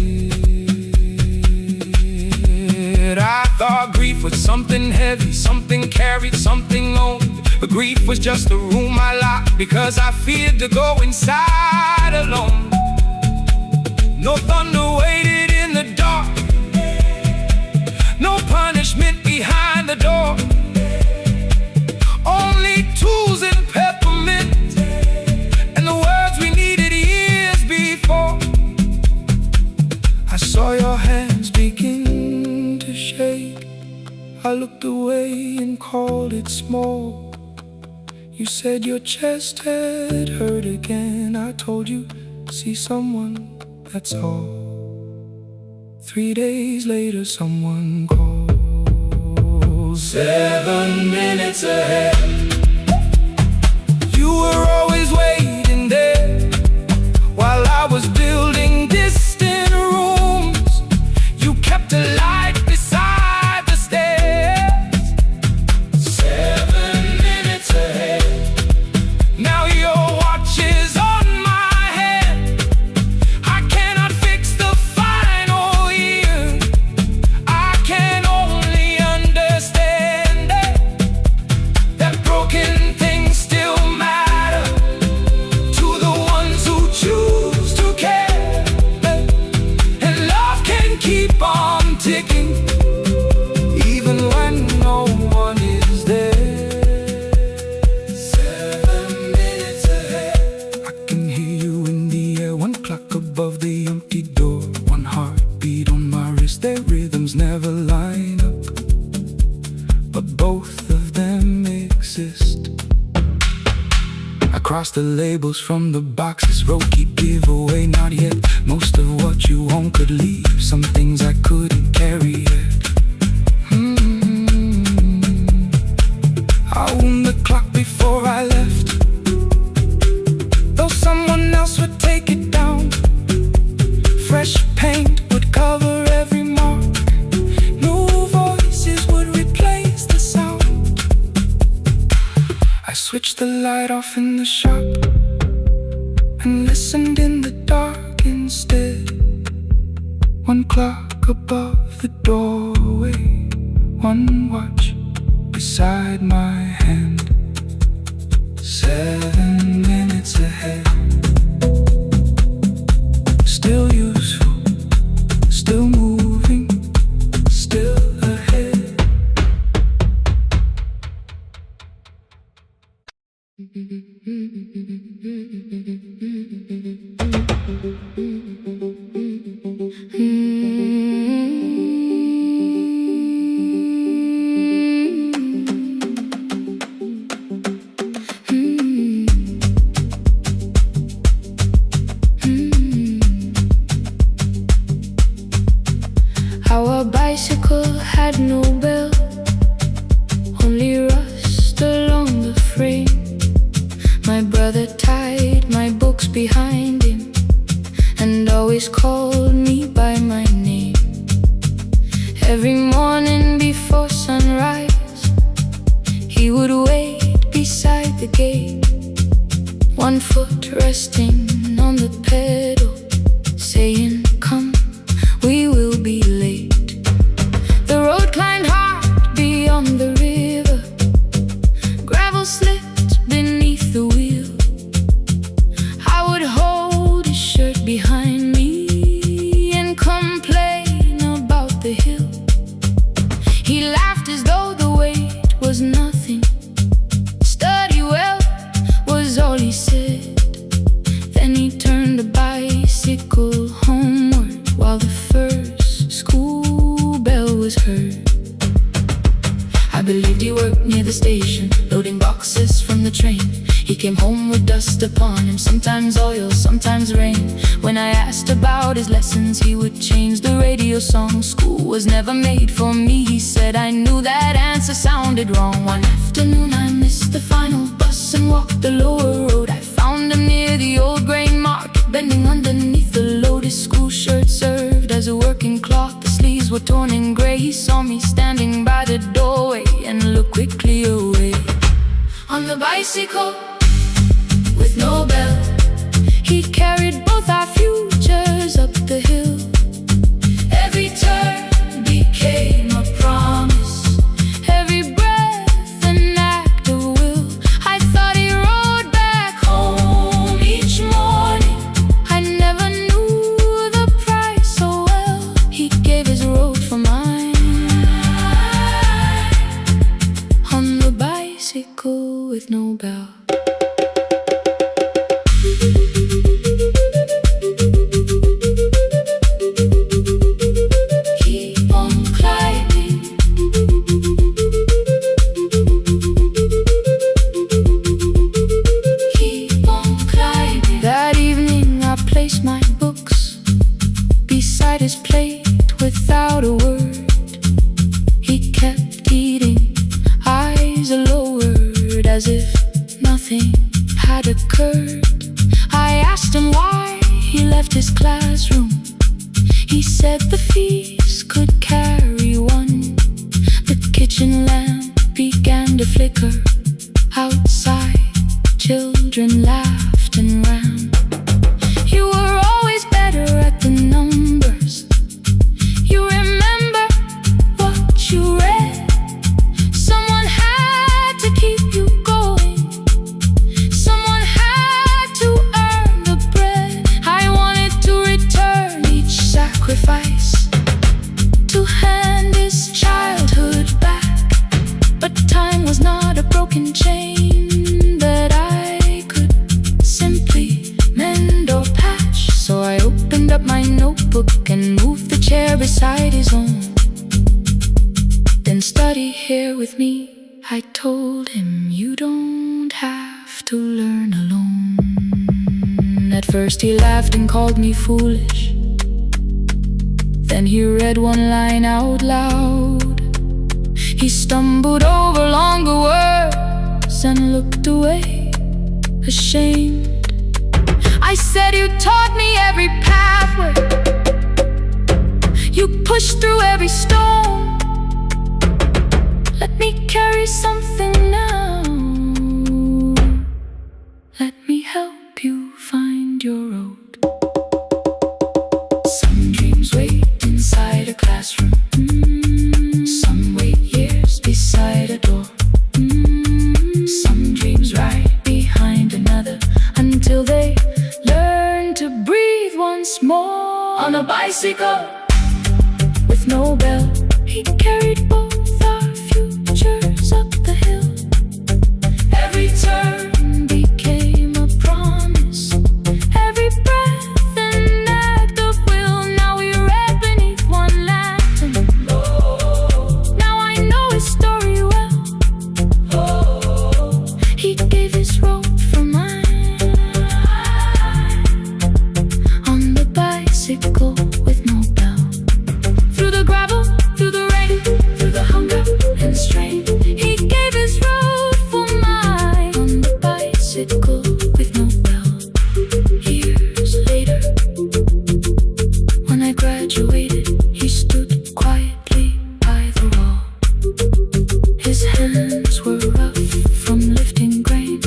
I thought grief was something heavy, something carried, something owned. But grief was just the room I locked, because I feared to go inside alone. No thunder waited in the dark, no punishment behind the door. Only tools and peppermint, and the words we needed years before. I saw your hands begin to shake. I looked away and called it small. You said your chest had hurt again. I told you, see someone, that's all. 3 days later, someone called. 7 minutes ahead. You were always waiting there, while I was building distant rooms. You kept a light beside the stairs. 7 minutes ahead. Now your watch is on my head. I cannot fix the final year. I can only understand that broken things still matter to the ones who choose to care. And love can keep on ticking, even when no one is there. 7 minutes ahead. I can hear you in the air, one clock above the empty door, one heartbeat on my wrist. Their rhythms never line up, but both of them exist. I crossed the labels from the boxes, wrote keep, give away, not yet. Most of what you own could leave, some things I couldn't carry yet. I wound the clock before I left, though someone else would take it down. Fresh paint would cover every mark, new voices would replace the sound. I switched the light off in the shop and listened in the dark instead. One clock above the doorway, one watch beside my hand. 7 minutes ahead. Still useful, still moving, still ahead. Our bicycle had no bell, only rust along the frame. My brother tied my books behind him and always called me by my name. Every morning before sunrise, he would wait beside the gate, one foot resting on the pedal, saying, come, we will be late. The road climbed hard beyond the river, gravel slipped beneath the wheel. I would hold his shirt behind me and complain about the hill. He laughed as though the weight was nothing. Study well was all he said. Then he turned the bicycle homeward while the first school bell was heard. I believed he worked near the station, loading boxes from the train. He came home with dust upon him, sometimes oil, sometimes rain. When I asked about his lessons, he would change the radio song. School was never made for me, he said. I knew that answer sounded wrong. One afternoon I missed the final bus house and walked the lower road. I found him near the old grain market, bending underneath the loaded school shirt served as a working cloth. The sleeves were torn and gray. He saw me standing by the doorway and looked quickly away. On the bicycle with no bell, he carried both our futures up the hill. Every turn became a promise, every breath an act of will. I thought he rode back home each morning. I never knew the price so well. He gave his road for mine. On the bicycle with no bell. His plate without a word. He kept eating, eyes lowered, as if nothing had occurred. I asked him why he left his classroom. He said the feast could carry one. The kitchen lamp began to flicker. Outside, children laughed and ran. You were always better at the numbers. You remember what you read. Someone had to keep you going. Someone had to earn the bread. I wanted to return each sacrifice, to hand his childhood back. But time was not a broken chain that I could simply mend or patch. So I opened up my notebook and moved the chair beside his own. Then study here with me, I told him. You don't have to learn alone. At first he laughed and called me foolish. Then he read one line out loud. He stumbled over longer words and looked away, ashamed. I said, you taught me every pathway. You pushed through every stone. Let me carry something now. Let me help you find your road. Some dreams wait inside a classroom. Some wait years beside a door. Some dreams right behind another, until they learn to breathe once more. On a bicycle with no bell, he carried both our futures up the hill. Every turn became a promise, every breath an act of will. Now we read beneath one lantern. Now I know his story well. He gave his road for mine. On the bicycle with no bell, through the gravel, through the rain, through the hunger and strain, he gave his road for mine. On the bicycle with no bell. Years later, when I graduated, he stood quietly by the wall. His hands were rough from lifting grain.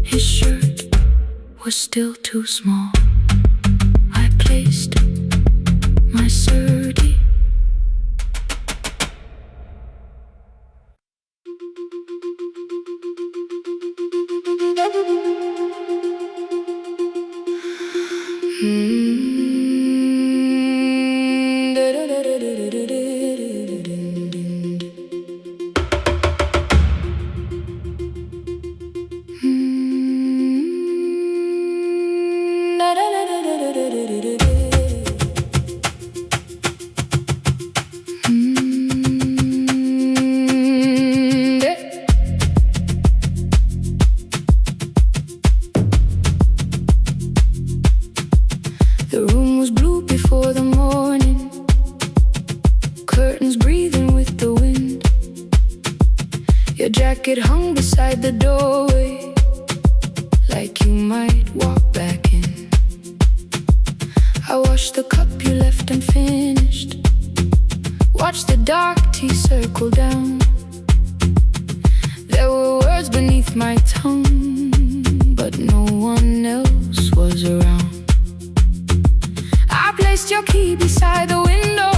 His shirt was still too small. I placed my surdy. The room was blue before the morning, curtains breathing with the wind. Your jacket hung beside the doorway, like you might walk back in. I washed the cup you left unfinished, watched the dark tea circle down. There were words beneath my tongue, but no one else was around. I placed your key beside the window,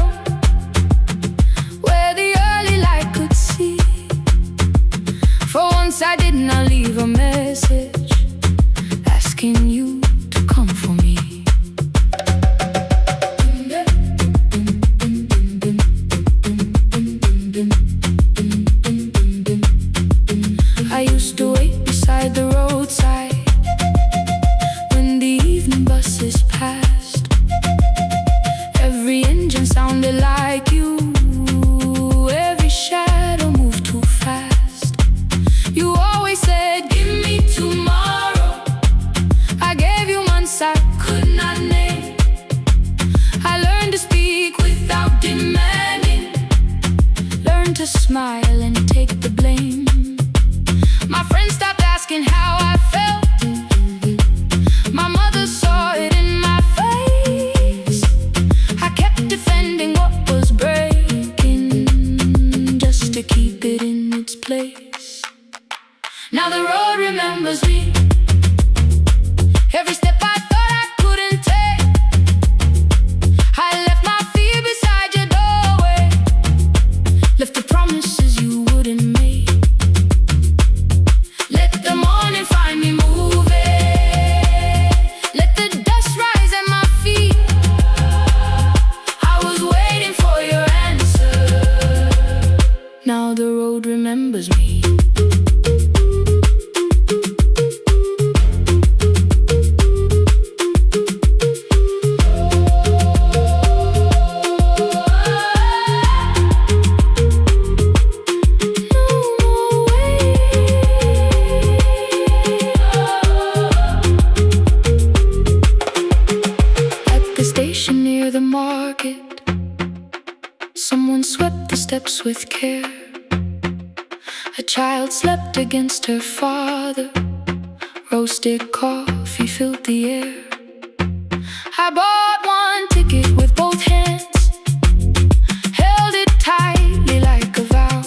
where the early light could see. For once I did not leave a message asking you to come for me. I used to wait beside the roadside when the evening buses passed. Every engine sounded like you, every shadow moved too fast. You always said, give me tomorrow. I gave you months I could not name. I learned to speak without demanding, learned to smile and take the blame. My friends stopped asking how I felt. My mother saw it in my face. I kept defending what was breaking, just to keep it in its place. Now the road remembers me. Every step I thought I couldn't take, I left my fear beside your doorway, left the promises you wouldn't make. Let the morning find me moving, let the dust rise at my feet. I was waiting for your answer. Now the road remembers me. Near the market, someone swept the steps with care. A child slept against her father, roasted coffee filled the air. I bought one ticket with both hands, held it tightly like a vow.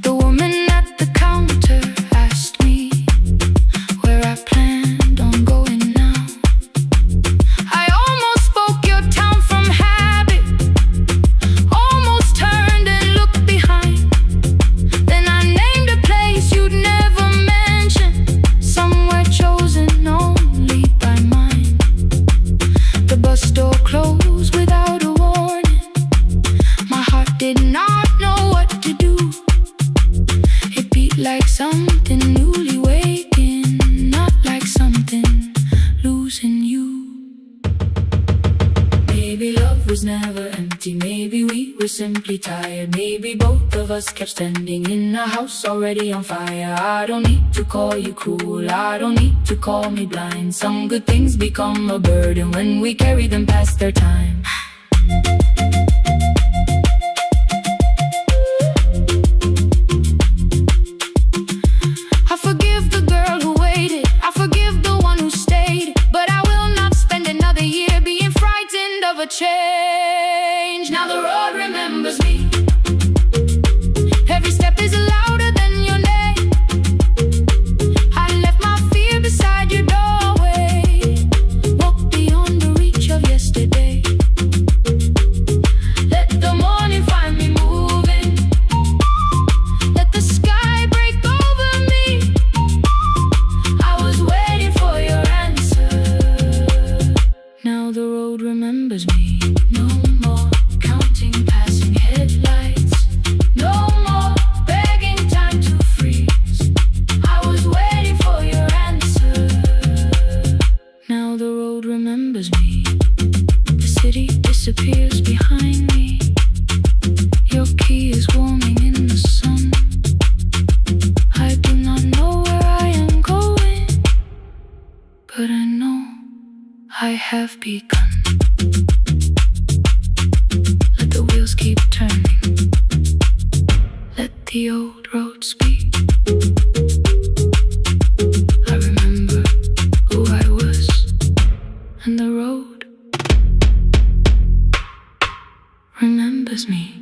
The woman at the counter asked me where I planned on going now. I almost spoke your town from habit, almost turned and looked behind. Then I named a place you'd never mention, somewhere chosen only by mine. The bus door closed without a warning. My heart did not know what to do. It beat like something newly waking, not like something losing you. Maybe love was never empty, maybe we were simply tired. Maybe both of us kept standing in a house already on fire. I don't need to call you cruel, I don't need to call me blind. Some good things become a burden when we carry them past their time. I forgive the girl who waited, I forgive the one who stayed, but I will not spend another year being frightened of a change. Now the road remembers me. Every step is louder than your name. I left my fear beside your doorway, walked beyond the reach of yesterday. Let the morning find me moving, let the sky break over me. I was waiting for your answer. Now the road remembers me. No more counting passing headlights, no more begging time to freeze. I was waiting for your answer. Now the road remembers me. The city disappears behind me. Your key is warming in the sun. I do not know where I am going, but I know I have begun. Let the wheels keep turning, let the old road speak. I remember remembers me.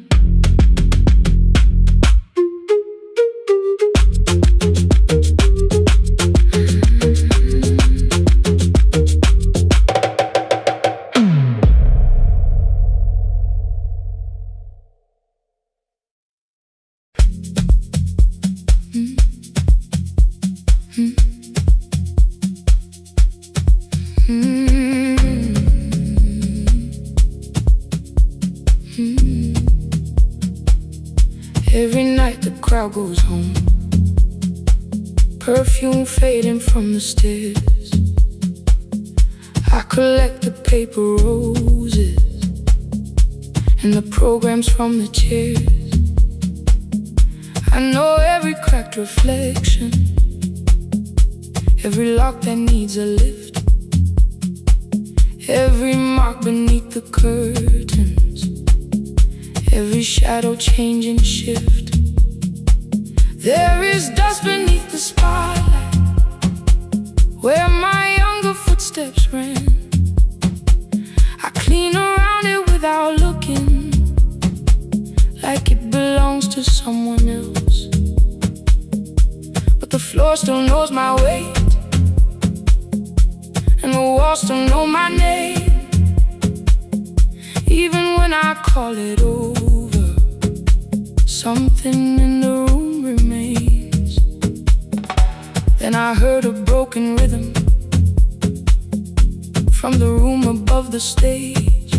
Every night the crowd goes home, perfume fading from the stairs. I collect the paper roses and the programs from the chairs. I know every cracked reflection, every lock that needs a lift, every mark beneath the curtains, every shadow change and shift. There is dust beneath the spotlight where my younger footsteps ran. I clean around it without looking, like it belongs to someone else. But the floor still knows my weight, and the walls still know my name. Even when I call it over, something in the room remains. Then I heard a broken rhythm from the room above the stage.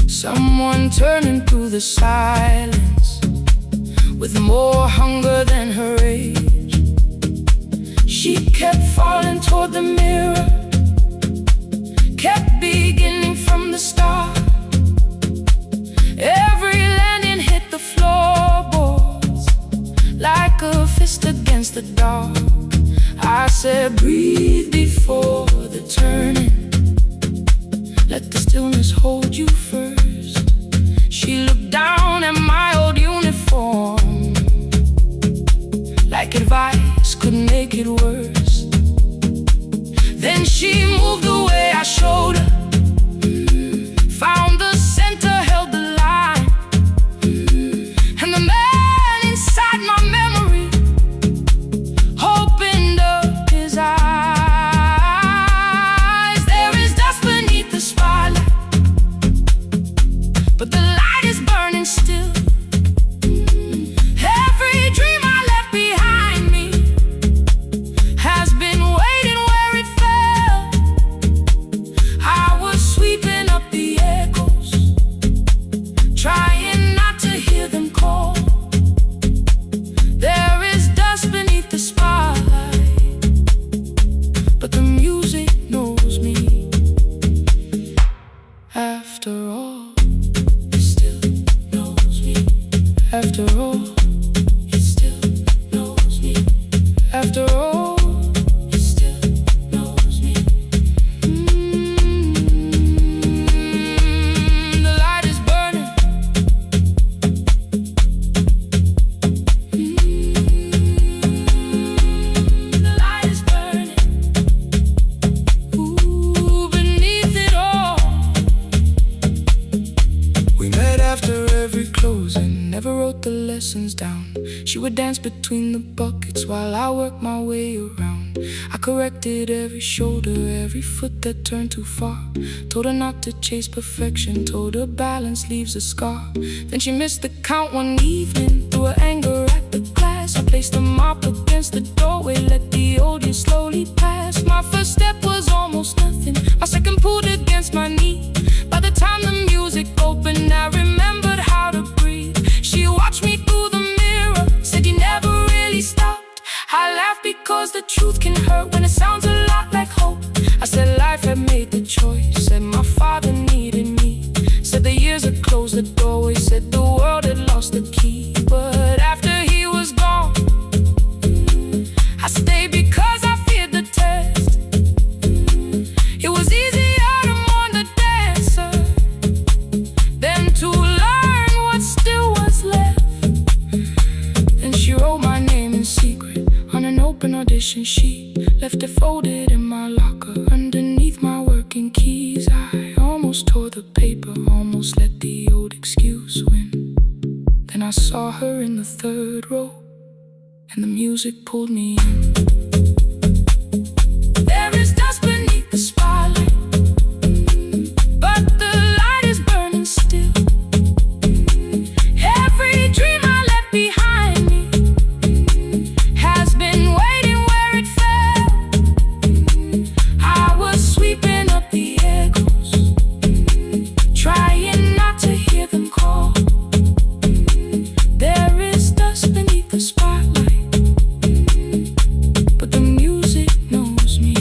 Someone turning through the silence with more hunger than her age. She kept falling toward the mirror, kept beginning from the start. Every landing hit the floorboards like a fist against the dark. I said, breathe before the turning, let the stillness hold you first. She looked down at my old uniform, like advice could make it worse. Then she moved the way I showed her, found the center, held the line, and the man inside my memory opened up his eyes. There is dust beneath the spotlight, but the light is burning still. Every dream I left behind me has been waiting where it fell. I was sweeping up the echoes, trying not to hear them call. There is dust beneath the spotlight, but the music knows me. After all, it still knows me. After all, it still knows me. After all, it still knows me. The light is burning. The light is burning. Ooh, beneath it all. We met after every closing, never wrote the lessons down. She would dance between the buckets while I worked my way around. I corrected every shoulder, every foot that turned too far. Told her not to chase perfection, told her balance leaves a scar. Then she missed the count one evening, threw her anger at the glass. I placed the mop against the doorway, let the old years slowly pass. My first step was almost nothing, my second pulled against my knee. By the time the music opened, I remembered how to breathe. She watched me through the mirror, said you never really stopped. I laughed because the truth can hurt when it sounds a lot like hope. I said life had made the choice, said my father needed me, said the years had closed the doorway, said the world had lost the key. But after he was gone, I stayed because I feared the test. It was easier to mourn the dancer than to learn what still was left. And she wrote my name in secret on an open audition sheet, left it folded in my locker underneath my working keys. I almost tore the paper, almost let the old excuse her in the third row, and the music pulled me in. There is dust beneath the spotlight, but the light is burning still. Every dream I left behind me has been waiting where it fell. I was sweeping up the echoes, trying not to hear them call. There is dust beneath the spotlight, but the music knows me.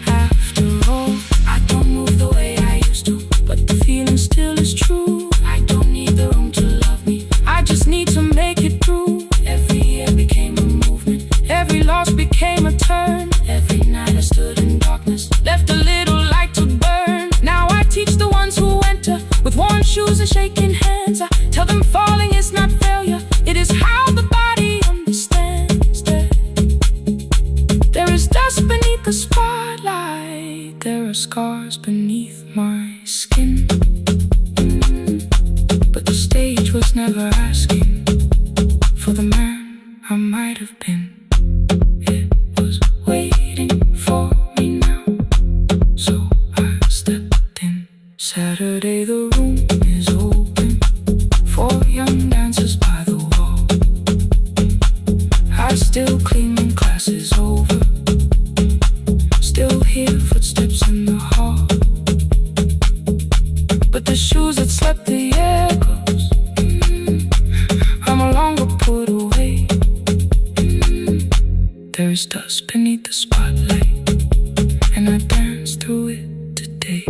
After all, I don't move the way I used to, but the feeling still is true. I don't need the room to love me, I just need to make it through. Every year became a movement, every loss became a turn. Every night I stood in darkness, left a little light to burn. Now I teach the ones who enter with worn shoes and shaking hands. I tell them falling is not failure, it is how the body understands that there is dust beneath the spotlight. There are scars beneath my skin, but the stage was never asking for the man I might have been. It was waiting for me now, so I stepped in. Saturday the room is open for young dancers by the wall. I still clean when class is over, still hear footsteps in the hall, but the shoes that slept the echoes, are no longer put away. There is dust beneath the spotlight, and I dance through it today.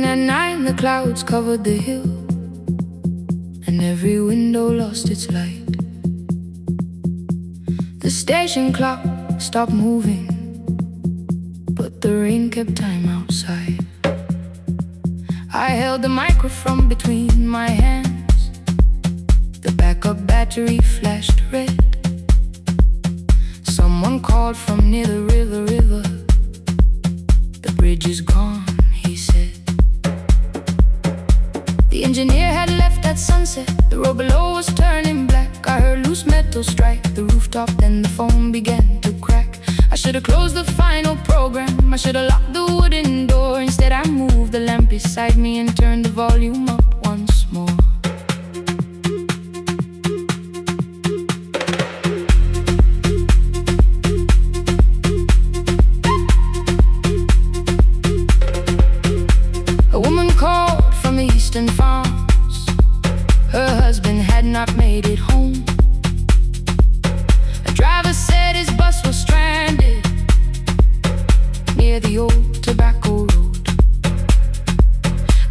At night the clouds covered the hill, and every window lost its light. The station clock stopped moving, but the rain kept time outside. I held the microphone between my hands, the backup battery flashed red. Someone called from near the river. The bridge is gone, he said. The engineer had left at sunset, the road below was turning black. I heard loose metal strike the rooftop, then the phone began to crack. I should have closed the final program, I should have locked the wooden door. Instead I moved the lamp beside me and turned the volume up once more. A woman called from the eastern farms, her husband had not made it home. A driver said his bus was stranded near the old tobacco road.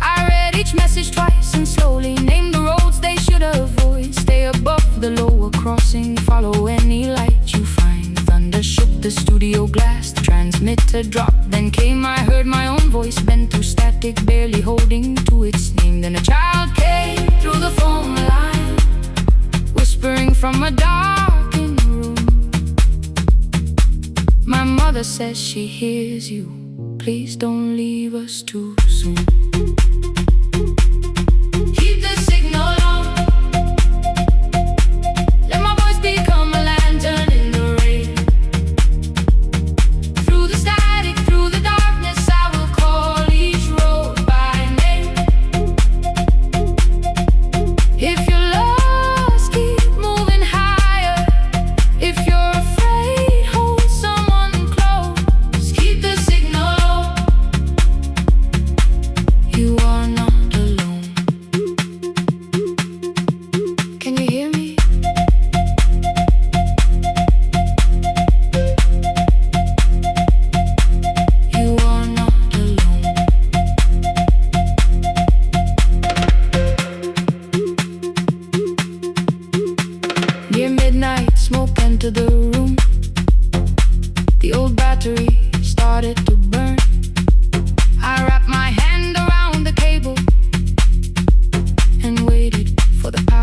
I read each message twice and slowly named the roads they should avoid. Stay above the lower crossing, follow any light you find. Thunder shook the studio glass, the transmitter dropped, then came. I heard my own voice bent through static, barely holding to its name. Then a child came through the phone line, whispering from a darkened room. My mother says she hears you, please don't leave us too soon. Keep the signal on, let my voice become a lantern in the rain. Through the static, through the darkness, I will call each road by name. If you're lost, keep moving higher. If you're afraid, hold someone close. Keep the signal low. You are not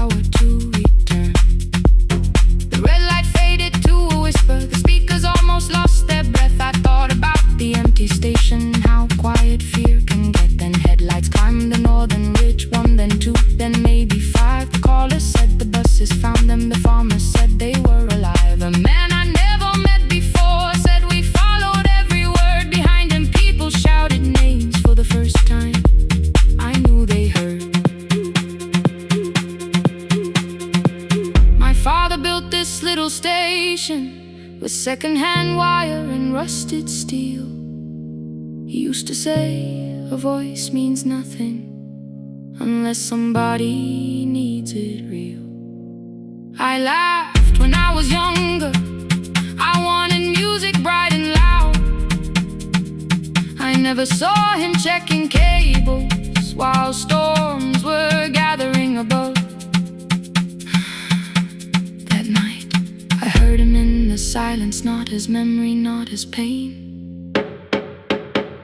power to return. The red light faded to a whisper. The speakers almost lost their breath. I thought about the empty station, how quiet fear can get. Then headlights climbed the northern ridge. One, then two, then maybe five. The caller said the buses found them. The farmer said they were alive. A man I never met before said we followed every word behind him. People shouted names for the first time. I knew they heard. My father built this little station with second-hand wire and rusted steel. He used to say, a voice means nothing unless somebody needs it real. I laughed when I was younger. I wanted music bright and loud. I never saw him checking cables while storms were gathering above. That night, I heard him in the silence, not as memory, not as pain.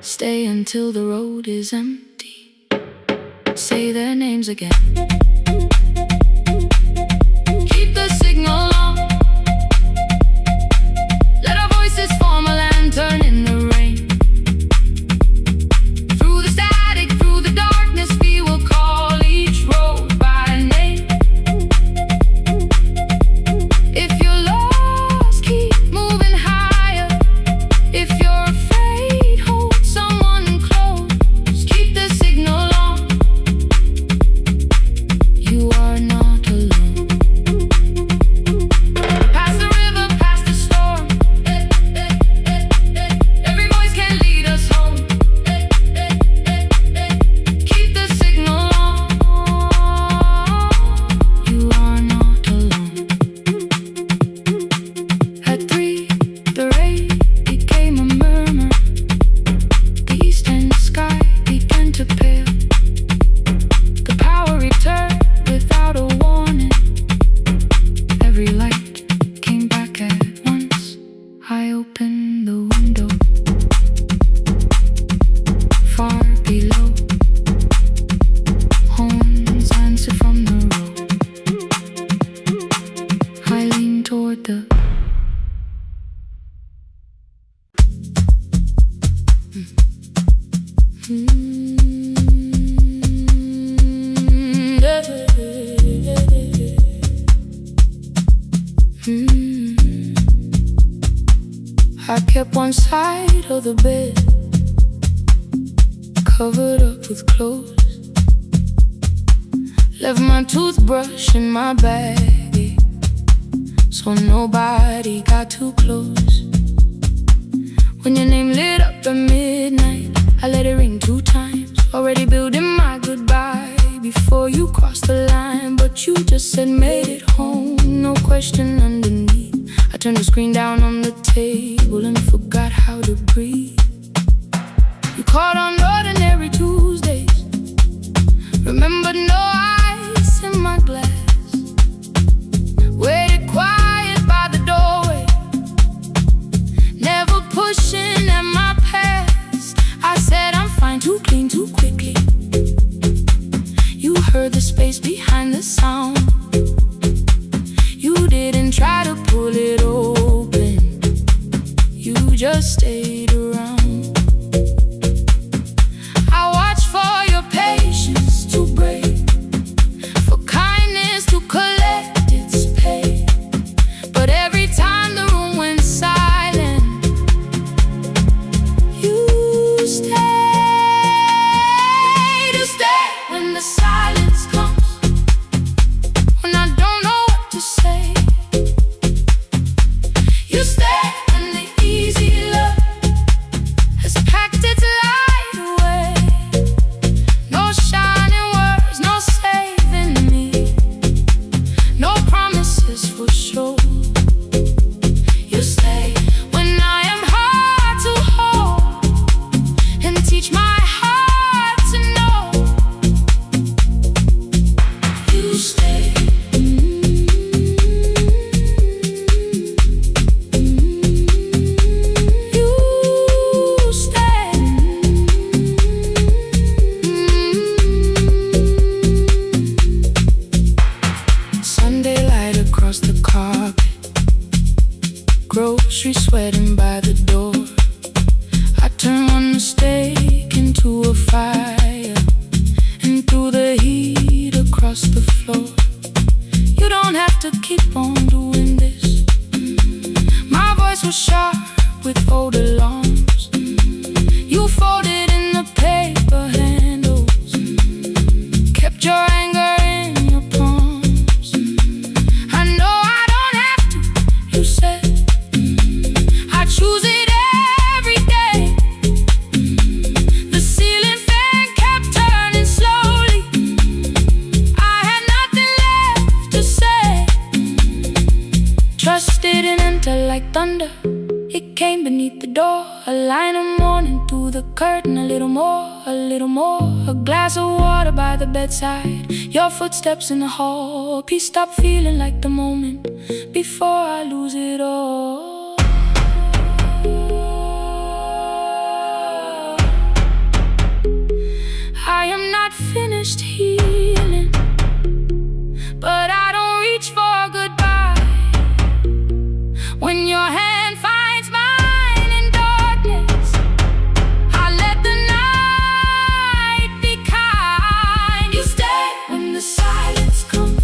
Stay until the road is empty. Say their names again. Keep the signal on. Let our voices form a lantern in the rain. Through the static, through the darkness, we will call each road by name. If you're lost, keep moving higher. If you're afraid, hold someone close. Keep the signal on. You are not alone. Past the river, past the storm. Every voice can lead us home. Keep the signal on. You are not alone. At 3, the rain became a murmur. The eastern sky began to pale. The power returned without a warning. Every light came back at once. I opened the window. Far below, horns answered from the road. I leaned toward the I kept one side of the bed covered up with clothes. Left my toothbrush in my bag, so nobody got too close. When your name lit up at midnight, I let it ring 2 times. Already building my goodbye before you crossed the line. But you just said made it home, no question underneath. I turned the screen down on the table and forgot how to breathe. You called on ordinary Tuesdays. Remembered no ice in my glass. Waited quiet by the doorway, never pushing at my past. I said I'm fine, too clean, too quickly. You heard the space behind the sound. You didn't try to pull it open. You just stayed around. I watched for your patience to break, for kindness to collect its pay. But every time the room went silent, you stayed. You stay when the silence comes, when I don't know what to say. You stay when the easy love across the carpet, grocery sweating by the door. I turn one mistake into a fire, and through the heat across the floor. You don't have to keep on doing this. My voice was sharp with old alarms. You folded in the paper handles, kept your anger in your palms. I know I don't have to, you said. I choose it every day. The ceiling fan kept turning slowly. I had nothing left to say. Trust didn't enter like thunder. It came beneath the door, a line of mourning through the curtain. A little more, a little more. A glass of water by the bedside, your footsteps in the hall. Peace stopped feeling like the moment before I lose it all. I am not finished healing, but I don't reach for goodbye. When your hand finds mine in darkness, I let the night be kind. You stay when the silence comes,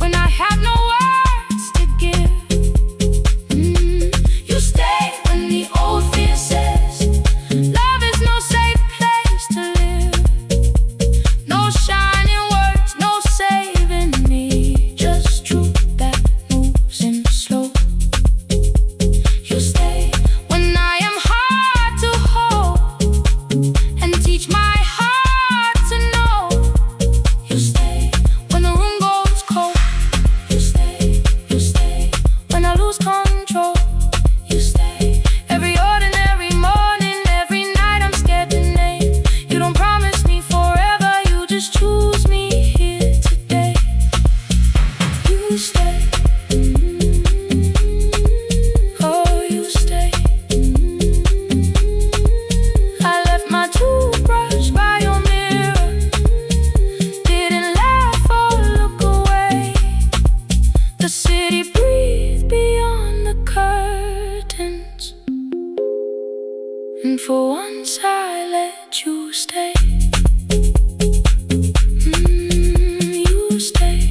when I have no words to give. You stay when the old fear says love is no safe place to live. No shining words, no saving me, just truth that moves in slow. You stay when I am hard to hold, and teach my heart to know. You stay when the room goes cold. You stay when I lose control. You stay every ordinary morning, every night I'm scared to name. You don't promise me forever, you just choose me here today. You stay. Oh, you stay. I left my toothbrush by your mirror, didn't laugh or look away. The city breathed beyond the curtains, and for once I let you stay. You stay.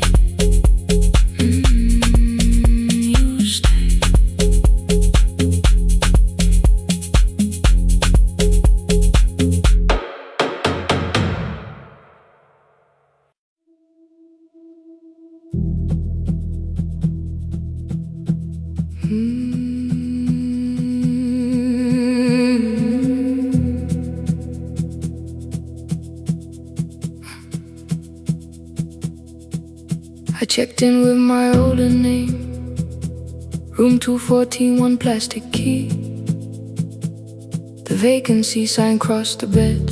You stay. I checked in with my older name, room 214, one plastic key. The vacancy sign crossed the bed,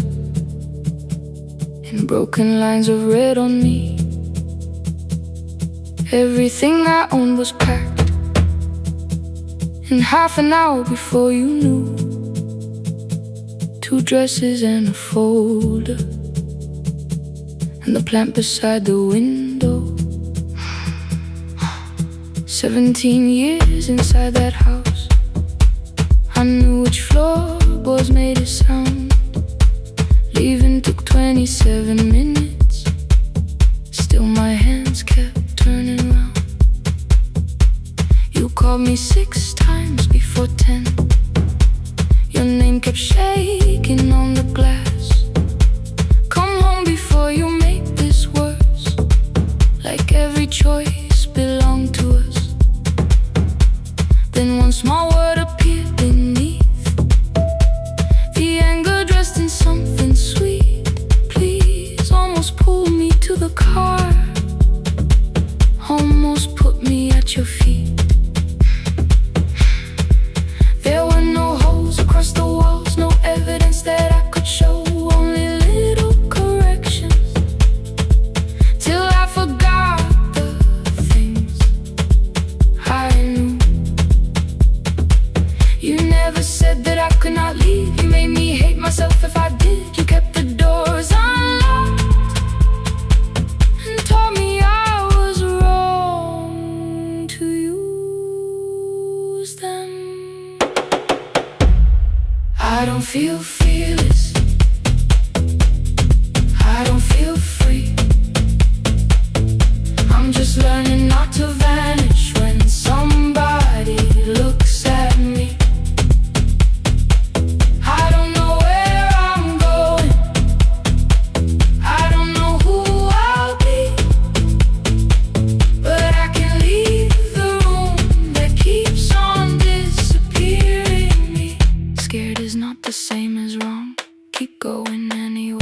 and broken lines of red on me. Everything I owned was packed in half an hour before you knew. 2 dresses and a folder, and the plant beside the window. 17 years inside that house, I knew which floorboards made it sound. Leaving took 27 minutes, still my hands kept turning round. You called me 6 times before 10. Your name kept shaking on the glass. Come home before you make this worse, like every choice belonged to us. Then one small word appeared beneath, the anger dressed in something sweet. Please, almost pulled me to the car, almost put me at your feet. There were no holes across the walls, no evidence that I could show, only little corrections, till I forgot the things feel fearless. I don't feel free. I'm just learning not to vanish when somebody looks at me. I don't know where I'm going. I don't know who I'll be, but I can leave the room that keeps on disappearing me. Scared is not the same as wrong. Keep going anyway.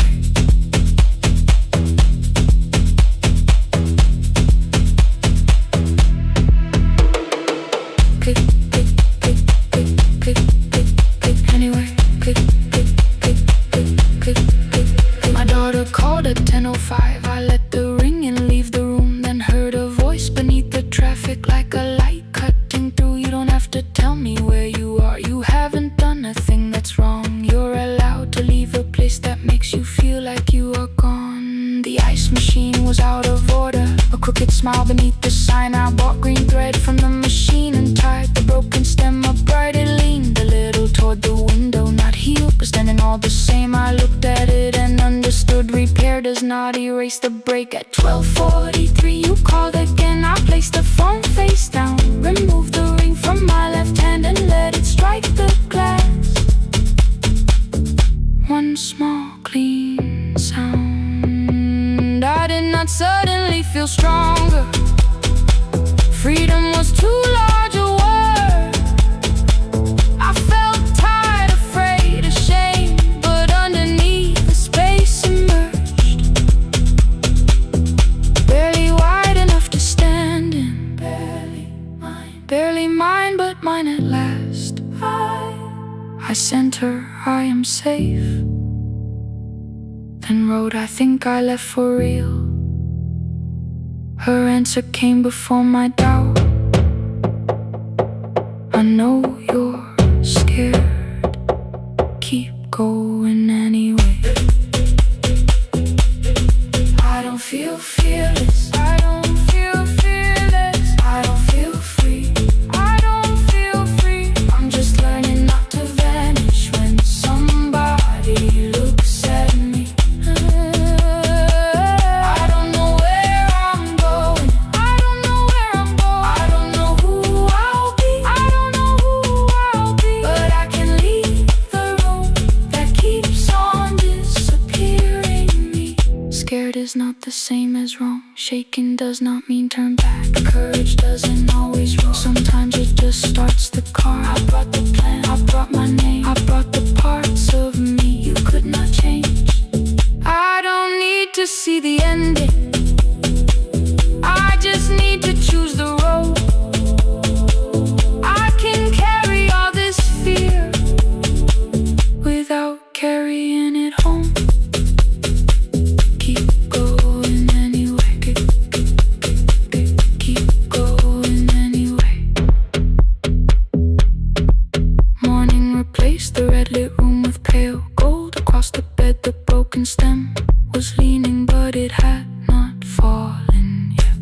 My daughter called at 10:05. I let the ring and leave the room, then heard a voice beneath the traffic like a light cutting through. You don't have to tell me where you are. You haven't done a thing that's wrong. You're allowed to leave a place that makes you feel like you are gone. The ice machine was out of order. A crooked smile beneath the sign. I bought green thread from the machine and tied the broken stem upright. It leaned a little toward the window, not healed, but standing all the same. I looked at it and understood. Repair does not erase the break. At 12:43 you called again. I placed the phone face down, removed the ring from my left hand and let it strike the glass. One small clean sound. I did not suddenly feel stronger. Freedom was too large a word. I felt tired, afraid, ashamed, but underneath the space emerged. Barely wide enough to stand in. Barely mine, but mine at last. I sent her, I am safe. Then wrote, I think I left for real. Her answer came before my doubt. I know you're scared. Keep going anyway. I don't feel fearless. I don't feel fearless. I don't feel free. I don't feel free. I'm just learning not to vanish when somebody looks at me. I don't know where I'm going. I don't know where I'm going. I don't know who I'll be. I don't know who I'll be, but I can leave the room that keeps on disappearing me. Scared is not the same as wrong. Shaking does not mean turn back. Courage doesn't always roll. Sometimes it just starts the car. I brought the plan, I brought my name, I brought the parts of me you could not change. I don't need to see the ending. I just need to choose the road. I can carry all this fear without carrying it home. Keep going anyway. Keep going anyway. Morning replaced the red lit room with pale gold. Across the bed the broken stem was leaning, but it had not fallen yet.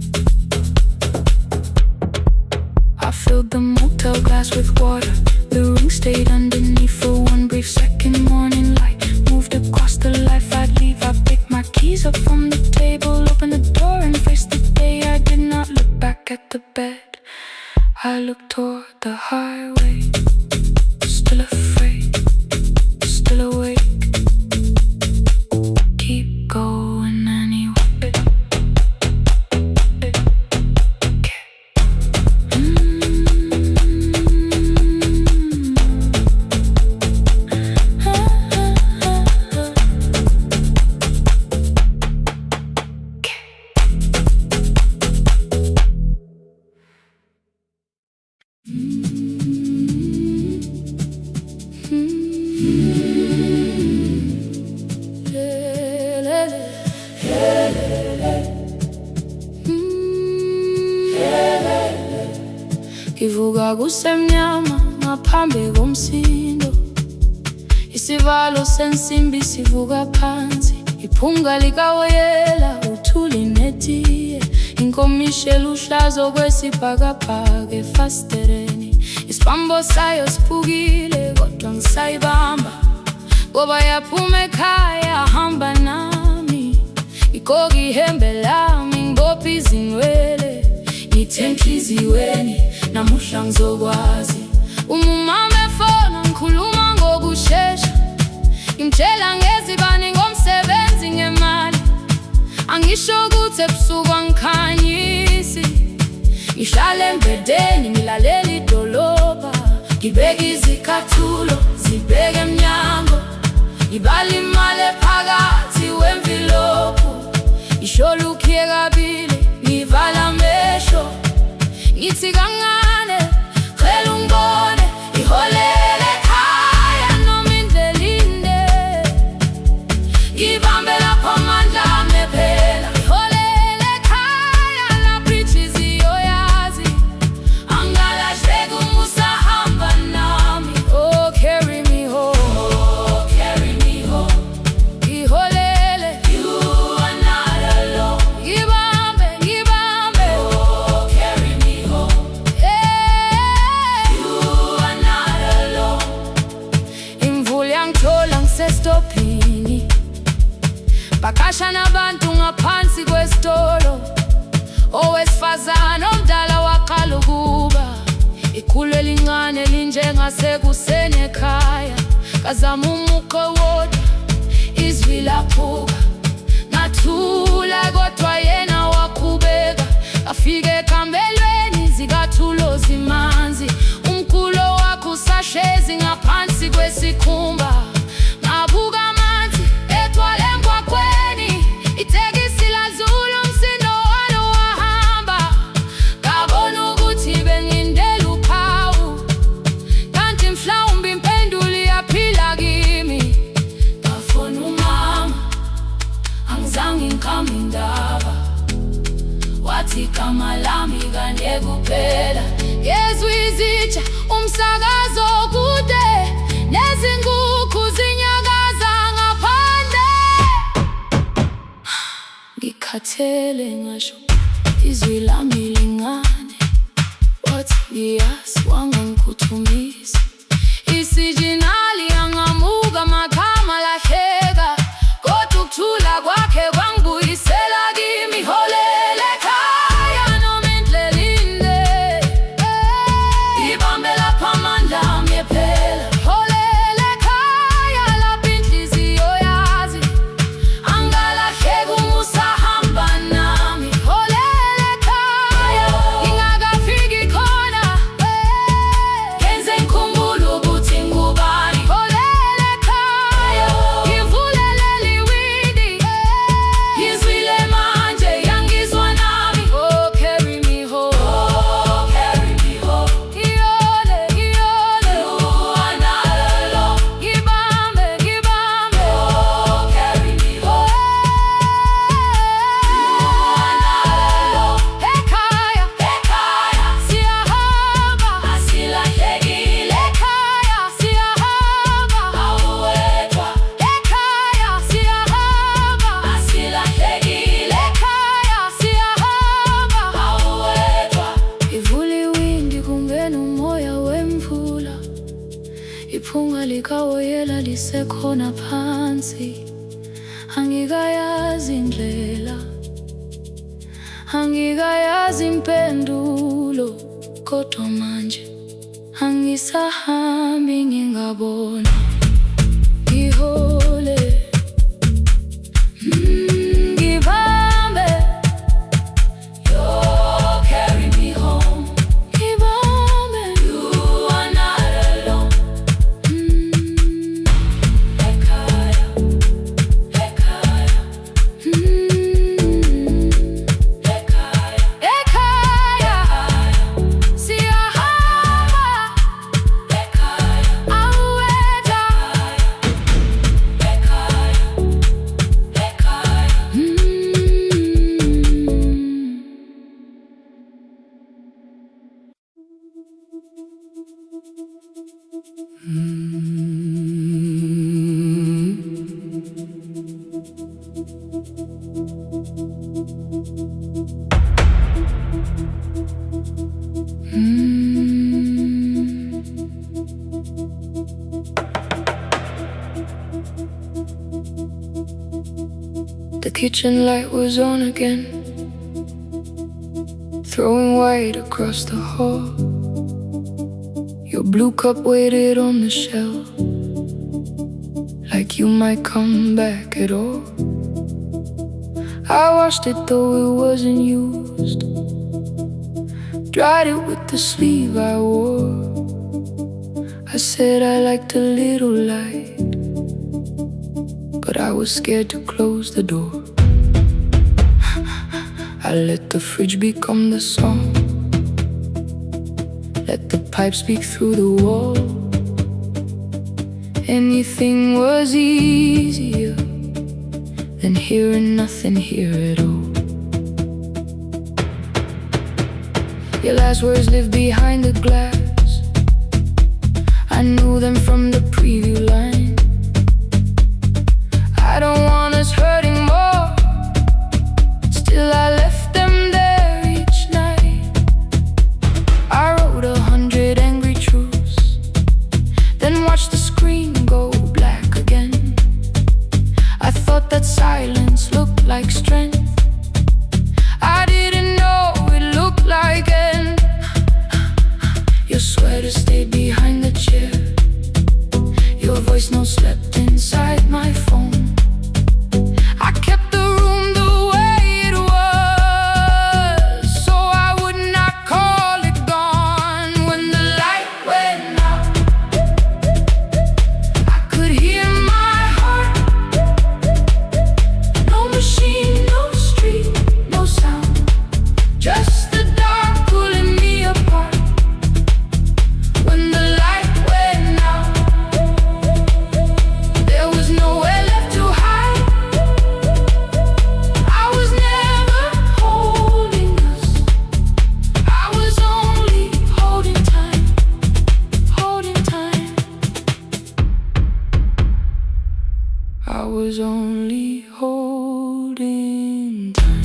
I filled the motel glass with water. The ring stayed underneath for one brief second. Morning light moved across the life I'd leave. I picked my keys up from the table, opened the door and faced the day. I did not look back at the bed. I looked toward the highway. Still afraid, still awake. Keep going anyway. Ivuga kusemnyama ngaphambi komsindo. Isivalo sensimbi sivuka phansi. Iphunga likawoyela uthuli netiye. Inkomishe luhlazo kwesibhakabhaka efasitereni. Isibambo sayo siphukile kodwa ngisayibamba. ngoba yaphume ekhaya hamba nami, ikoki ihembe lami ngibophe izinwele, ngithe enhliziyweni namuhla ngizokwazi. Umama efona ngikhuluma ngokushesha, ngimtshela ngezibani ngomsebenzi ngemali, angisho ukuthi ebusuku angikhanyisi, ngihlale embedeni ngilalela idolobha, ngibeka izicathulo zibheke emnyango, ngibala imali ephakathi wemvilophu, ngisho lukhiye kabili ngivala amehlo, ngithi kancane cela ungibone, iholele ekhaya noma indlela inde, ngibambe lapho amandla ami ephela. Iholele ekhaya lapho inhliziyo yazi, angalahleki uma usahamba nami. Oh, carry me home, oh, carry me home. Iholele, you are not alone. Ngibambe, ngibambe, oh, carry me home. Yeah, you are not alone. Imvula yangithola ngisestopini, bakasha nabantu ngaphansi kwesitolo, owesifazane omdala waqala ukuba, ikhulu elincane linjengasekuseni ekhaya, kazama umuqo wodwa izwi laphuka, ngathula kodwa yena waqhubeka, afike ekambelweni zikathulo zimanzi, umkhulo wakho usahlezi ngaphansi kwesikhumba, ngabuka amanzi etwala emgwaqweni, itekisi ladlula umsindo walo wahamba, ngabona ukuthi bengindela uphawu, kanti mhlawumbe impendulo iyaphila kimi. Ngafona umama, angizange ngikhambe indaba, wathi igama lami kanye kuphela, ngezwe izitsha umsakazo kude, nezinkukhu zinyakaza ngaphandle, ngikhathele ngasho izwi lami lingane, wathi ngiyazi wangangikhuthumisa, isijinali yangamuka magama lahleka, kodwa ukuthula kwakhe kwangibuyisela kimi. Iholele ekhaya noma indlela inde, ngibambe lapho amandla ami ephela. Iholele ekhaya lapho inhliziyo yazi, angalahleki uma usahamba nami. Iholele ekhaya ngingakafiki khona, ngenze ngikhumbule ukuthi ngubani. Iholele ekhaya ngivulelele iwindi, ngizwile manje yangizwa nami. Oh, carry me home, oh, carry me home. Iyole, iyole, you are not alone. Ngibambe, ngibambe, oh, carry me home. You are not alone. Ekhaya, ekhaya siyahamba, asilahlekile. Ekhaya siyahamba, awuwedwa. Ekhaya siyahamba, asilahlekile. Ekhaya siyahamba, awuwedwa. Ivula iwindi kungena umoya wemvula, iphunga likawoyela lisekhona phansi, angikayazi indlela, angikayazi impendulo, kodwa manje angisahambi ngingabona. Ihole, ngibambe, you carry me home. Ngibambe, you are not alone. Ekhaya, ekhaya, ekhaya, ekhaya siyahamba, ekhaya awuwedwa. kitchen light was on again, throwing white across the hall. Your blue cup waited on the shelf, like you might come back at all. I washed it though it wasn't used, dried it with the sleeve I wore. I said I liked a little light, but I was scared to close the door. I let the fridge become the song, let the pipe speak through the wall. Anything was easier than hearing nothing here at all. Your last words live behind the glass, I knew them from the preview line. I don't want us hurting more, still I left them there each night. I wrote 100 angry truths, then watched the screen go black again. I thought that silence looked like strength, I didn't know it looked like end. Your sweater stayed behind the chair, your voice no slept inside my phone. I kept the room the way it was, so I would not call it gone. When the light went out, I could hear my heart. No machine, no street, no sound, just the dark pulling me apart. When the light went out, there was nowhere left to hide. I was never holding us, I was only holding time, holding time. I was only holding time.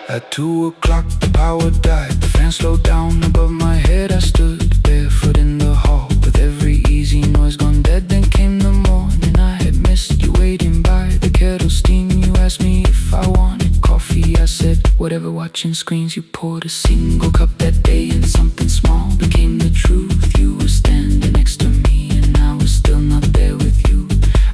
At 2 o'clock the power died, the fan slowed down above my head. I stood barefoot in the hall with every easy noise gone dead. Then came the morning, I had missed you waiting by the kettle steam. You asked me if I wanted coffee, I said whatever. Watching screens, you poured a single cup that day, and something small became the truth. You were standing next to me and I was still not there with you.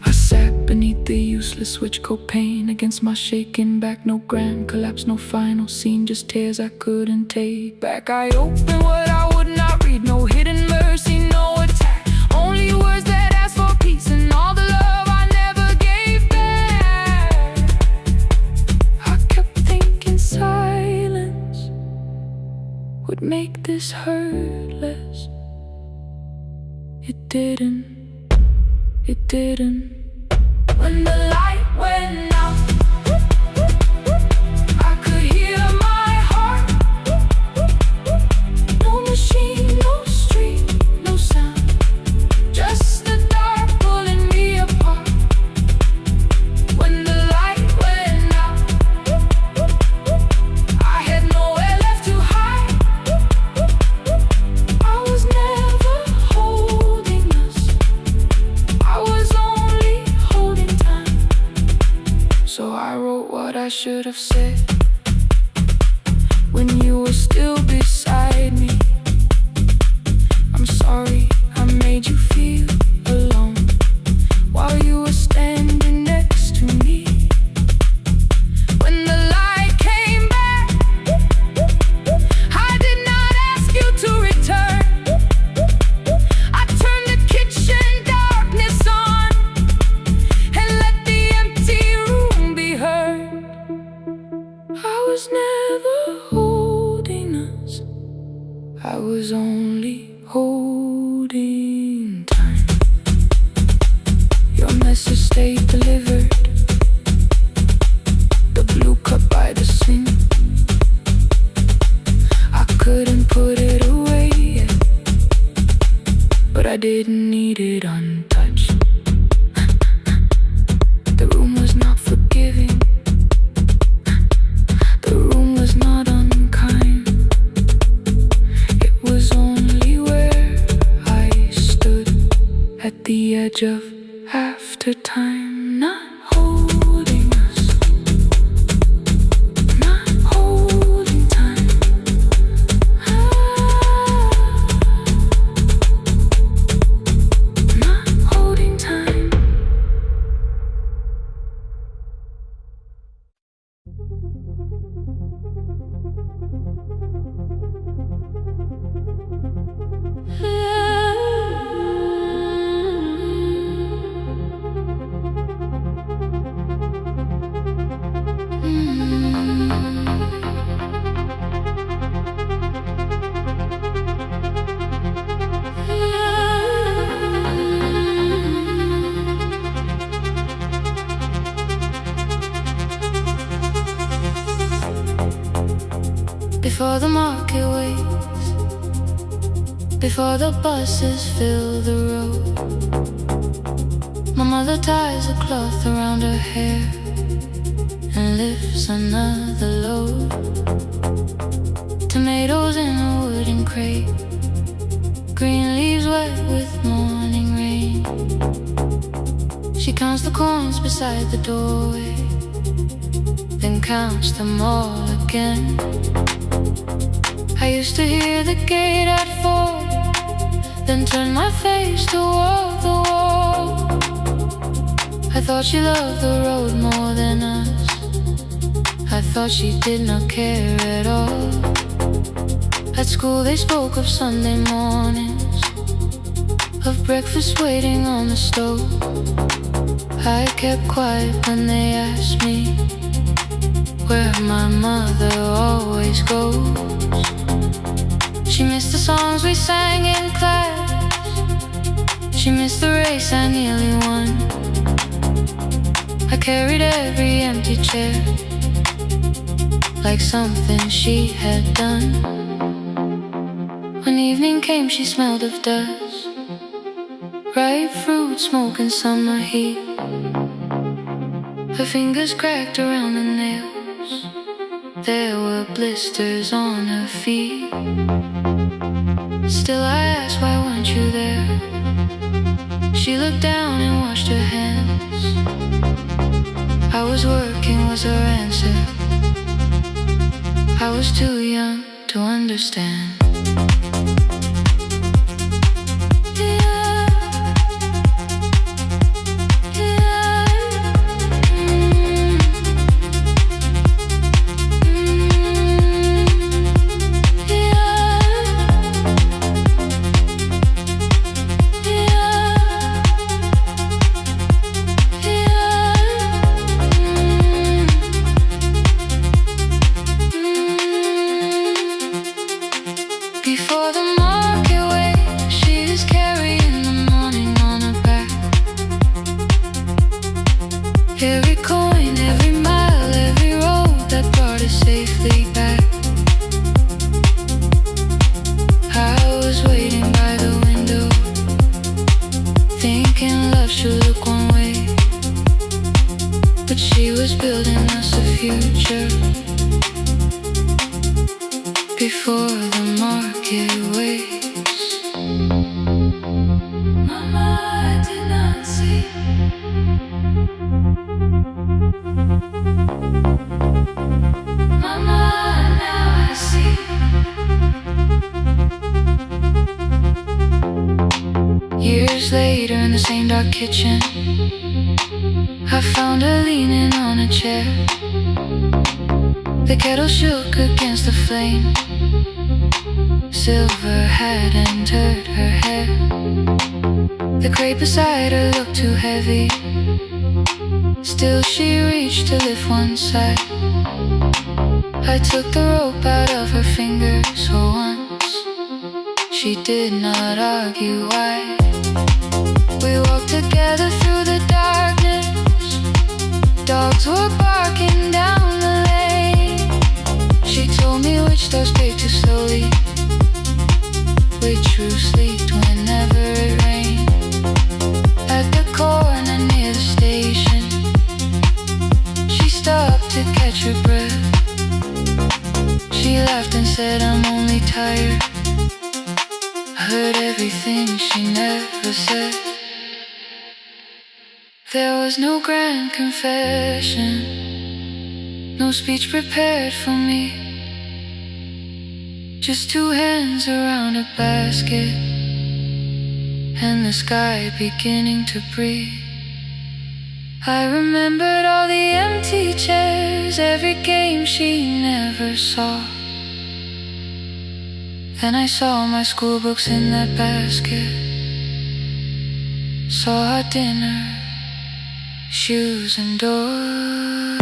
I sat beneath the useless switch copain against my shaking back. No grand collapse, no final scene, just tears I couldn't take back. I opened what I would not read, no hidden mercy, no attack, only words that ask for peace and all the love I never gave back. I kept thinking silence would make this hurt less. It didn't, it didn't. When the light went out, I could hear my heart. No machine, no street, no sound, just the dark pulling me apart. When the light went out, I had nowhere left to hide. I was never holding us, I was only holding time. So I wrote what I should have said when you were still beside me. I'm sorry I made you feel alone while you were standing next to me. When the light came back, I did not ask you to return. I turned the kitchen darkness on and let the empty room be heard. I was never holding us, I was only holding time. Your message stayed delivered, the blue cup by the sink. I couldn't put it away yet, but I didn't need it untouched. The room was not forgiving, at the edge of after time, not holding us, not holding time. Not holding time. Before the market waits, before the buses fill the road, my mother ties a cloth around her hair and lifts another load. Tomatoes in a wooden crate, green leaves wet with morning rain. She counts the coins beside the doorway, then counts them all again. I used to hear the gate at 4, then turn my face toward the wall. I thought she loved the road more than us. I thought she did not care at all. At school they spoke of Sunday mornings, of breakfast waiting on the stove. I kept quiet when they asked me where my mother always goes. She missed the songs we sang in class, she missed the race I nearly won. I carried every empty chair like something she had done. When evening came she smelled of dust, ripe fruit, smoke and summer heat. Her fingers cracked around the nails, there were blisters on her feet. Still I asked, why weren't you there? She looked down and washed her hands. I was working was her answer. I was too young to understand. Before the market waits, she's carrying the morning on her back. Every coin, every mile, every road that brought us safely back. I was waiting by the window, thinking love should look one way, but she was building us a future. Before the market waits, Mama, I did not see. Mama, now I see. Years later in the same dark kitchen, I found her leaning on a chair. The kettle shook against the flame, silver had entered her hair. The crate beside her looked too heavy, still she reached to lift one side. I took the rope out of her fingers for once, she did not argue why. We walked together through the darkness, dogs were barking down the lane. She told me which doors paved too slowly, which roof slept whenever it rained. At the corner near the station, she stopped to catch her breath. She laughed and said, I'm only tired. I heard everything she never said. There was no grand confession, no speech prepared for me, just two hands around a basket and the sky beginning to breathe. I remembered all the empty chairs, every game she never saw. Then I saw my school books in that basket, saw our dinner, shoes and doors.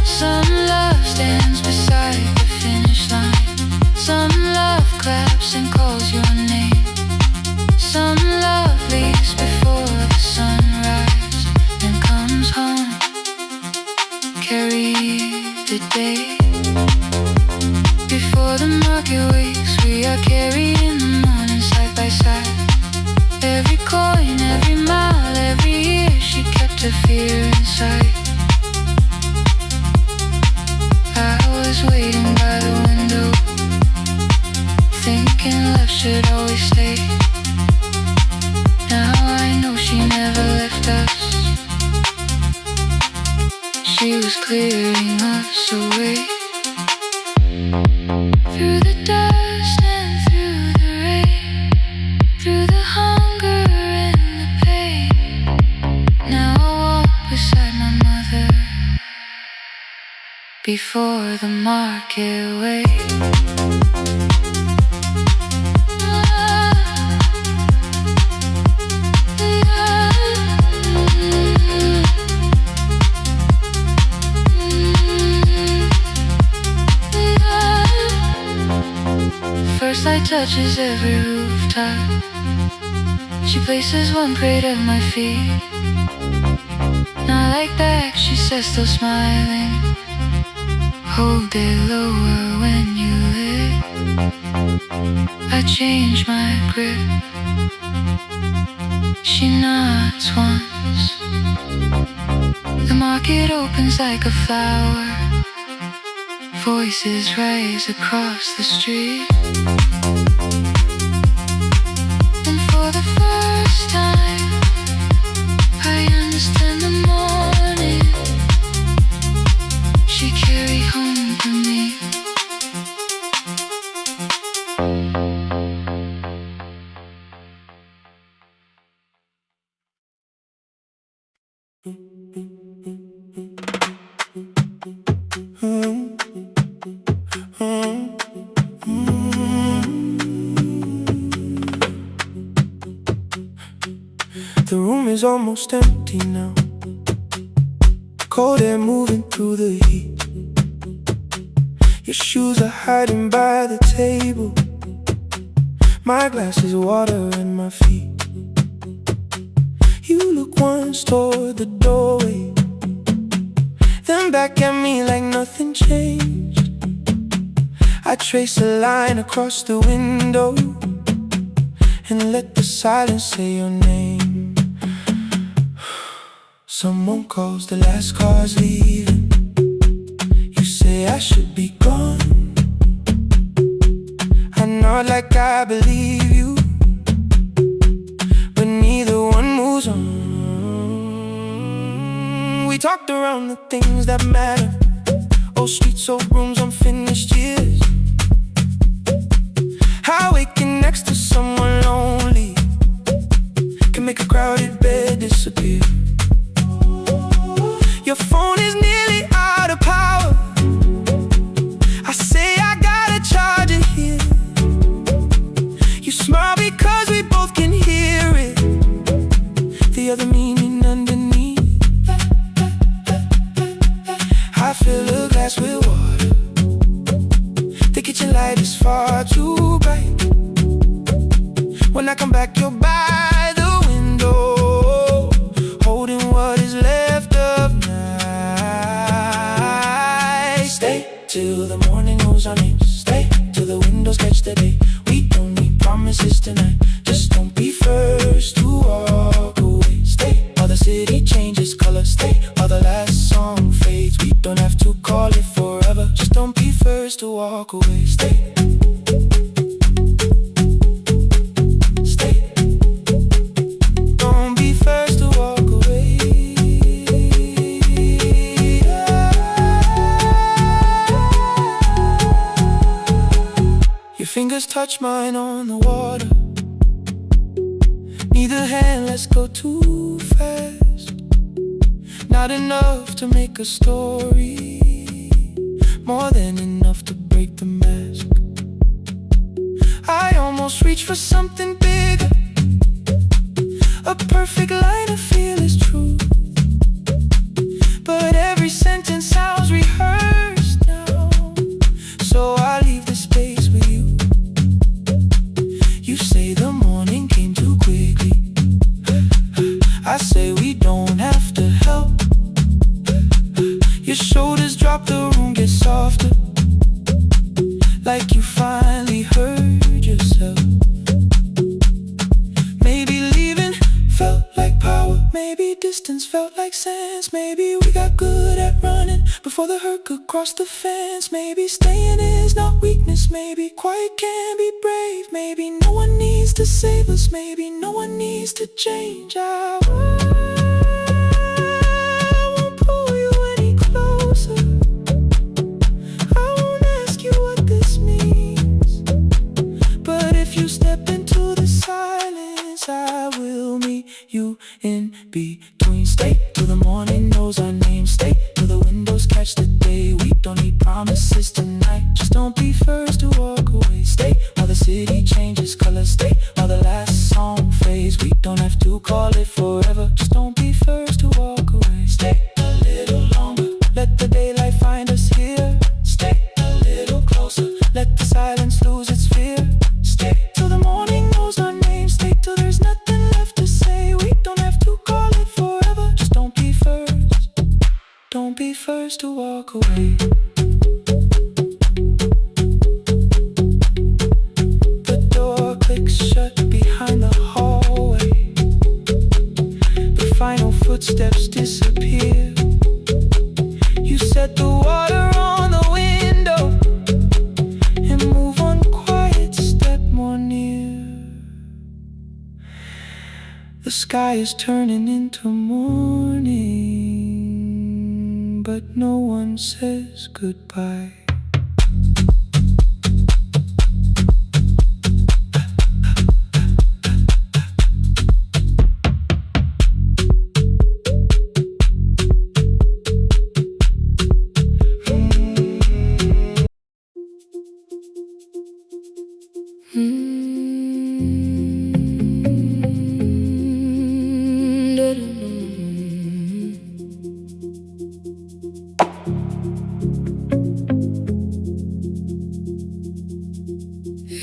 Some love stands beside the finish line, some love claps and calls your name, some love leaves before the sunrise and comes home. Carry the day before the market wakes. We are carried in the morning side by side. Every coin, every mile, every year she kept her fear inside. I was waiting by the window, thinking love should always stay. Now I know she never left us. She was clearing us away, through the dust and through the rain, through the hunger and the pain. Now I walk beside my mother before the market waits. First light touches every rooftop. She places one plate at my feet. Not like that, she says, still smiling. Hold it lower when you lit. I change my grip. She nods once. The market opens like a flower. Voices rise across the street. And for the first time, I understand the morning she carried home for me. The room is almost empty now, cold air moving through the heat. Your shoes are hiding by the table, my glass is water in my feet. You look once toward the doorway, then back at me like nothing changed. I trace a line across the window and let the silence say your name. Someone calls, the last car's leaving. You say I should be gone. I nod like I believe you, but neither one moves on. We talked around the things that matter, old streets, old rooms, unfinished years. How waking next to someone lonely can make a crowded bed disappear. Your phone is nearly out of power. I say I gotta charge it here. You smile because we both can hear it, the other meaning underneath. I fill a glass with water, the kitchen light is far too bright. When I come back, you're by the window, holding what is left of night. Stay till the morning knows our names. Stay till the windows catch the day. We don't need promises tonight, just don't be first to walk away. Stay while the city changes color. Stay while the touch mine on the water. Neither hand, let's go too fast. Not enough to make a story, more than enough to break the mask. I almost reach for something bigger, a perfect line of fearless truth. But every sentence sounds rehearsed now, so I leave the space with you. You say the morning came too quickly, I say we don't have to help. Your shoulders drop, the room gets softer, like you finally heard yourself. Maybe leaving felt like power, maybe distance felt like sense. Maybe we got good at running before the hurt could cross the fence. Maybe staying is not weakness, maybe quiet can be brave. Maybe no one needs to save us, maybe no one needs to change. I won't pull you any closer, I won't ask you what this means. But if you step into the silence, I will meet you in between. Stay till the morning knows our name, stay till the windows catch the day. We don't need promises tonight, just don't be first to walk away. Stay while the city changes colors, stay while the last song fades. We don't have to call it forever, just don't be first to walk away. Stay a little longer, let the daylight find us here. Stay a little closer, let the silence lose its fear. Stay till the morning knows our name, stay till there's nothing left to say. We don't have to call it forever, just don't be first. Don't be first to walk away. The door clicks shut behind the hallway, the final footsteps disappear. You set the water on the window and move on quiet, step more near. The sky is turning into morning, but no one says goodbye.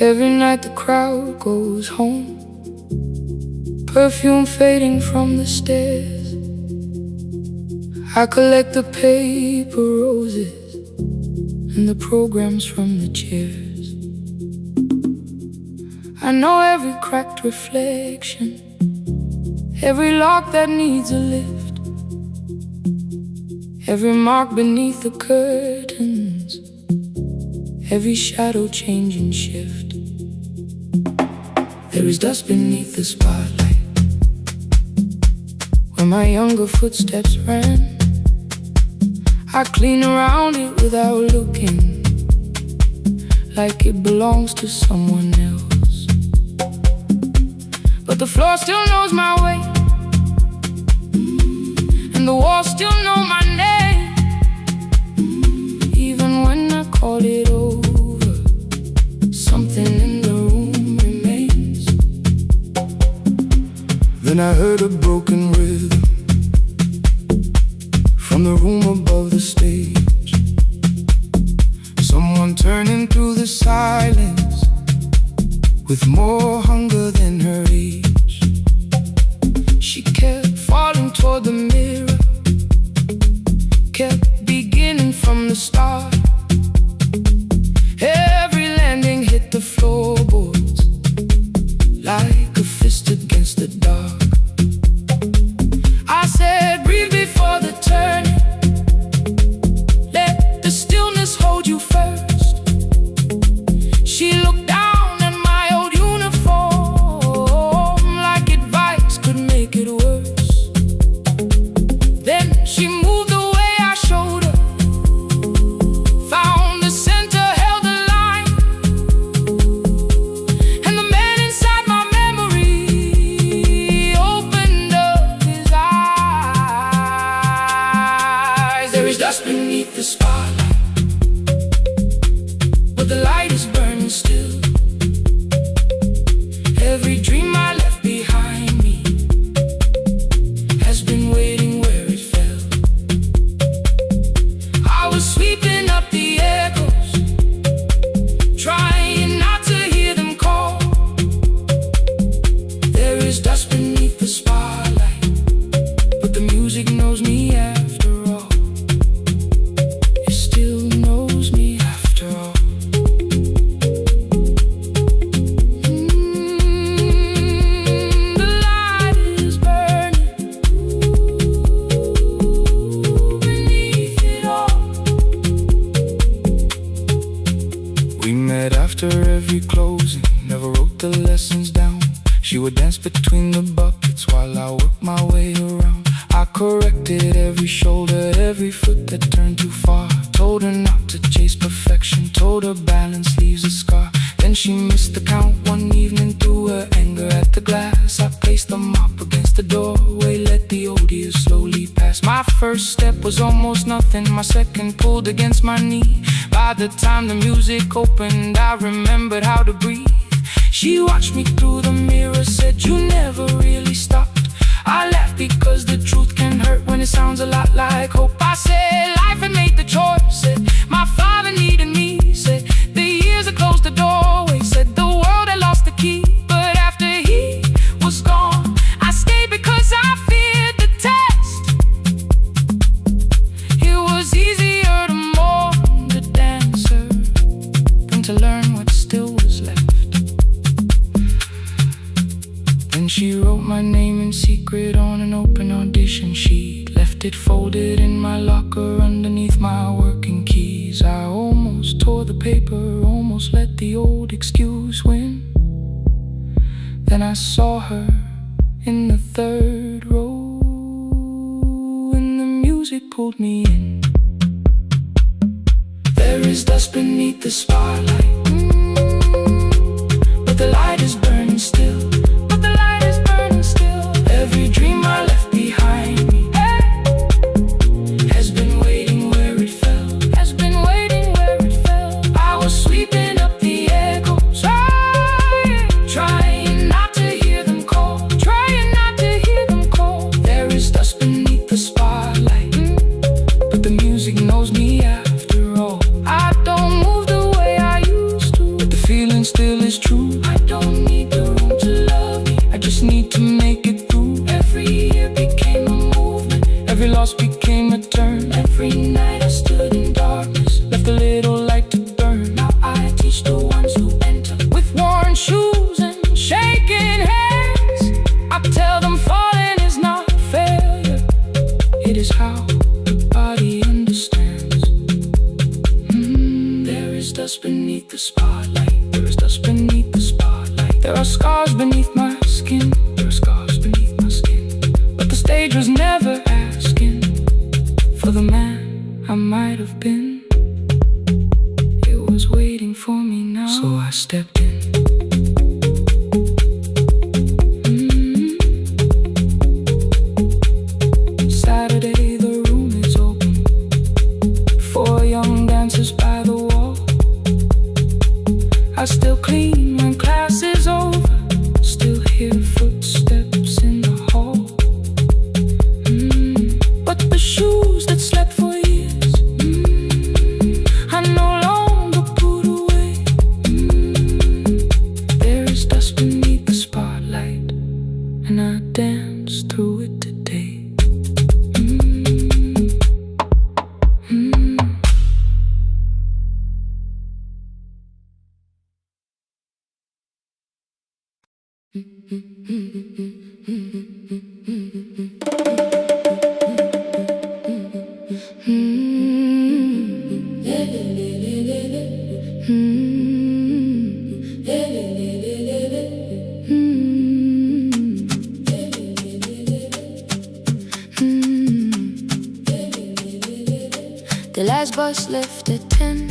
Every night the crowd goes home, perfume fading from the stairs. I collect the paper roses and the programs from the chairs. I know every cracked reflection, every lock that needs a lift, every mark beneath the curtains, every shadow change and shift. There is dust beneath the spotlight where my younger footsteps ran. I clean around it without looking, like it belongs to someone else. But the floor still knows my way, and the walls still know my name. Even when I call it over, something in the room remains. Then I heard a broken rhythm from the room above the stage. Someone turning through the silence with more hunger than her age. She kept falling toward the mirror, kept beginning from the start. Every landing hit the floorboards like a fist against the dark. I said, breathe before the turning, let the stillness hold you first. She looked down at my old uniform like advice could make it worse. Then she moved the way I showed her, Every dream I left behind me has been waiting where it fell. I was sweeping up the echoes, trying not to hear them call. There is dust beneath the spotlight, but the music knows me after all. It still knows me after all. The light is burning beneath it all. We met after every closing, never wrote the lessons down. She would dance between the buckets while I worked my way around. I corrected every shoulder, every foot that turned too far. Told her not to chase perfection, told her balance leaves a scar. Then she missed the count one evening, threw her anger at the glass. I placed the mop against the doorway, let the odious slowly pass. My first step was almost nothing, my second pulled against my knee. By the time the music opened, I remembered how to breathe. She watched me through the mirror, said, "You never really stopped." I laughed because the truth can hurt when it sounds a lot like hope. I said life had made the choice, said my father needed me, said the years had closed the doorway, said the world had lost the key. But after he was gone, I stayed because I feared the test. It was easier to mourn the dancer than to learn what still was left. Then she wrote my name in secret on an open audition sheet, left it folded in my locker underneath my working keys. I almost tore the paper, almost let the old excuse win. Then I saw her in the third row, and the music pulled me in. There is dust beneath the spotlight, but the light is burning still. Every dream I left behind me has been waiting where it fell, has been waiting where it fell. I was sweeping up the echoes, trying not to hear them call, trying not to hear them call. There is dust beneath the spotlight, but the music knows me after all. I don't move the way I used to, but the feeling still is true. I don't need the room to love me, I just need to make it through. Every year became a movement, every loss became a turn. Every night I stood in darkness, left a little light to burn. Now I teach the ones who enter with worn shoes and shaking hands. I tell them falling is not failure, it is how the body understands. There is dust beneath the spotlight, there is dust beneath the spotlight. There are scars beneath my skin, there are scars beneath my skin. The stage was never asking for the man I might have been. It was waiting for me now, so I stepped in. Saturday, the room is open, 4 young dancers by the wall. I still clean when class is over, still hear footsteps in the hall. But the shoes that slept for years, I no longer put away. There is dust beneath the spotlight, and I dance through it today. The last bus left at 10.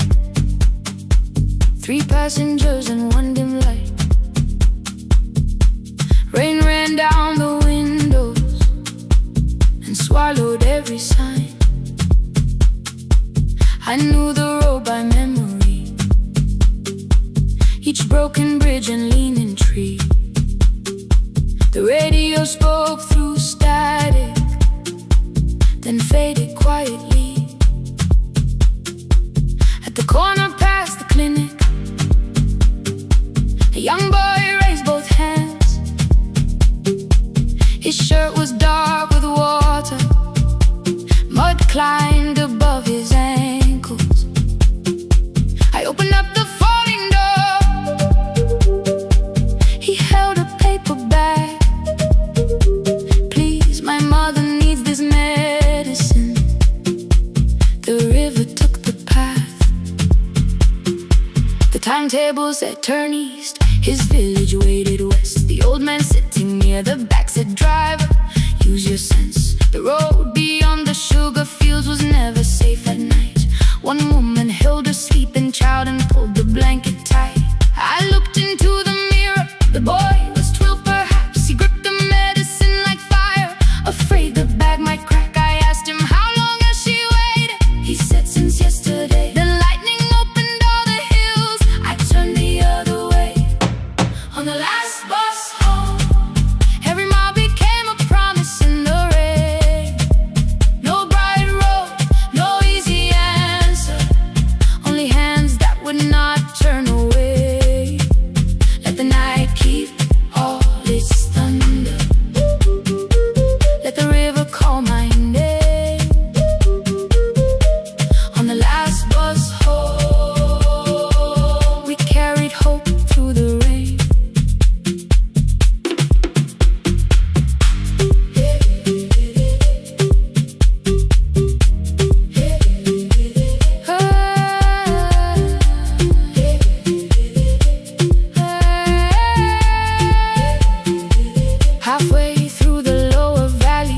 3 passengers and 1 dim light. Rain ran down the windows and swallowed every sign. I knew the road by memory, each broken bridge and leaning tree. The radio spoke through static, then faded quietly. At the corner past the clinic, a young boy raised both hands. His shirt was dark with water, mud climbed above his ankles. I opened up the folding door. He held a paper bag. Please, my mother needs this medicine. The river took the path. The timetable said turn east. His village waited west. The old man sitting near the back said, driver, use your sense. The road beyond the sugar fields was never safe at night. One woman held her sleeping child and pulled the blanket tight. I looked into the mirror. The boy was 12 perhaps. He gripped the medicine like fire, afraid the bag might crack. I asked him, how long has she waited? He said, since yesterday. The lightning opened all the hills. I turned the other way. On the last bus home, every mile became a promise in the rain. No bright road, no easy answer, only hands that would not turn away. Let the night keep all its thunder. Let the river call my name. On the last bus home, we carried hope through the rain. Halfway through the lower valley,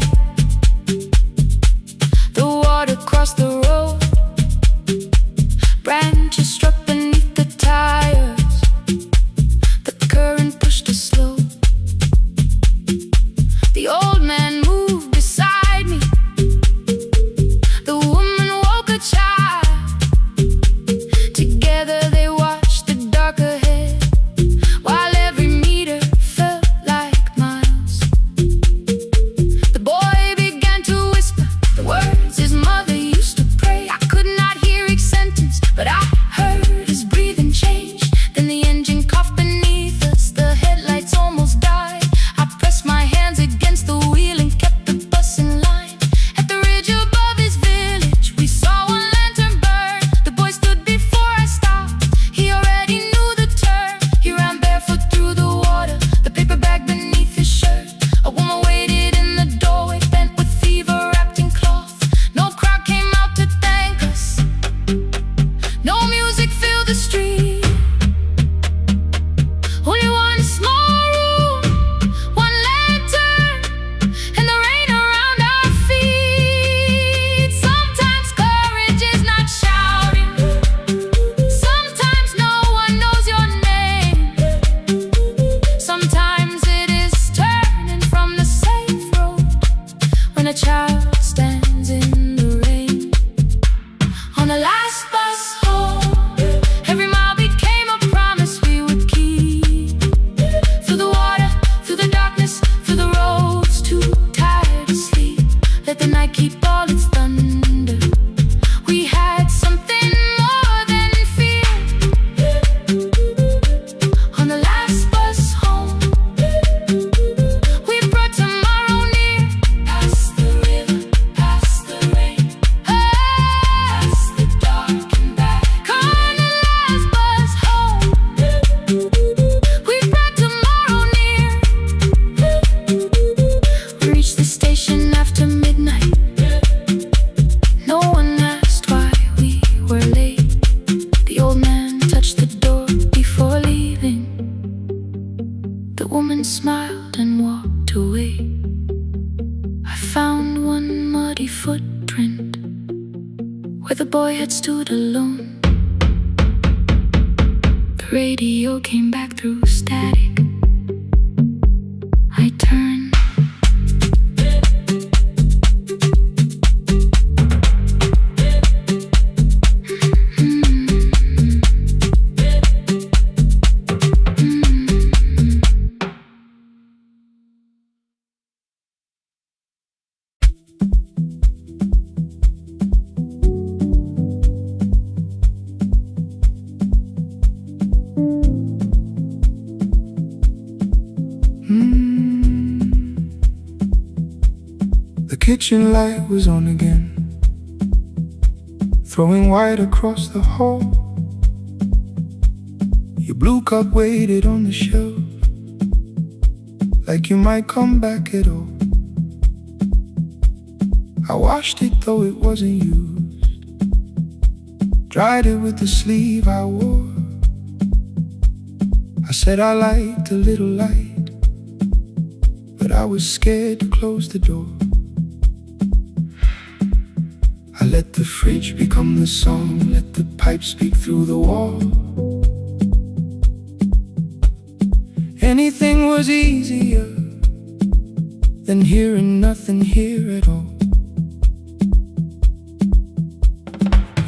the water crossed the road. Branches struck beneath the tires. The current pushed us slow. The old man moved beside me. The woman woke a child. Together they watched the dark ahead, while every meter felt like miles. The boy began to whisper the words his mother used to pray. I could not hear each sentence, but I heard his breathing change. Then the engine coughed beneath us. The headlights almost died. I pressed my hands against the wheel and kept the bus in line. At the ridge above his village, we saw one lantern burn. The boy stood before I stopped. He already knew the turn. He ran barefoot through the water, the paper bag beneath his shirt. A woman waited in the doorway, bent with fever, wrapped in cloth. No crowd came out to thank us. No music filled the street. Only one small room, one lantern, and the rain around our feet. Sometimes courage is not shouting. Sometimes no one knows your name. Sometimes it is turning from the safe road when a child stands in the rain. On the last bus home, every mile became a promise we would keep. Through the water, through the darkness, through the roads too tired to sleep. Let the night keep all its thunder. We had something more than fear. On the last bus home, we brought tomorrow near. Past the river, past the rain, past the dark and back. On the last bus home, we brought tomorrow near. We reached the station after midnight. No one asked why we were late. The old man touched the door before leaving. The woman smiled and walked away. I found one muddy footprint where the boy had stood alone. The radio came back through static. I turned. kitchen light was on again, throwing white across the hall. Your blue cup waited on the shelf, like you might come back at all. I washed it though it wasn't used, dried it with the sleeve I wore. I said I liked a little light, but I was scared to close the door. I let the fridge become the song, let the pipe speak through the wall. Anything was easier than hearing nothing here at all.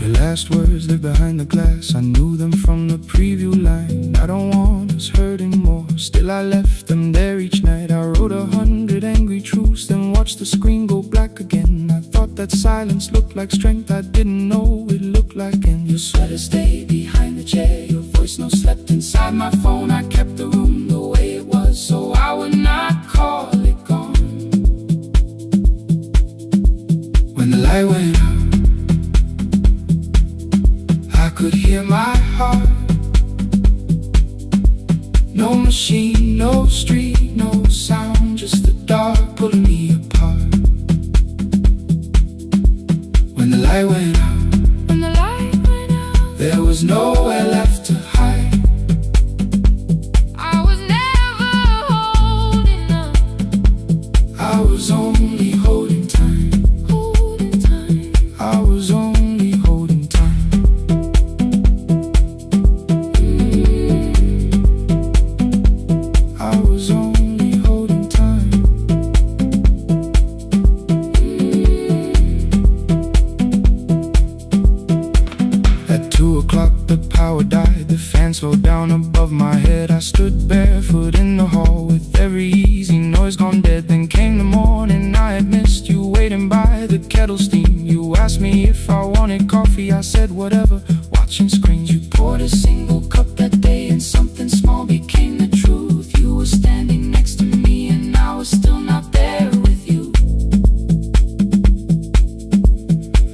Your last words live behind the glass, I knew them from the preview line. I don't want us hurting more, still I left them there each night. I wrote 100 angry truths, then watched the screen go black again. I thought that silence looked like strength, I didn't know it looked like end. Your sweater stayed behind the chair, your voice no slept inside my phone. I kept the room the way it was, so I would not call it gone. When the light went out, I could hear my heart. No machine, no street, no sound, just the dark pulling me apart. When the light went out, there was nowhere left to hide. I was never holding up, I was only holding time. I was only holding time. I was only holding time. At 2 o'clock the power died, the fan slowed down above my head. I stood barefoot in the hall with every easy noise gone dead. Then came the morning, I had missed you waiting by the kettle steam. You asked me if I wanted coffee, I said whatever, watching screens. You poured a single cup that day and something small became the truth. You were standing next to me and I was still not there with you.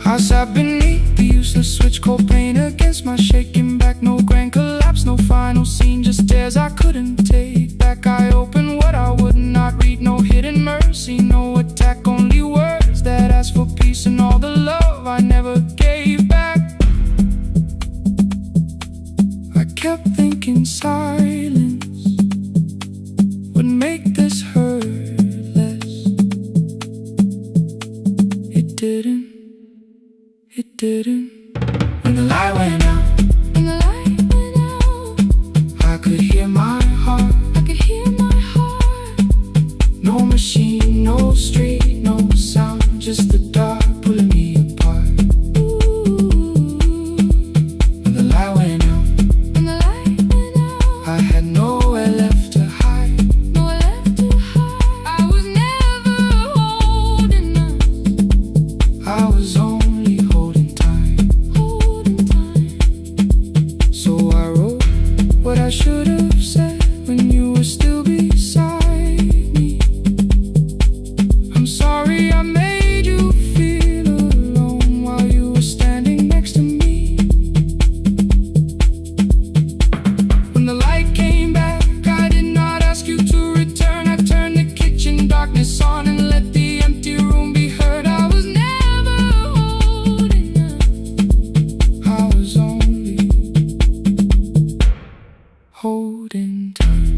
I sat beneath the useless switch, cold pain against my shaking back. No grand collapse, no final scene, just tears I couldn't take back. I opened what I would not read, no hidden mercy, no attack, only words that asked for peace and all the love I never gave back. I kept thinking silence would make this hurt less. It didn't. It didn't. When the light went out, I could hear my heart. No machine, no street, no sound, just the dark pulling me apart. When the light went out, I had nowhere left to hide. I was never holding up, I was only holding time. So I wrote what I should have said when you were still beside me. I'm sorry I made you feel alone while you were standing next to me. When the light came back, I did not ask you to return. I turned the kitchen darkness on and let the empty room be heard. I was never holding up, I was only holding time.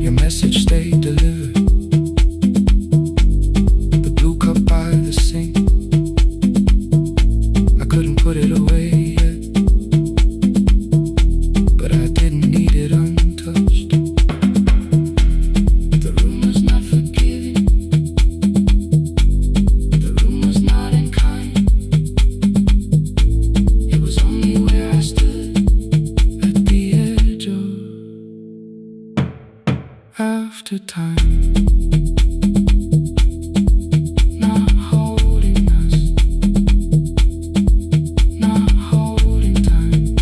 Your message stayed delivered, the blue cup by the sink. I couldn't put it away yet, but I didn't need it untouched. The room was not forgiving, the room was not unkind. It was only where I stood at the edge of after time. Not holding us, not holding time.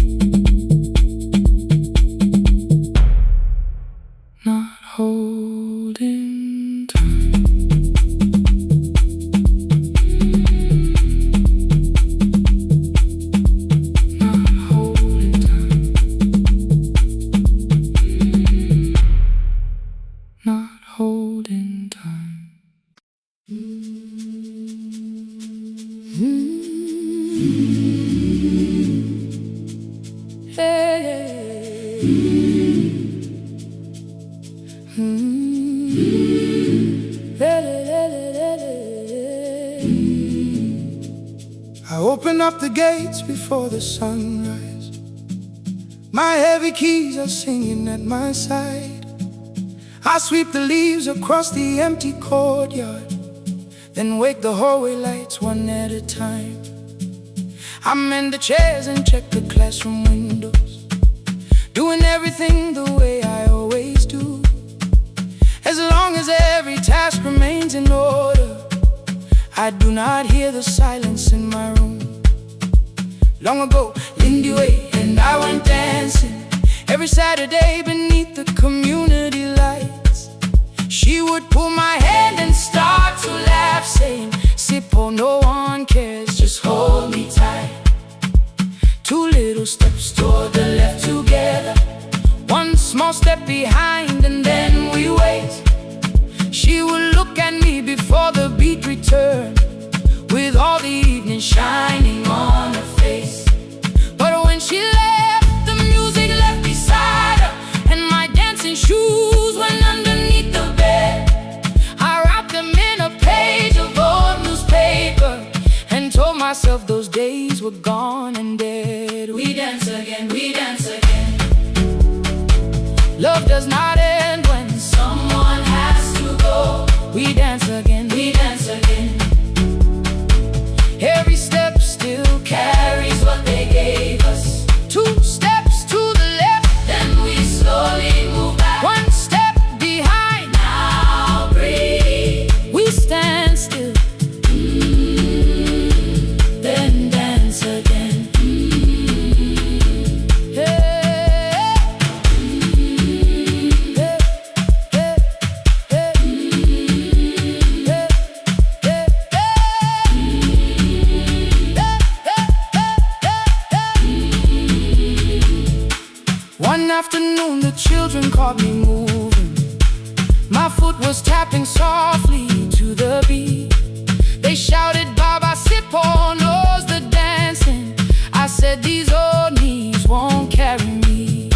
I open up the gates before the sunrise. My heavy keys are singing at my side. I sweep the leaves across the empty courtyard, then wake the hallway lights one at a time. I mend the chairs and check the classroom windows, doing everything the way I always do. As long as every task remains in order, I do not hear the silence in my room. Long ago, Lindy Way and I went dancing every Saturday beneath the community lights. She would pull my hand and start to laugh, saying, "Sippo, no one cares, just hold me tight." Two little steps toward the left together, one small step behind, and then we wait. She would look at me before the beat returned, with all the evening shining on her face. But when she left, the music left beside her, and my dancing shoes went underneath the bed. I wrapped them in a page of old newspaper and told myself those days were gone and dead. We dance again, we dance again. Love does not end when someone has to go. We dance again, we dance again. Every step still carries what they gave us. Two steps to the left, then we slowly move back. One step behind, now breathe. We stand still, then dance again. One afternoon the children caught me moving. My foot was tapping softly to the beat. They shouted, "Baba Sippo knows the dancing." I said, "These old knees won't carry me."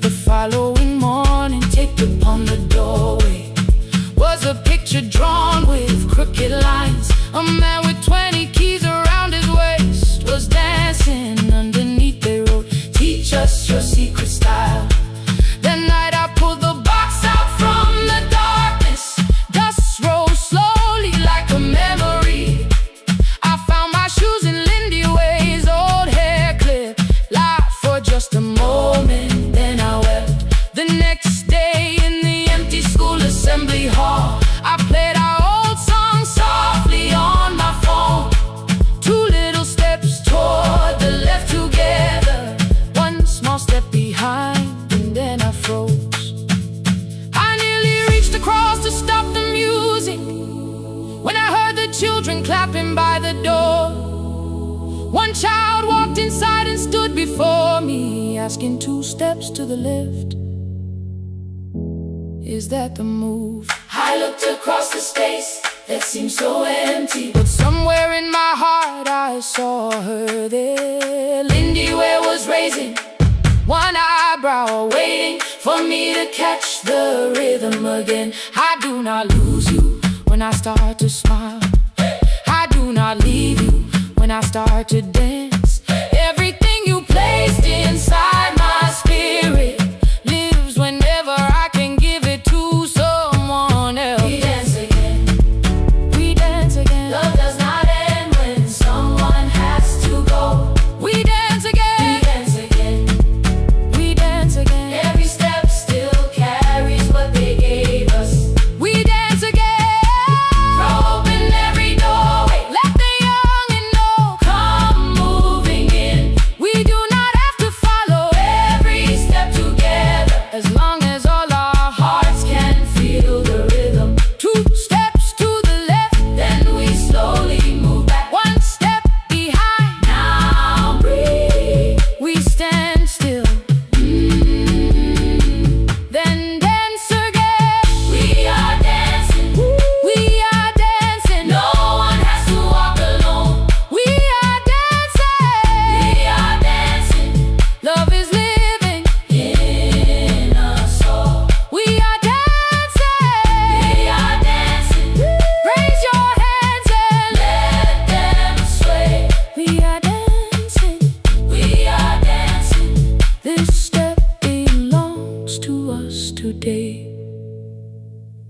The following morning, taped upon the doorway was a picture drawn with crooked lines. A man with 20 keys around his waist was dancing. Underneath they wrote, "Teach us your secret style." That night I pulled the box out from the darkness. Dust rose slowly like a memory. I found my shoes in Lindy Way's old hair clip. Laughed for just a moment, then I wept. The next day in the empty school assembly hall, I played our old song softly on my phone. Two little steps toward the left together, one small step behind, and then I froze. I nearly reached across to stop the music when I heard the children clapping by the door. One child walked inside and stood before me, asking, "Two steps to the left, is that the move?" I looked across the space that seemed so empty, but somewhere in my heart I saw her there. Lindy Ware was raising one eyebrow, waiting for me to catch the rhythm again. I do not lose you when I start to smile. I do not leave you when I start to dance. Everything you placed inside my spirit lives whenever I can give it to someone else. We dance again, we dance again. Love does not end when someone has to go. We dance again, we dance again. We dance again. Every step still carries what they gave us. We dance again. Throw open every doorway, let the young and old come move.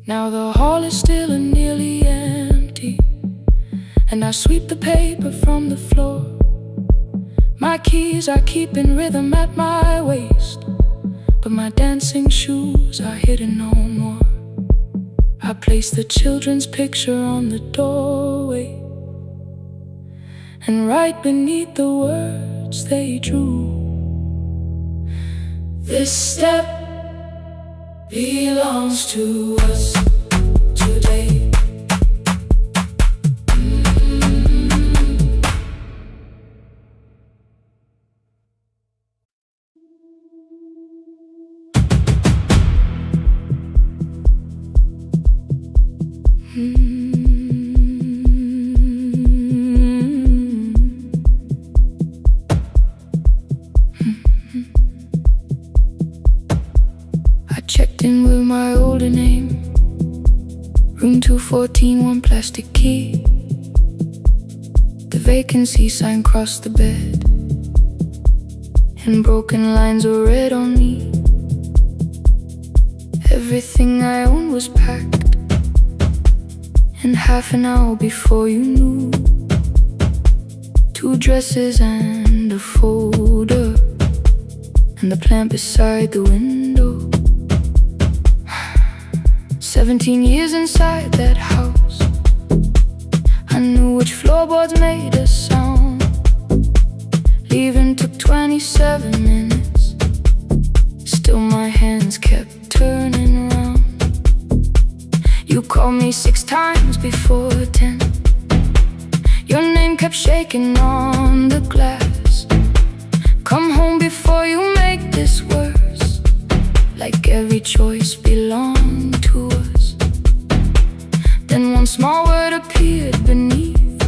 Now the hall is still and nearly empty, and I sweep the paper from the floor. My keys I keep in rhythm at my waist, but my dancing shoes are hidden no more. I place the children's picture on the doorway, and right beneath the words they drew, this step belongs to us today. I checked in with my older name, room 214, one plastic key. The vacancy sign crossed the bed, and broken lines were read on me. Everything I owned was packed, and half an hour before you knew, 2 dresses and a folder, and the plant beside the window. 17 years inside that house, I knew which floorboards made a sound. Leaving took 27 minutes, still my hands kept turning around. You called me 6 times before 10. Your name kept shaking on the glass. Come home before you make this worse, like every choice belonged to us. Then one small word appeared beneath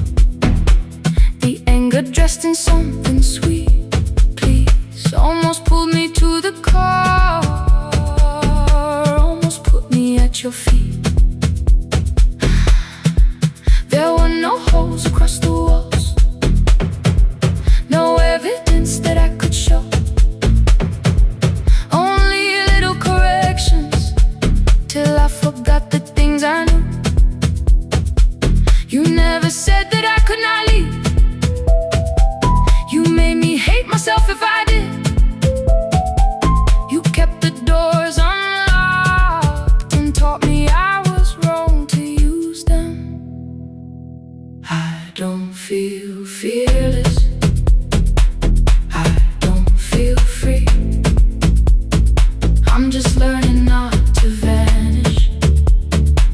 the anger, dressed in something sweet. Please, almost pulled me to the car, almost put me at your feet. There were no holes across the walls, no evidence that I could show, only little corrections, till I forgot the things I knew. You never said that I could not leave. You made me hate myself if I did. You kept the doors unlocked and taught me I was wrong to use them. I don't feel fearless, I don't feel free. I'm just learning not to vanish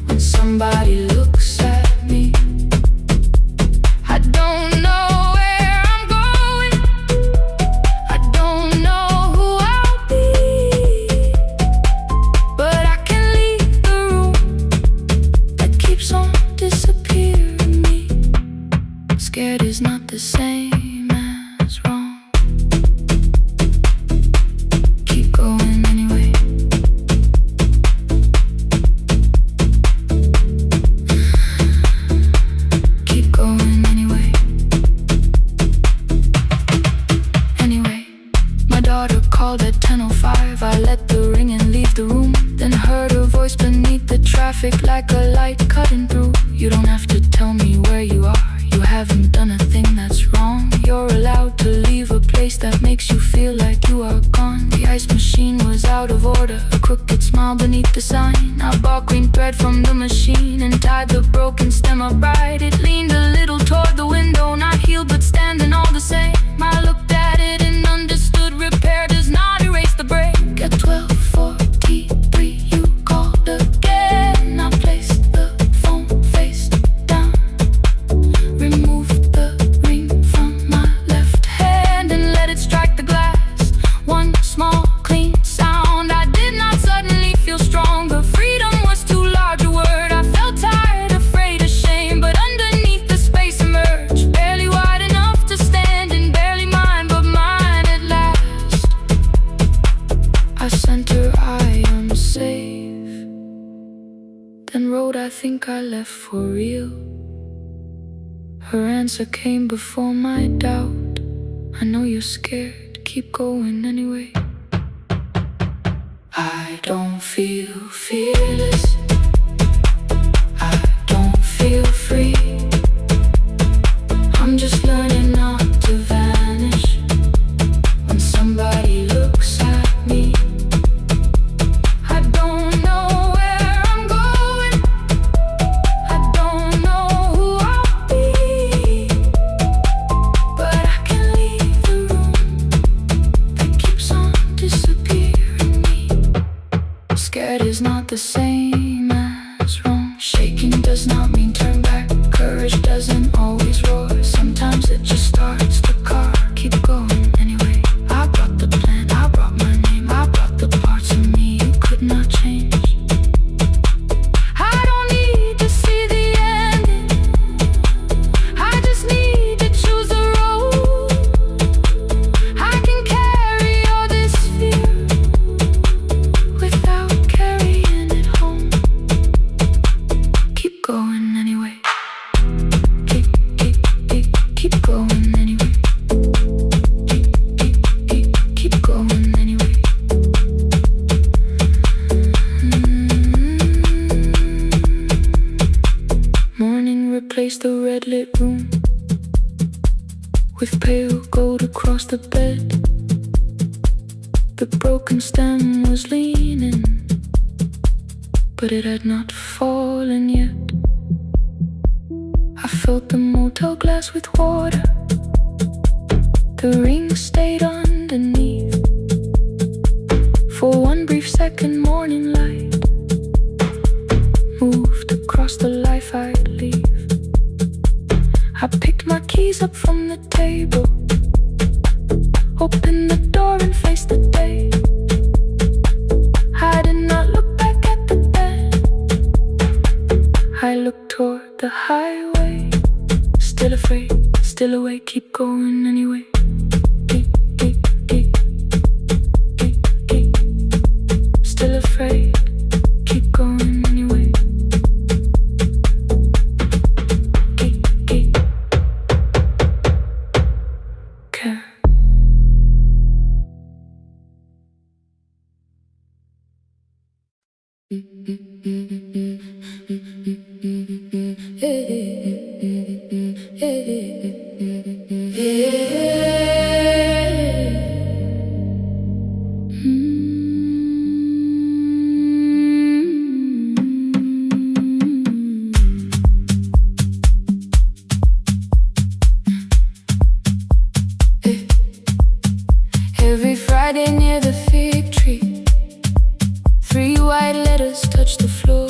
when somebody looks at me. I don't know where I'm going, I don't know who I'll be, but I can leave the room that keeps on disappearing me. Scared is not the same as wrong. Keep going anyway. Keep going anyway. Anyway, my daughter called at 10:05. I let the ring and leave the room, then heard her voice beneath the traffic like a light cutting through. You don't have to tell me where you are, you haven't done a thing that's wrong. You're allowed to leave a place that makes you feel like you are gone. The ice machine was out of order, a crooked smile beneath the sign. I bought green thread from the machine and tied the broken stem upright. It leaned a little toward the window, not healed but standing all the same. I looked at it and understood repair does not erase the break. At 12:43 you called again. I placed the phone face down, removed the ring from my left hand and let it strike the glass. One small clean sound. I did not suddenly feel stronger. Freedom was too large a word. I felt tired, afraid, ashamed, but underneath the space emerged, barely wide enough to stand and barely mine, but mine at last. I sent her, I am safe, then wrote, I think I left for real. Her answer came before my doubt. I know you're scared, keep going anyway. I don't feel fearless, the same as wrong. Shaking does not mean turn back. Courage doesn't always roar. Sometimes it just starts the car. Keep going anyway. I brought the plan, I brought my name, I brought the parts of me you could not change. I don't need to see the ending, I just need to choose the road. I can carry all this fear without carrying it home. Keep going anyway. Keep going anyway. Keep going anyway. Morning replaced the red lit room with pale gold across the bed. The broken stem was leaning, but it had not fallen yet. I filled the motel glass with water. The ring stayed underneath. For one brief second, morning light moved across the life I'd leave. I picked my keys up from the table, opened the door and faced the day. I did not look back at the bed, I looked toward the highway. Still afraid, still awake, keep going anyway. Still afraid, keep going anyway. Care. Every Friday near the fig tree, 3 white letters touched the floor.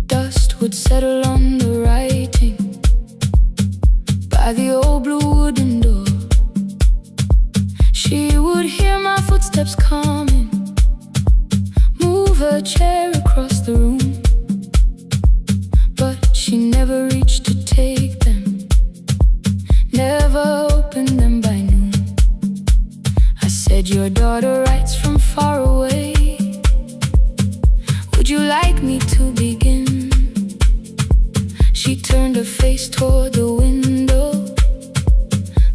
Dust would settle on the writing by the old blue wooden door. She would hear my footsteps coming, move her chair across the room, but she never reached to take them, never opened them by noon. I said, your daughter writes from far away, would you like me to begin? She turned her face toward the window,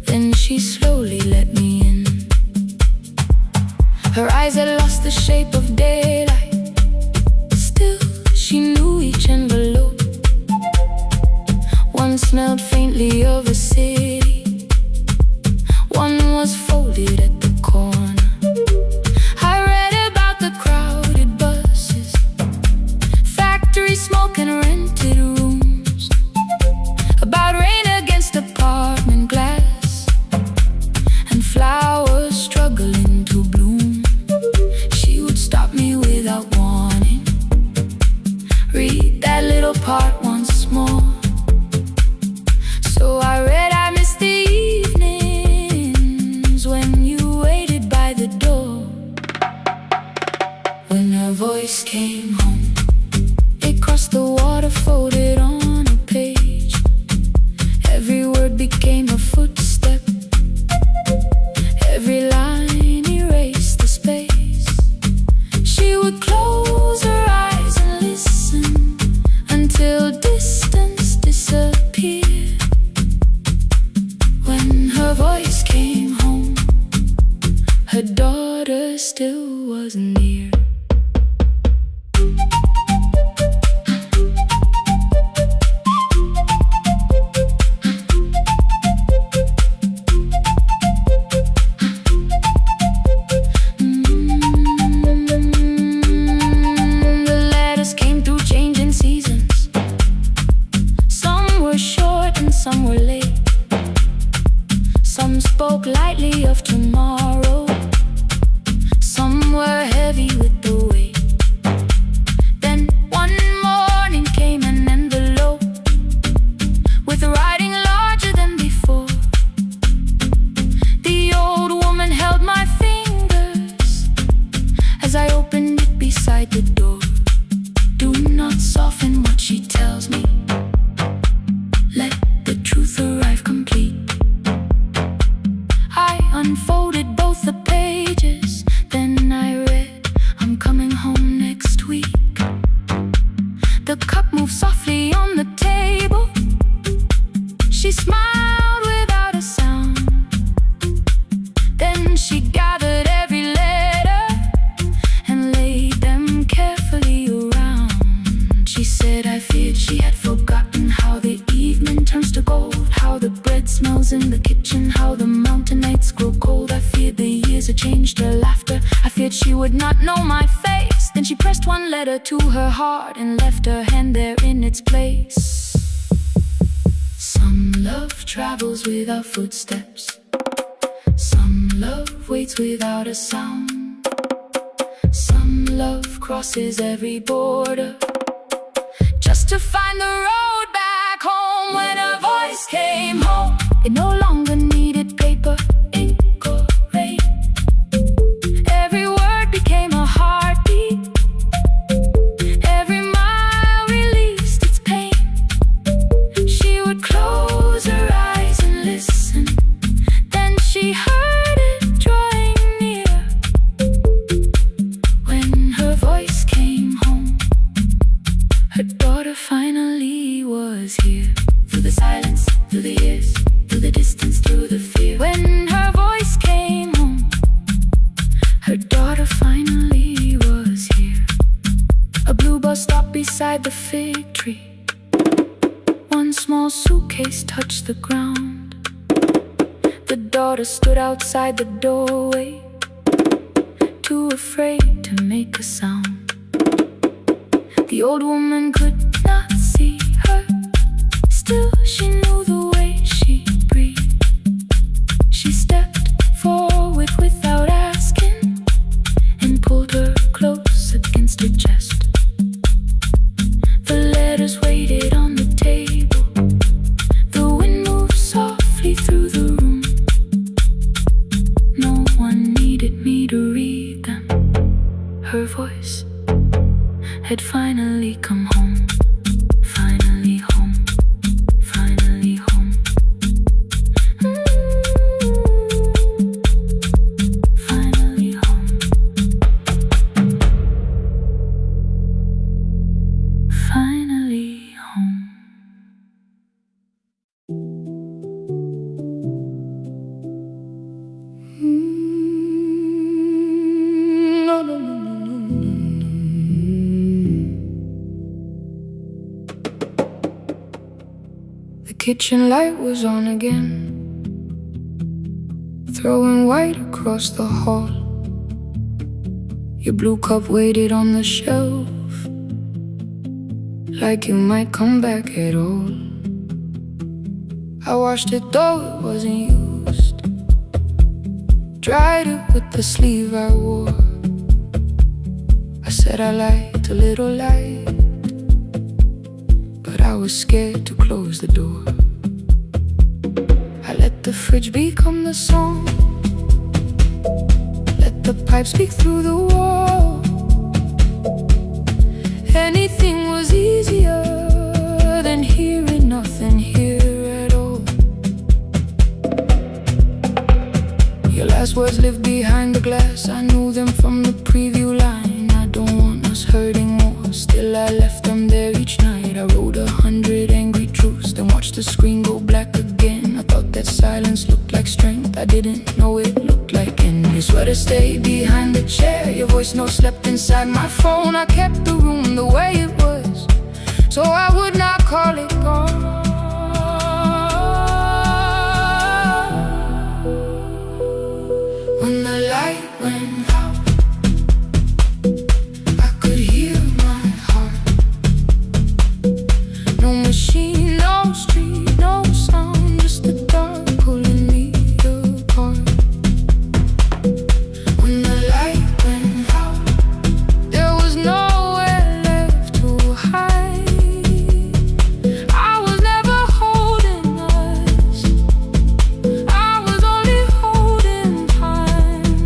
then she slowly let me in. Her eyes had lost the shape of daylight, still she knew each envelope. One smelled faintly of a city, one was folded at the corner. I read about the crowded buses, factory smoke and rented rooms, about rain against apartment glass and flowers struggling to bloom. She would stop me without warning, read that little part once more. So I read, I missed the evenings when you waited by the door. When her voice came home, it crossed the water, folded on a page. Every word became a footstep, every line erased the space. She would close her eyes and listen until distance disappeared. When her voice came home, her daughter still wasn't near. The letters came through changing seasons. Some were short and some were late. Some spoke lightly of tomorrow, some were heavy with the weight. unfolded both the pages. Then I read, I'm coming home next week. The cup moved softly on the table. She smiled without a sound. Then she gathered every letter and laid them carefully around. She said, I feared she had forgotten how the evening turns to gold, how the bread smells in the kitchen, how the mountain nights grow cold. I feared the years had changed her laughter. I feared she would not know my face. Then she pressed one letter to her heart and left her hand there in its place. Some love travels without footsteps. Some love waits without a sound. Some love crosses every border just to find the road back home. When her voice came home, it no longer needed paper, ink or rain. Every word became a heartbeat. Every mile released its pain. She would close her eyes and listen. Then she heard it drawing near. When her voice came home, her daughter finally was here. Through the silence, through the years, through the distance, through the fear. When her voice came home, her daughter finally was here. A blue bus stopped beside the fig tree. One small suitcase touched the ground. The daughter stood outside the doorway, too afraid to make a sound. The old woman could not see her. Still she knew the way she breathed. She stepped forward without asking and pulled her close against her chest. The letters waited on the table. The wind moved softly through the room. No one needed me to read them. Her voice had finally come home. Finally home. Finally home. Finally home. Finally home. No, no, no, no, no, no. The kitchen light was on again, throwing white across the hall. Your blue cup waited on the shelf, like you might come back at all. I washed it though it wasn't used, dried it with the sleeve I wore. I said I liked a little light, but I was scared to close the door. I let the fridge become the song, let the pipe speak through the wall. Anything was easier than hearing nothing here at all. Your last words lived behind the glass. I knew them from the preview line. I don't want us hurting more. Still I left them there each night. I wrote 100 angry truths, then watched the screen go black again. I thought that silence looked like strength. I didn't know it looked like end. Your sweater stayed behind the chair. Your voice note slept inside my phone. I kept the room the way it was, so I would not call it gone. When the light went out, I could hear my heart. No machine, no street, no sound, just the dark pulling me apart. When the light went out, there was nowhere left to hide. I was never holding us, I was only holding time.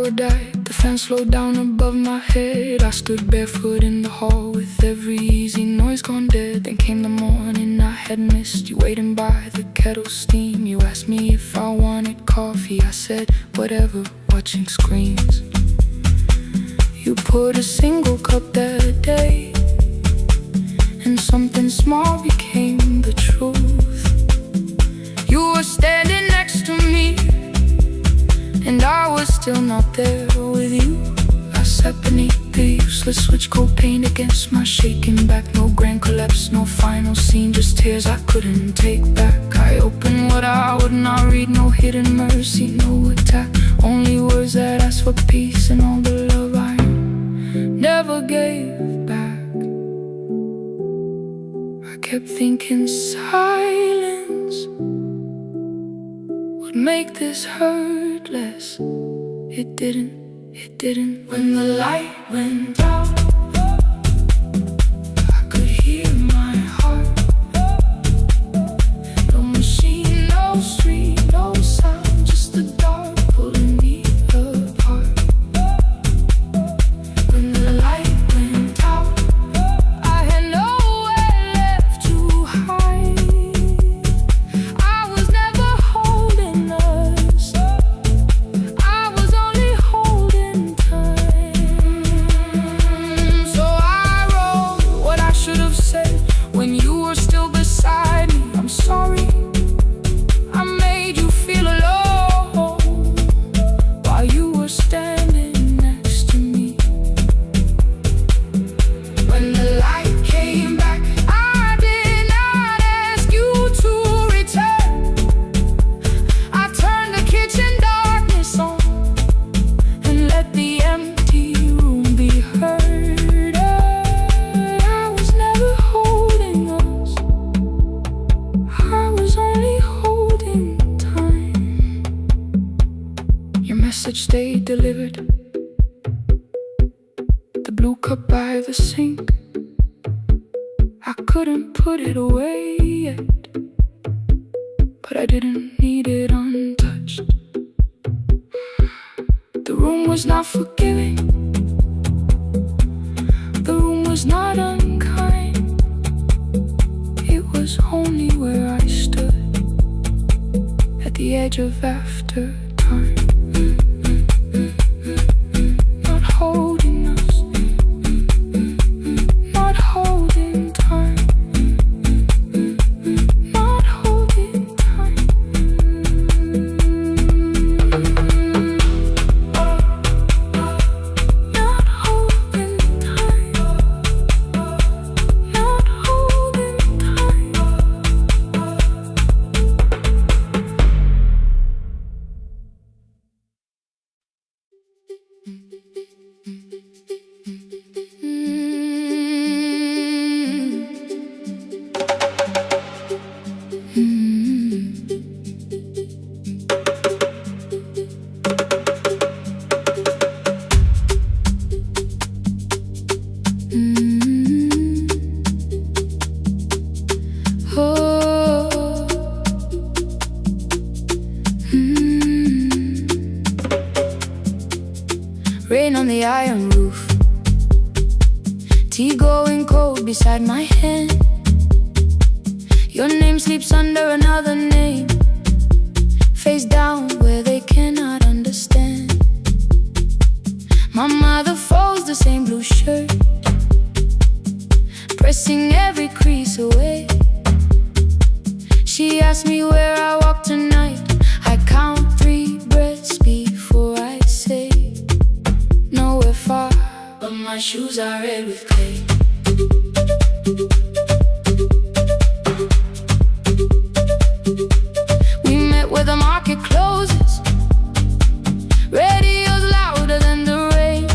power died, the fan slowed down above my head. I stood barefoot in the hall with every easy noise gone dead. Then came the morning I had missed, you waiting by the kettle steam. You asked me if I wanted coffee, I said whatever, watching screens. You poured a single cup that day, and something small became the truth. You were standing next to me, and I was still not there with you. I sat beneath the useless switch, cold paint against my shaking back. No grand collapse, no final scene, just tears I couldn't take back. I opened what I would not read, no hidden mercy, no attack. Only words that asked for peace and all the love I never gave back. I kept thinking silence would make this hurt less. It didn't. When the light went out, I could hear my heart. No machine, no street, no sound, just the dark pulling me apart. When the light went out, I had nowhere left to hide. I was never holding us, I was only holding time. So I wrote what I should have said when you were still beside me. I'm sorry I made you feel alone while you were standing next to me. When the light came back, I did not ask you to return. I turned the kitchen darkness on and let the empty room be heard. I was never holding us, I was only holding time. Your message stayed delivered, the blue cup by the sink. I couldn't put it away yet, but I didn't need it untouched. The room was not forgiving, the room was not unkind. It was only where I stood at the edge of after time. Not holding us, not holding time, not holding time. Not holding time, not holding time. Rain on the iron roof, tea going cold beside my hand. Your name sleeps under another name, face down where they cannot understand. My mother folds the same blue shirt, pressing every crease away. She asked me where I walk tonight. I count 3 breaths before I say nowhere far, but my shoes are red with clay. We met where the market closes, radio's louder than the rain.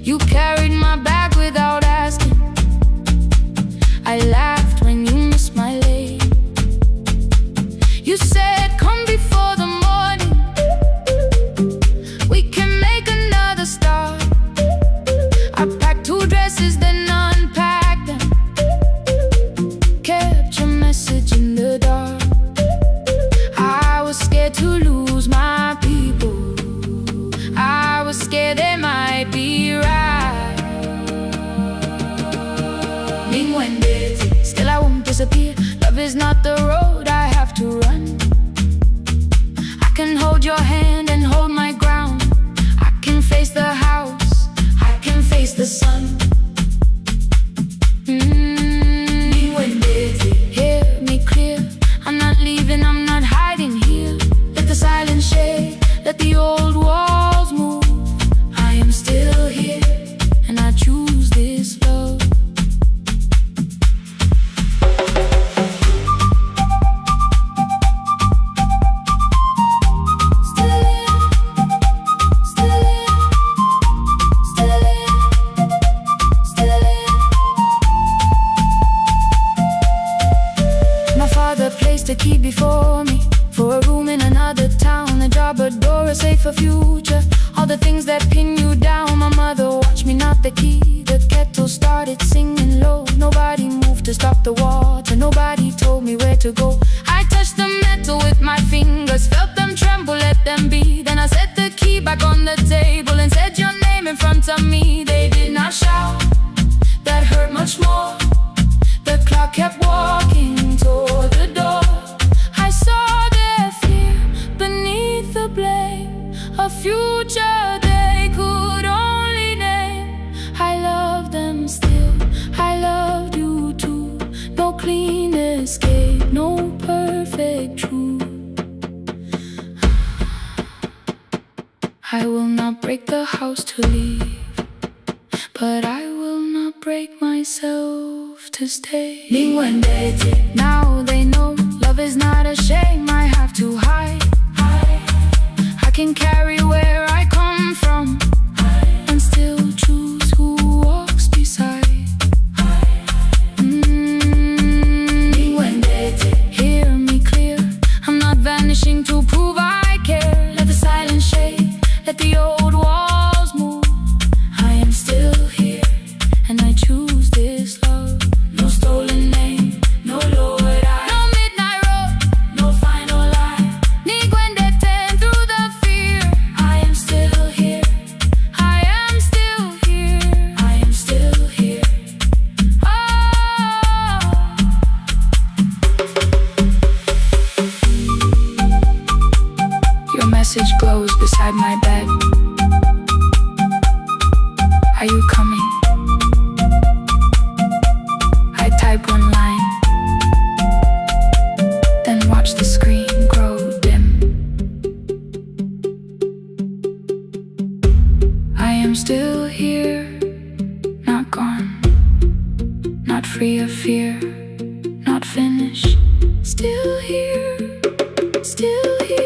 You carried my bag without asking, I laughed when you missed my lane. You said come before the morning, we can make another start. I packed 2 is not the road I have to run. I can hold your hand and hold my ground. I can face the house, I can face the sun. Hear me clear, I'm not leaving, I'm not hiding here. Let the silence shake, let the old walls move. I am still here, and I choose this love. The key before me for a room in another town, a job, a door, a safer future. All the things that pin you down. My mother watched me knock the key. The kettle started singing low. Nobody moved to stop the water. Nobody told me where to go. I touched the metal with my fingers, felt them tremble, let them be. Then I set the key back on the table and said your name in front of me. They did not shout, that hurt much more. The clock kept walking toward the door. I saw their fear beneath the blame, a future they could only name. I love them still, I loved you too. No clean escape, no perfect truth. I will not break the house to leave, but I will not break myself to stay. Now they know love is not a shame I have to hide. I can carry where I come from and still choose who walks beside. Hear me clear, I'm not vanishing to prove I care. Let the silence shake, let the old walls move. I am still here, and I choose this love. No stolen name, no lowered eye, no midnight road, no final lie. Ni ten through the fear. I am still here, I am still here, I am still here. Oh. Your message glows beside my bed. Are you coming? I type one line, then watch the screen grow dim. I am still here, not gone, not free of fear, not finished. Still here, still here.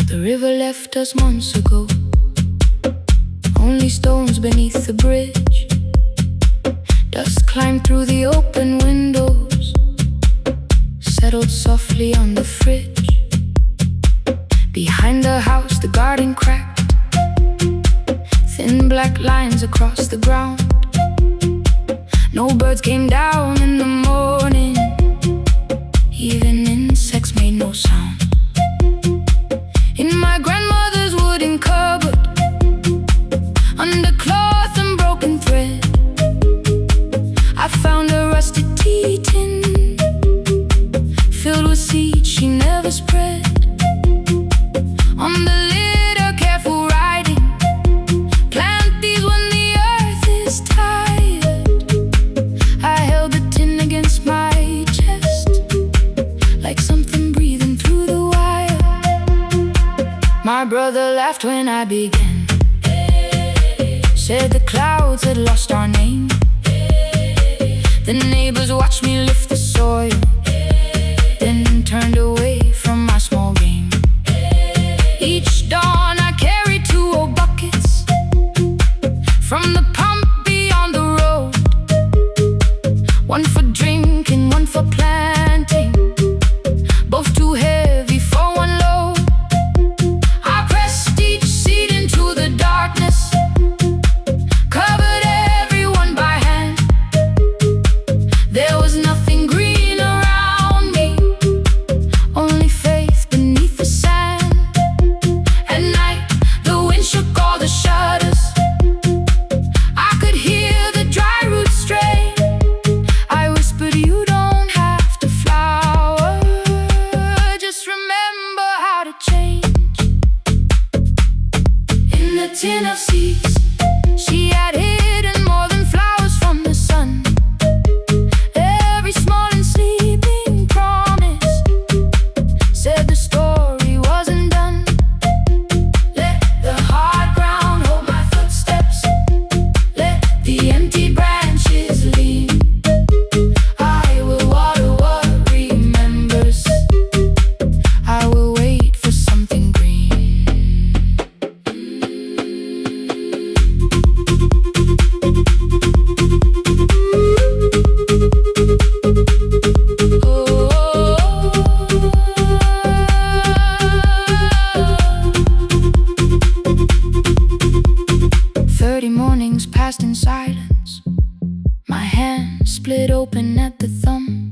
The river left us months ago, only stones beneath the bridge. Dust climbed through the open windows, settled softly on the fridge. Behind the house, the garden cracked, thin black lines across the ground. No birds came down in the morning, even insects made no sound. In my grandmother's wooden cupboard, under cloth and broken thread, I found a rusted tea tin filled with seeds she never spread. On the lid a careful writing, plant these when the earth is tired. I held the tin against my My brother laughed when I began. Said the clouds had lost our name. The neighbors watched me lift the soil, then turned away from my small game. Each dawn I carried 2 old buckets from the pump beyond the road. One for drinking, one for planting, both too heavy for one load. I pressed each seed into the darkness, covered everyone by hand. There was nothing green around me, only faith beneath the sand. At night, the wind shook all the shutters. I could hear the dry roots stray. I whispered, you don't have to flower, just remember how to change. In the tin of seeds, she had hidden more than flowers from the sun. Every small and sleeping promise said the story wasn't done. Let the hard ground hold my footsteps, let the empty branches lean. I will water what remembers, I will wait for something green. 30 mornings passed in silence. My hand split open at the thumb.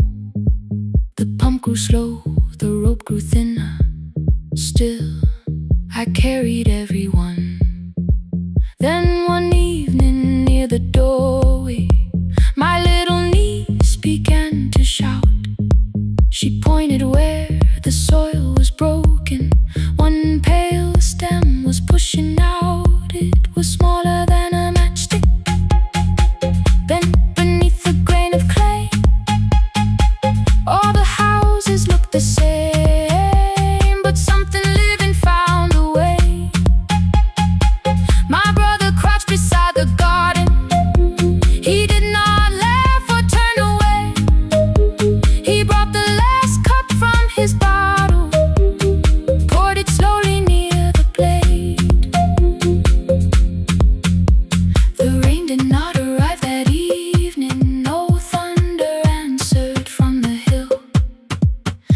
The pump grew slow, the rope grew thinner. Still, I carried everyone. Then one evening near the door,